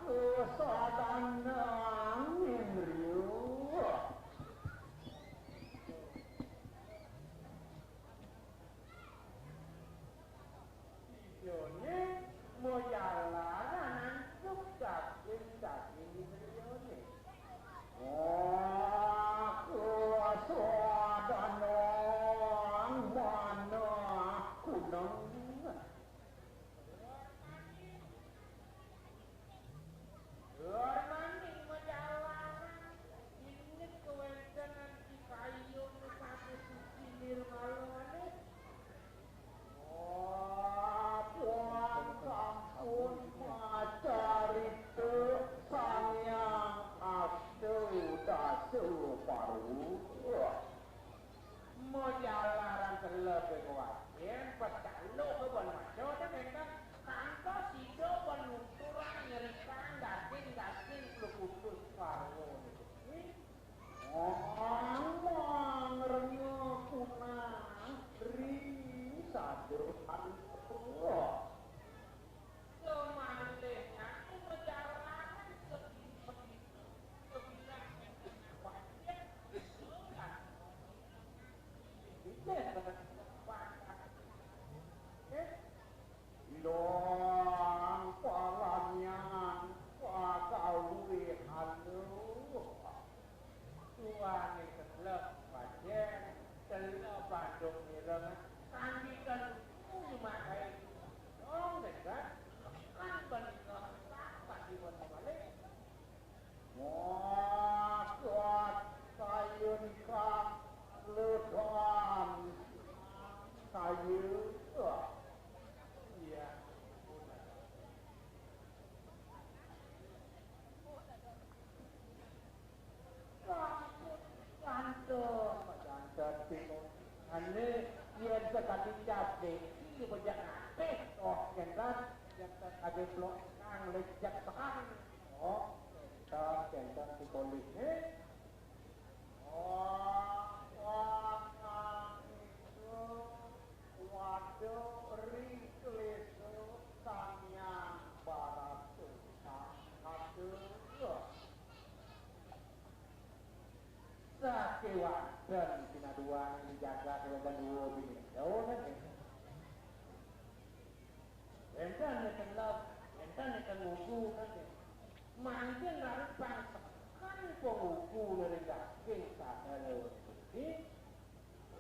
kesadaan angin riuh. Yone mau jalanan daging riuh. Wah, kesadaan mana kunang. Ormaning majalanan ini kewenangan si kayu satu suci nirmalone. Puan sampun macarito sanyang astu dasu paru. Majalanan terlebih kuat. Yang pecalo kebon maco dan kanto sido penunturan nyerikan daging lukutus paru. Mang renyo kunang ri sadur anto. Semandenya aku perjalanan Long palanyan pakawi halu tuane kelep pajen kelep bandung mireng kandikan cuma kayak dong dekat kan benar apa di mana balik wah kuat kayun kak lutan kayu iya Santo, ane yang sekali jadi ini banyak nate, oh yang ada blok kang lejak tekan, oh kita di polis ni, itu waduh rikleso sanyang baratu, satu. Sakewan dan pinaduan dijaga dengan dua bini. Oh nanti. Enten nekan nguku nanti. Mungkin harus pangsakan penguku dari daging sadar.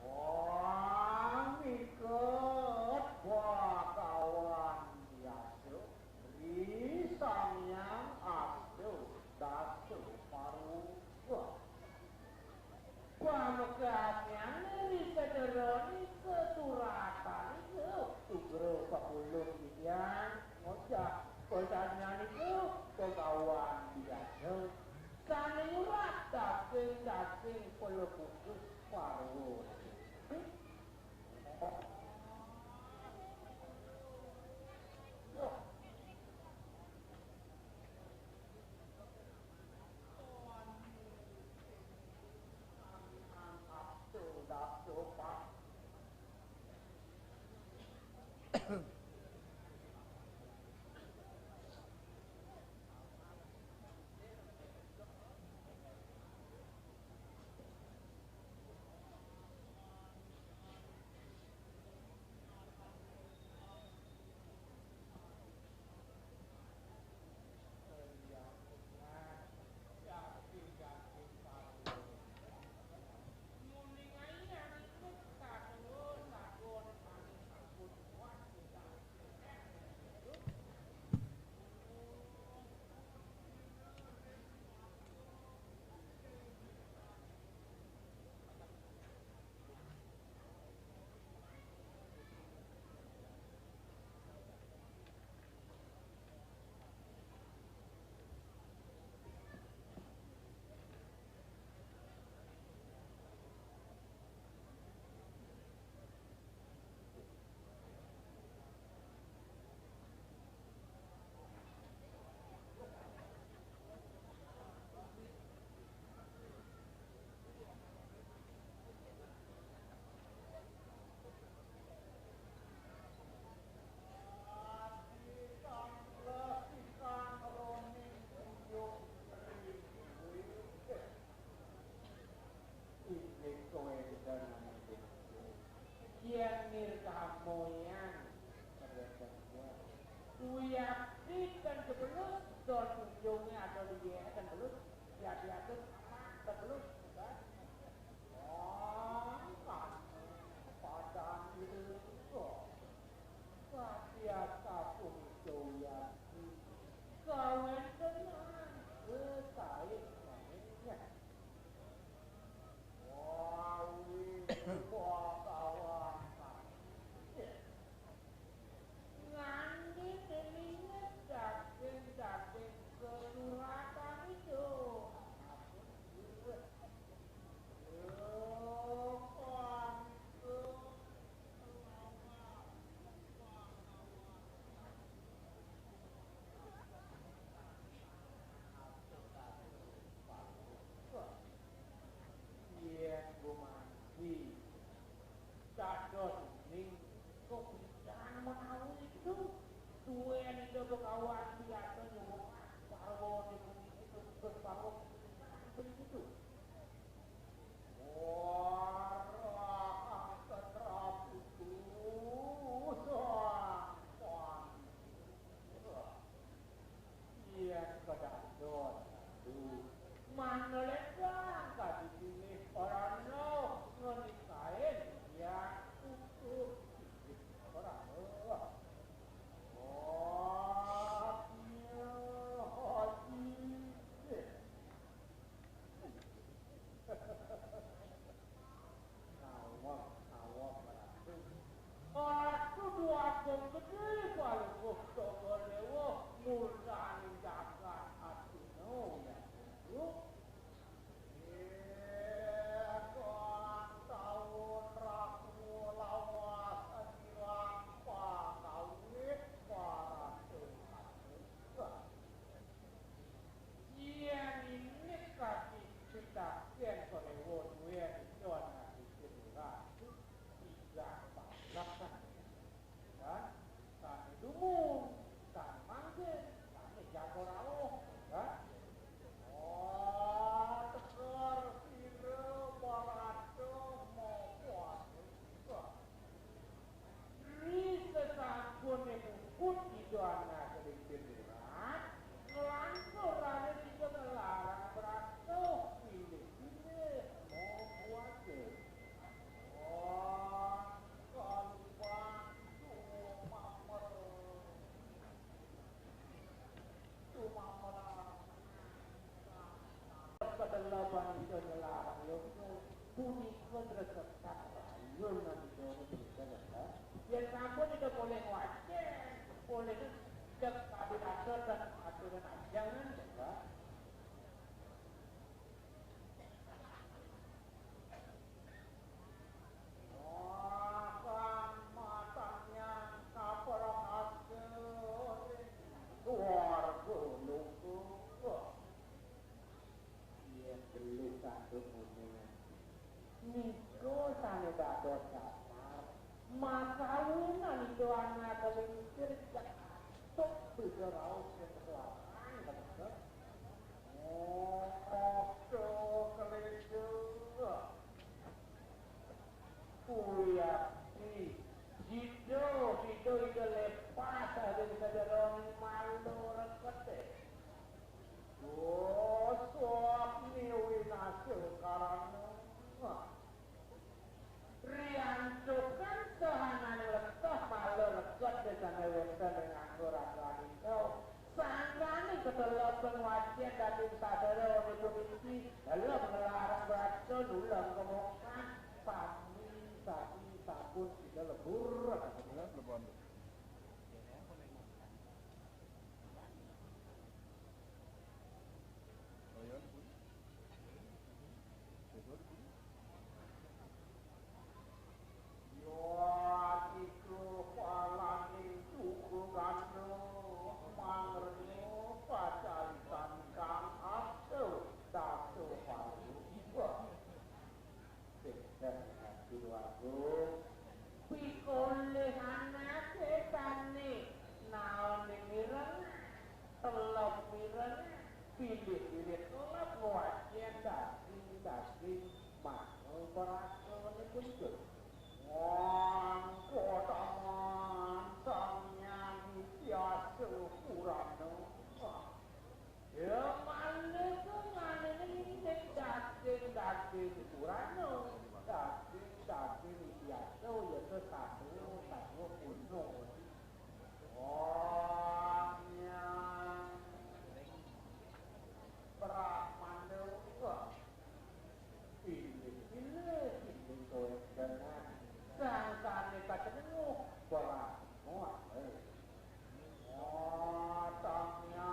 Wah, mikot kawan biasa. Risangnya asu, dasu paru. Pamekaannya dari sederoni keturatan itu tugro pakulung yang ngocak kodanya itu kawan biasa sana murah daging pelepukus paru yang nirkamoyan Uyakti kan kebelus don ujungnya atau dia kan belus diatur kebelus kan kan padang itu biasa pun Uyakti kawan tenang berkait namanya Ngandi telinga daging keluratan itu. Iya, gue mati. Cadot ning kok jangan mau itu duel itu berkawan biasa nyuruh parwo itu berparwo begitu wah ketrap itu iya kedadot mana legang kasih pilih orang no ngenikahin ya utuh orang Aku dua gede paling waktu lewo mulai jaga hati no ya yuk tahun raku lawas adilang pakawit para tuhan yang ini kasih kita yang lewo dunia itu anak dikira tidak laksana kan kami dumung kami manggil kami jago rawuh kan teker sire barato mau puasa Risa sampun pun itu anak kedikdiran ngelangkur ada di kelarang berato pilih-pilih mau puasa kedelapan itu adalah yang bunyi kedresetan yun nanti itu yang sampun itu boleh wajib boleh cek kabinase dan aturan jangan juga matanya kaperang asal luar gulung Niko sana dados kasar makawinan itu anak kelintir jatuh bergerau keselapan betul kelintir Uyakti Jido itu lepas ada di kaderong malu rekete suap niwinase karena riantukan sehanan letah malu reket dengan wetan dengan gerakan itu sanggani ketelapan wajib dari sadara itu lalu mengelarang beracun ulang kemokan sapi sabun tidak lebur lebon Pikul satu kuno. Orangnya Pramana ini kowe dengan sang-sane kacenengu Pramana. Tangnya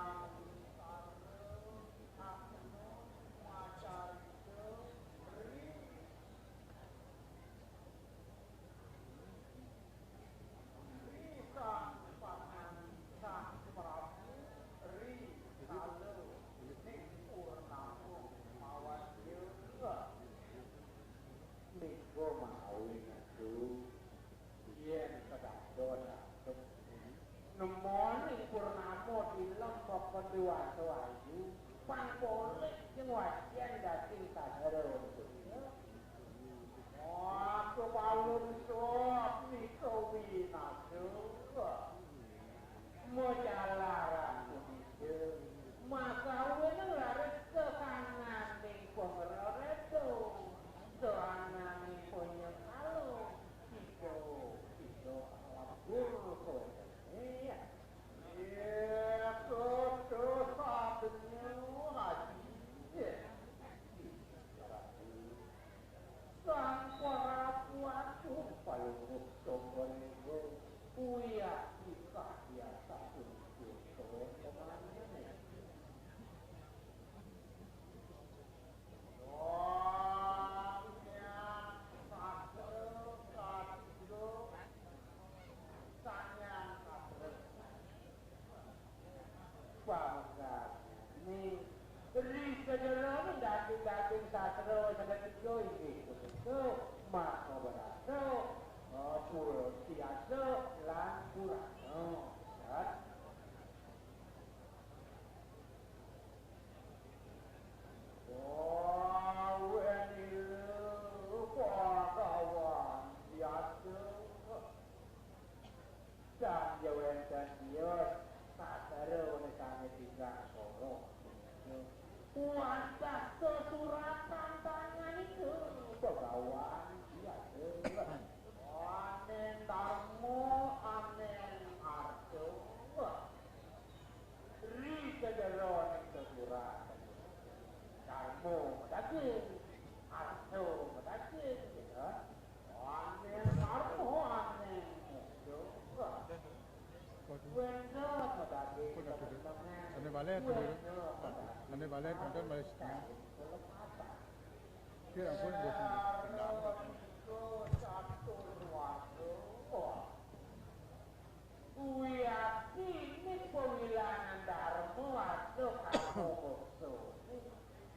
nemoni purnamo di lembok kedua ayu pangpolik sing wajan daging sadaro. Aku balun sop niko winasu mojalara kudu maka wena laris ke kanan ning pengreredo soangan ning punya kalau itu guru ko iya to sabnya haji sang para puatu paling sombongo uya kita biasa untuk teman-teman. Daging sasro sangat itu itu mak beraso pura siaso lan purano kan kawan siaso dan jawen dan dia sasro nekane tiga soro kuasa kesuratan tangan itu pegawai biasa anen darmo anen arto ri kejeron kesuratan darmo daging arto daging anen darmo anen arto wendo daging Ane balik tu dulu. Ane balik kantor balik setengah. Kira pun ini pemilihan darmo atau kamu bosok.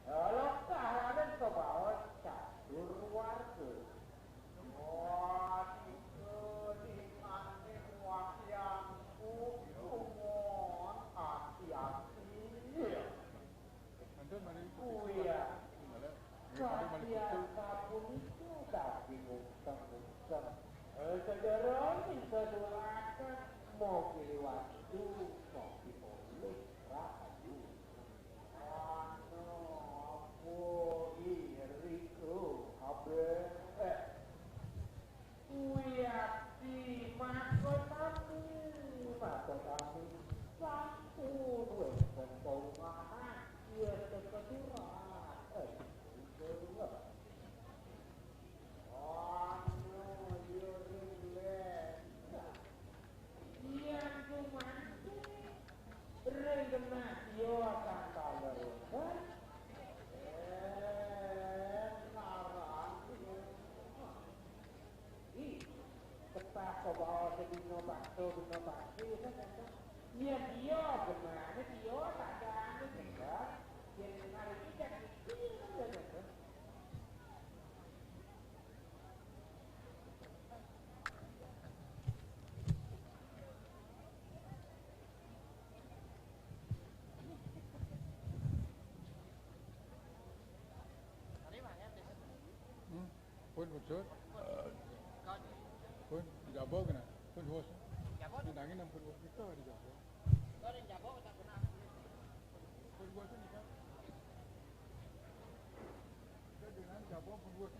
Kalau kalian ke bawah catur warga. Sederhana sedulakan mau pilih waktu mau pilih rahayu aku iriku abe kuyati makotami sampun wes pentongan iya kekeduran dia gimana dia tak ada enggak yang hari ini jadi pun betul. Pun jabo kena. Pun hos. Nangin nam pun kita di jabo. Kau yang jabo tak pernah. Pun buat ni kan. Kita dengan jabo pun buat.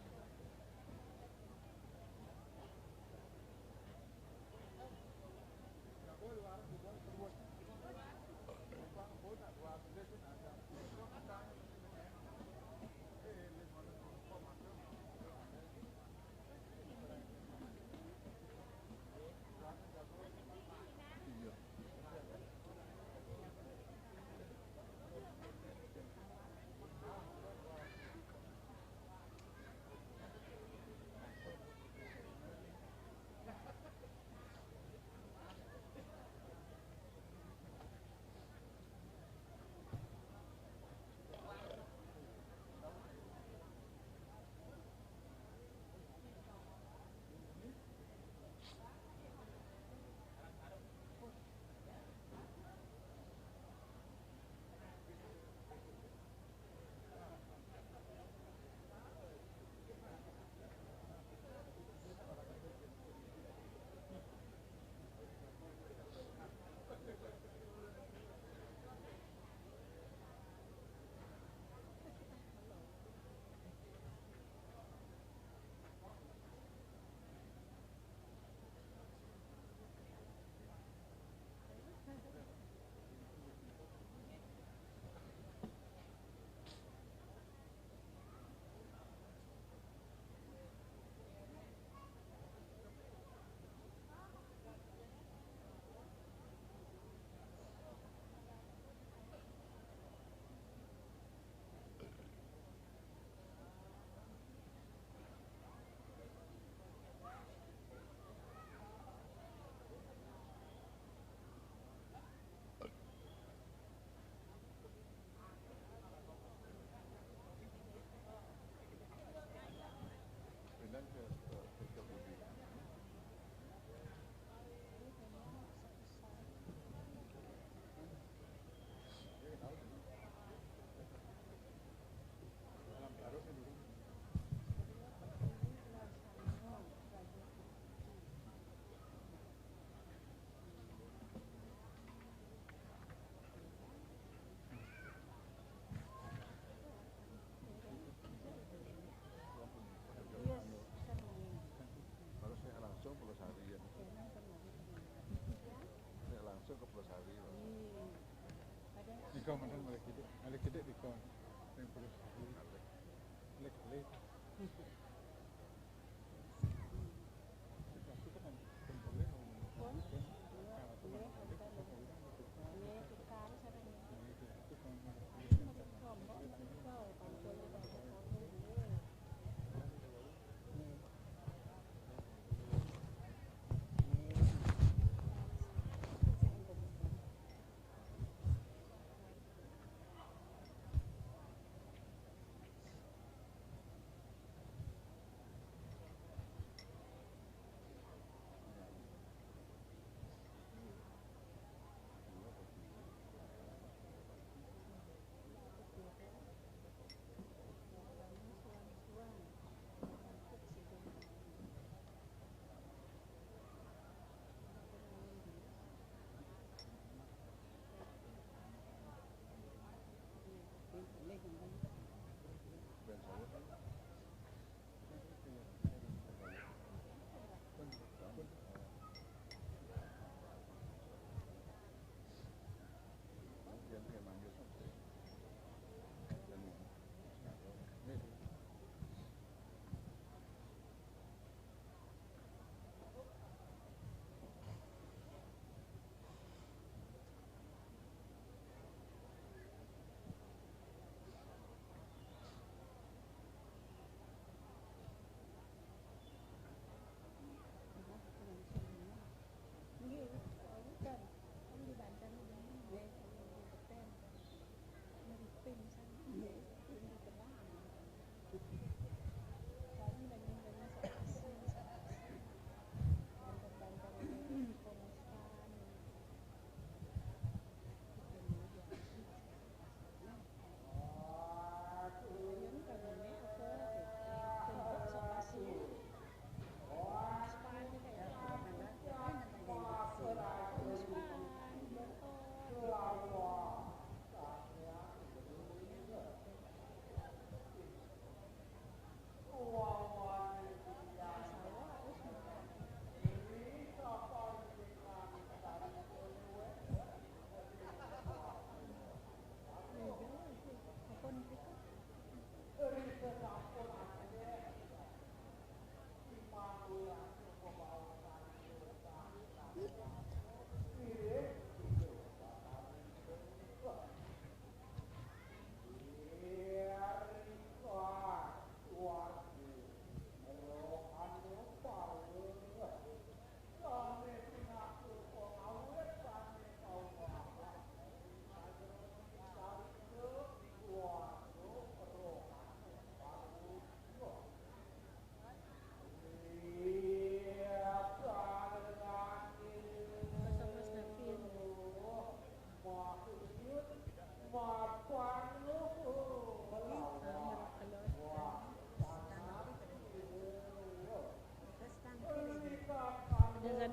Kau mana balik kidik di kau. Yang perlu balik.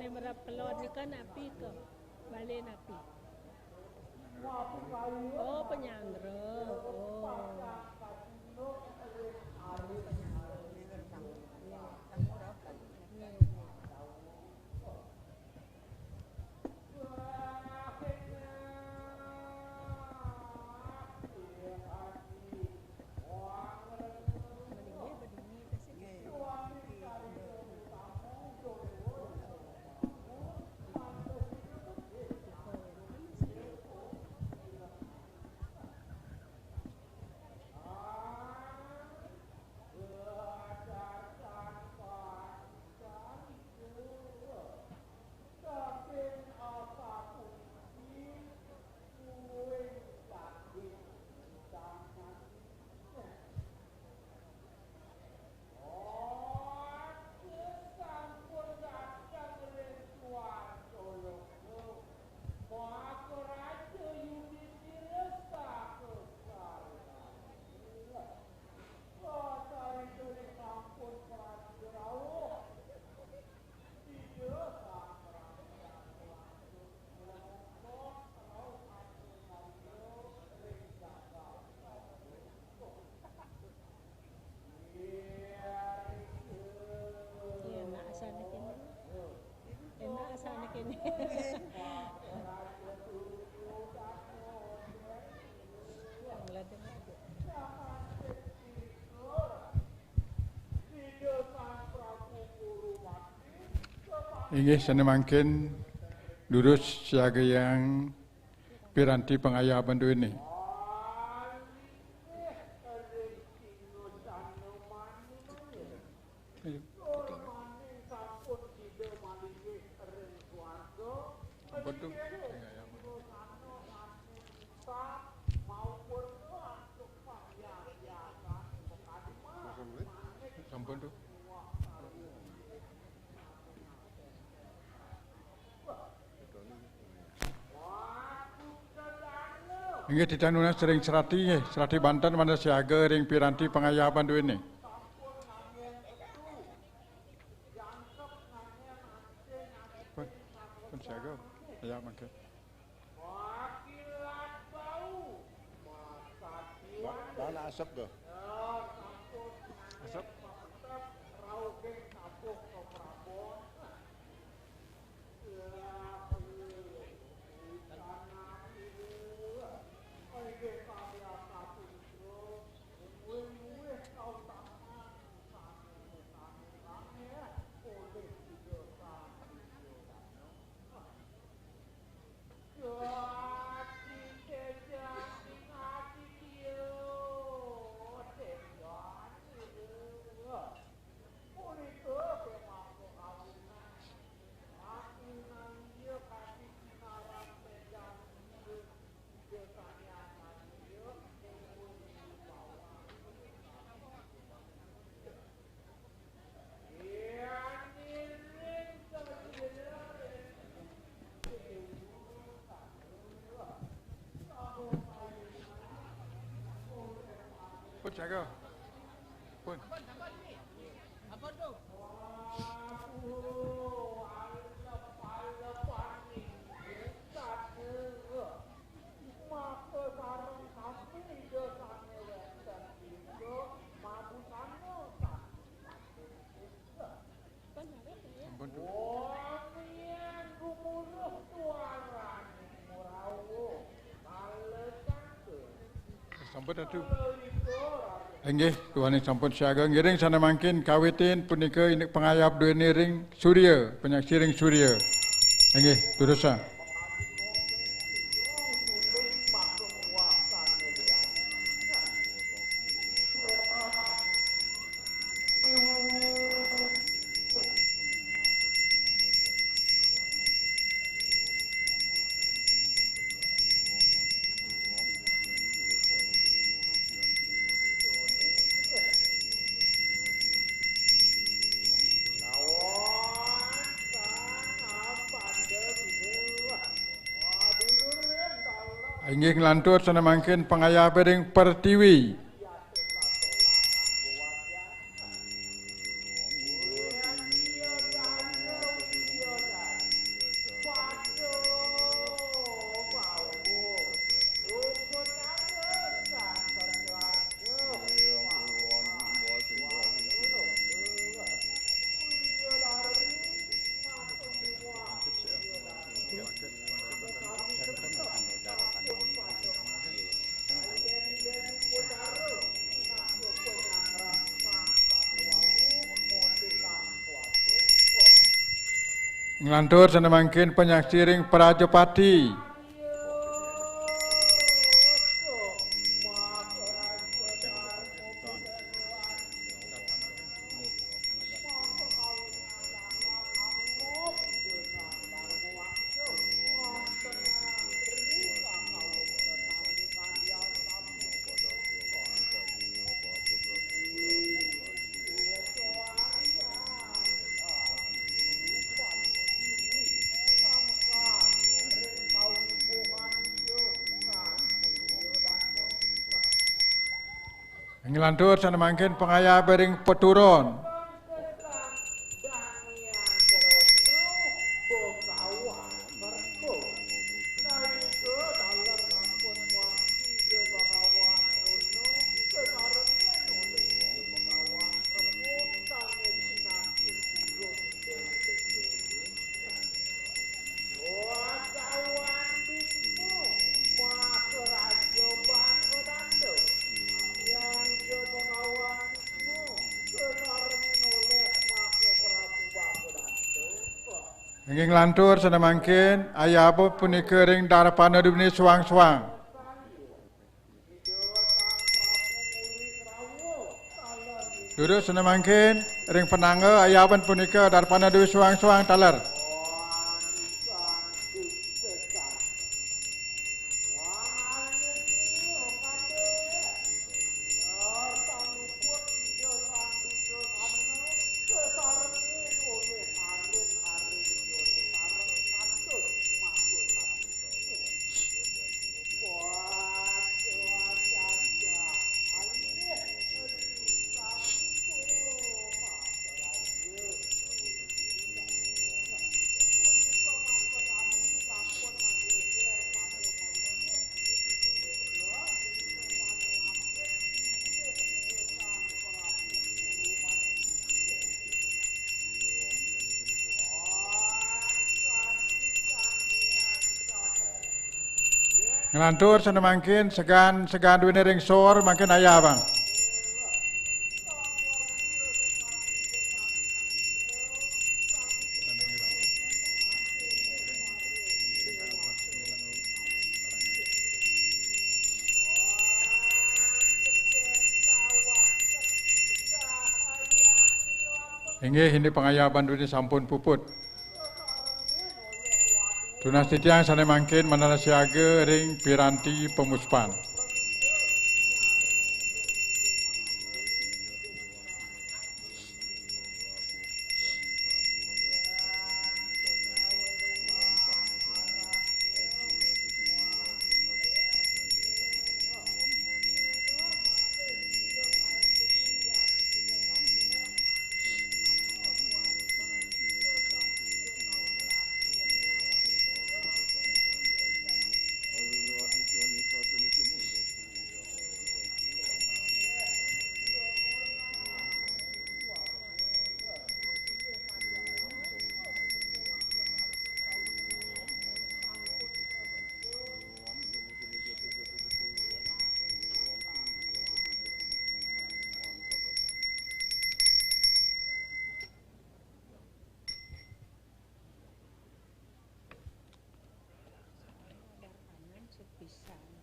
Merap pelot ni kan api ke balik api. Oh penyandra. Inggih sanemangkin lurus siaga yang piranti pengayah bandu ini. Sampun tu. Ingat kita nuna sering serati Banten mana siaga ring piranti pengayah bandu ini. Pun siaga, ya makan. Mana asap ke? Asap. Pun siaga. Pun. Apa tu? Sampun tu. Sampun tu. Inggih, Tuhan yang sampun siaga ngiring sana mangkin kawitin punika ini pengayap dua ini ring Surya, penyaksi ring Surya. Inggih, turusa. Inggih ngelantur sana mangkin pengayah bering Pertiwi. Ngelantur sana mangkin penyaksi ring Prajapati. Ngelantur sana mangkin pengayah bering Peturon. Ingin lantur sana mungkin ayah apa pun ring darapana dunia suang-suang. Duduk sana mungkin ring penangga ayah pun darapana dunia suang-suang talar. Ngelantur sana makin segan dunia ring sor makin ayah bang. Inggih ini pengayaban dunia sampun puput. Tunas titiang sana makin manana siaga ring piranti pemuspan.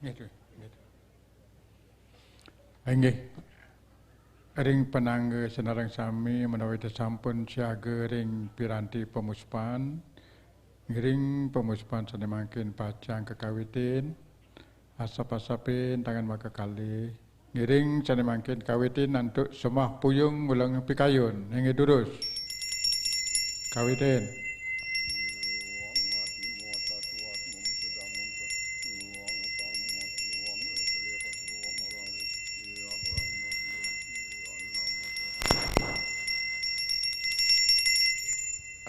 Gitu. Inggih. Ring penangga senarang sami menawi sampun siaga ring piranti pemuspan. Ring pemuspan sana makin pacang kekawitin. Asap-asapin tangan maka kali. Ngiring sana makin kawitin untuk semah puyung ulang pikayun. Inggih durus. Kawitin.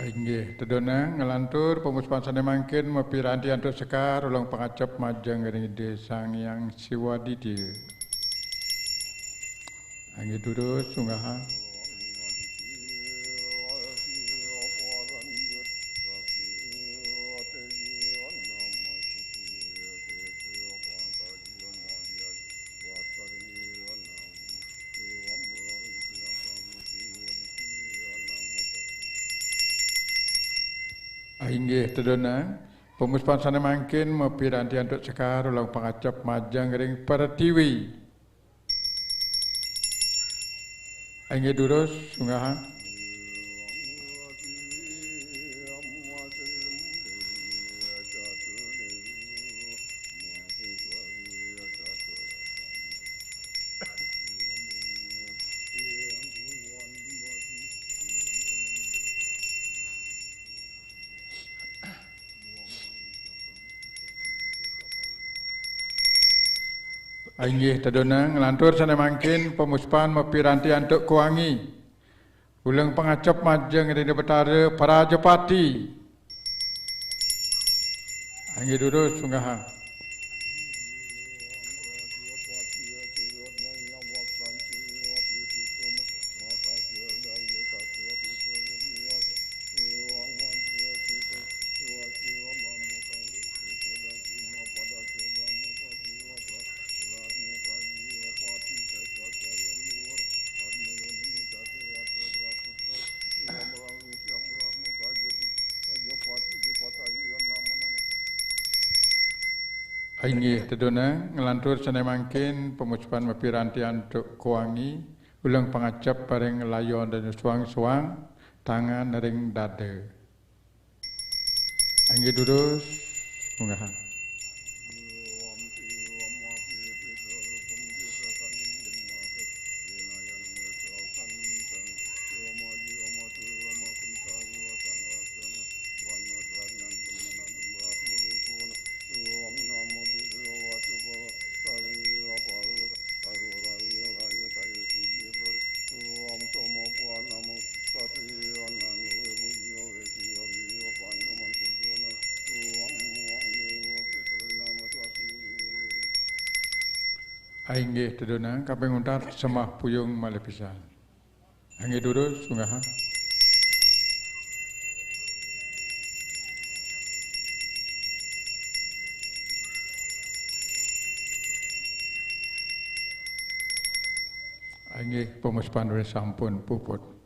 Inggih, tedonang ngelantur pemuspan sana mangkin mepiranti antuk sekar ulang pengacap majang ring ide sang yang siwadidi. Inggih durus sunggahan. Inggih tedonang pemuspan sana mangkin mepiranti antuk sekar ulang pengacap majang ring pertiwi. Inggih durus sunggahan. Inggih tedonang ngelantur sana mangkin pemuspan mepiranti antuk kuangi. Ulang pengacap majang ring betara Parajapati. Inggih durus sunggahan. Aingi tedona ngelantur sana mangkin pemucupan mapirantian untuk kuangi ulang pangacap paring layon dan suang-suang tangan ring dada. Aingi durus mungahan. Aingi tedona kaping untar semah puyung malepisan. Aingi durus sungahan. Aingi pemuspan sampun puput.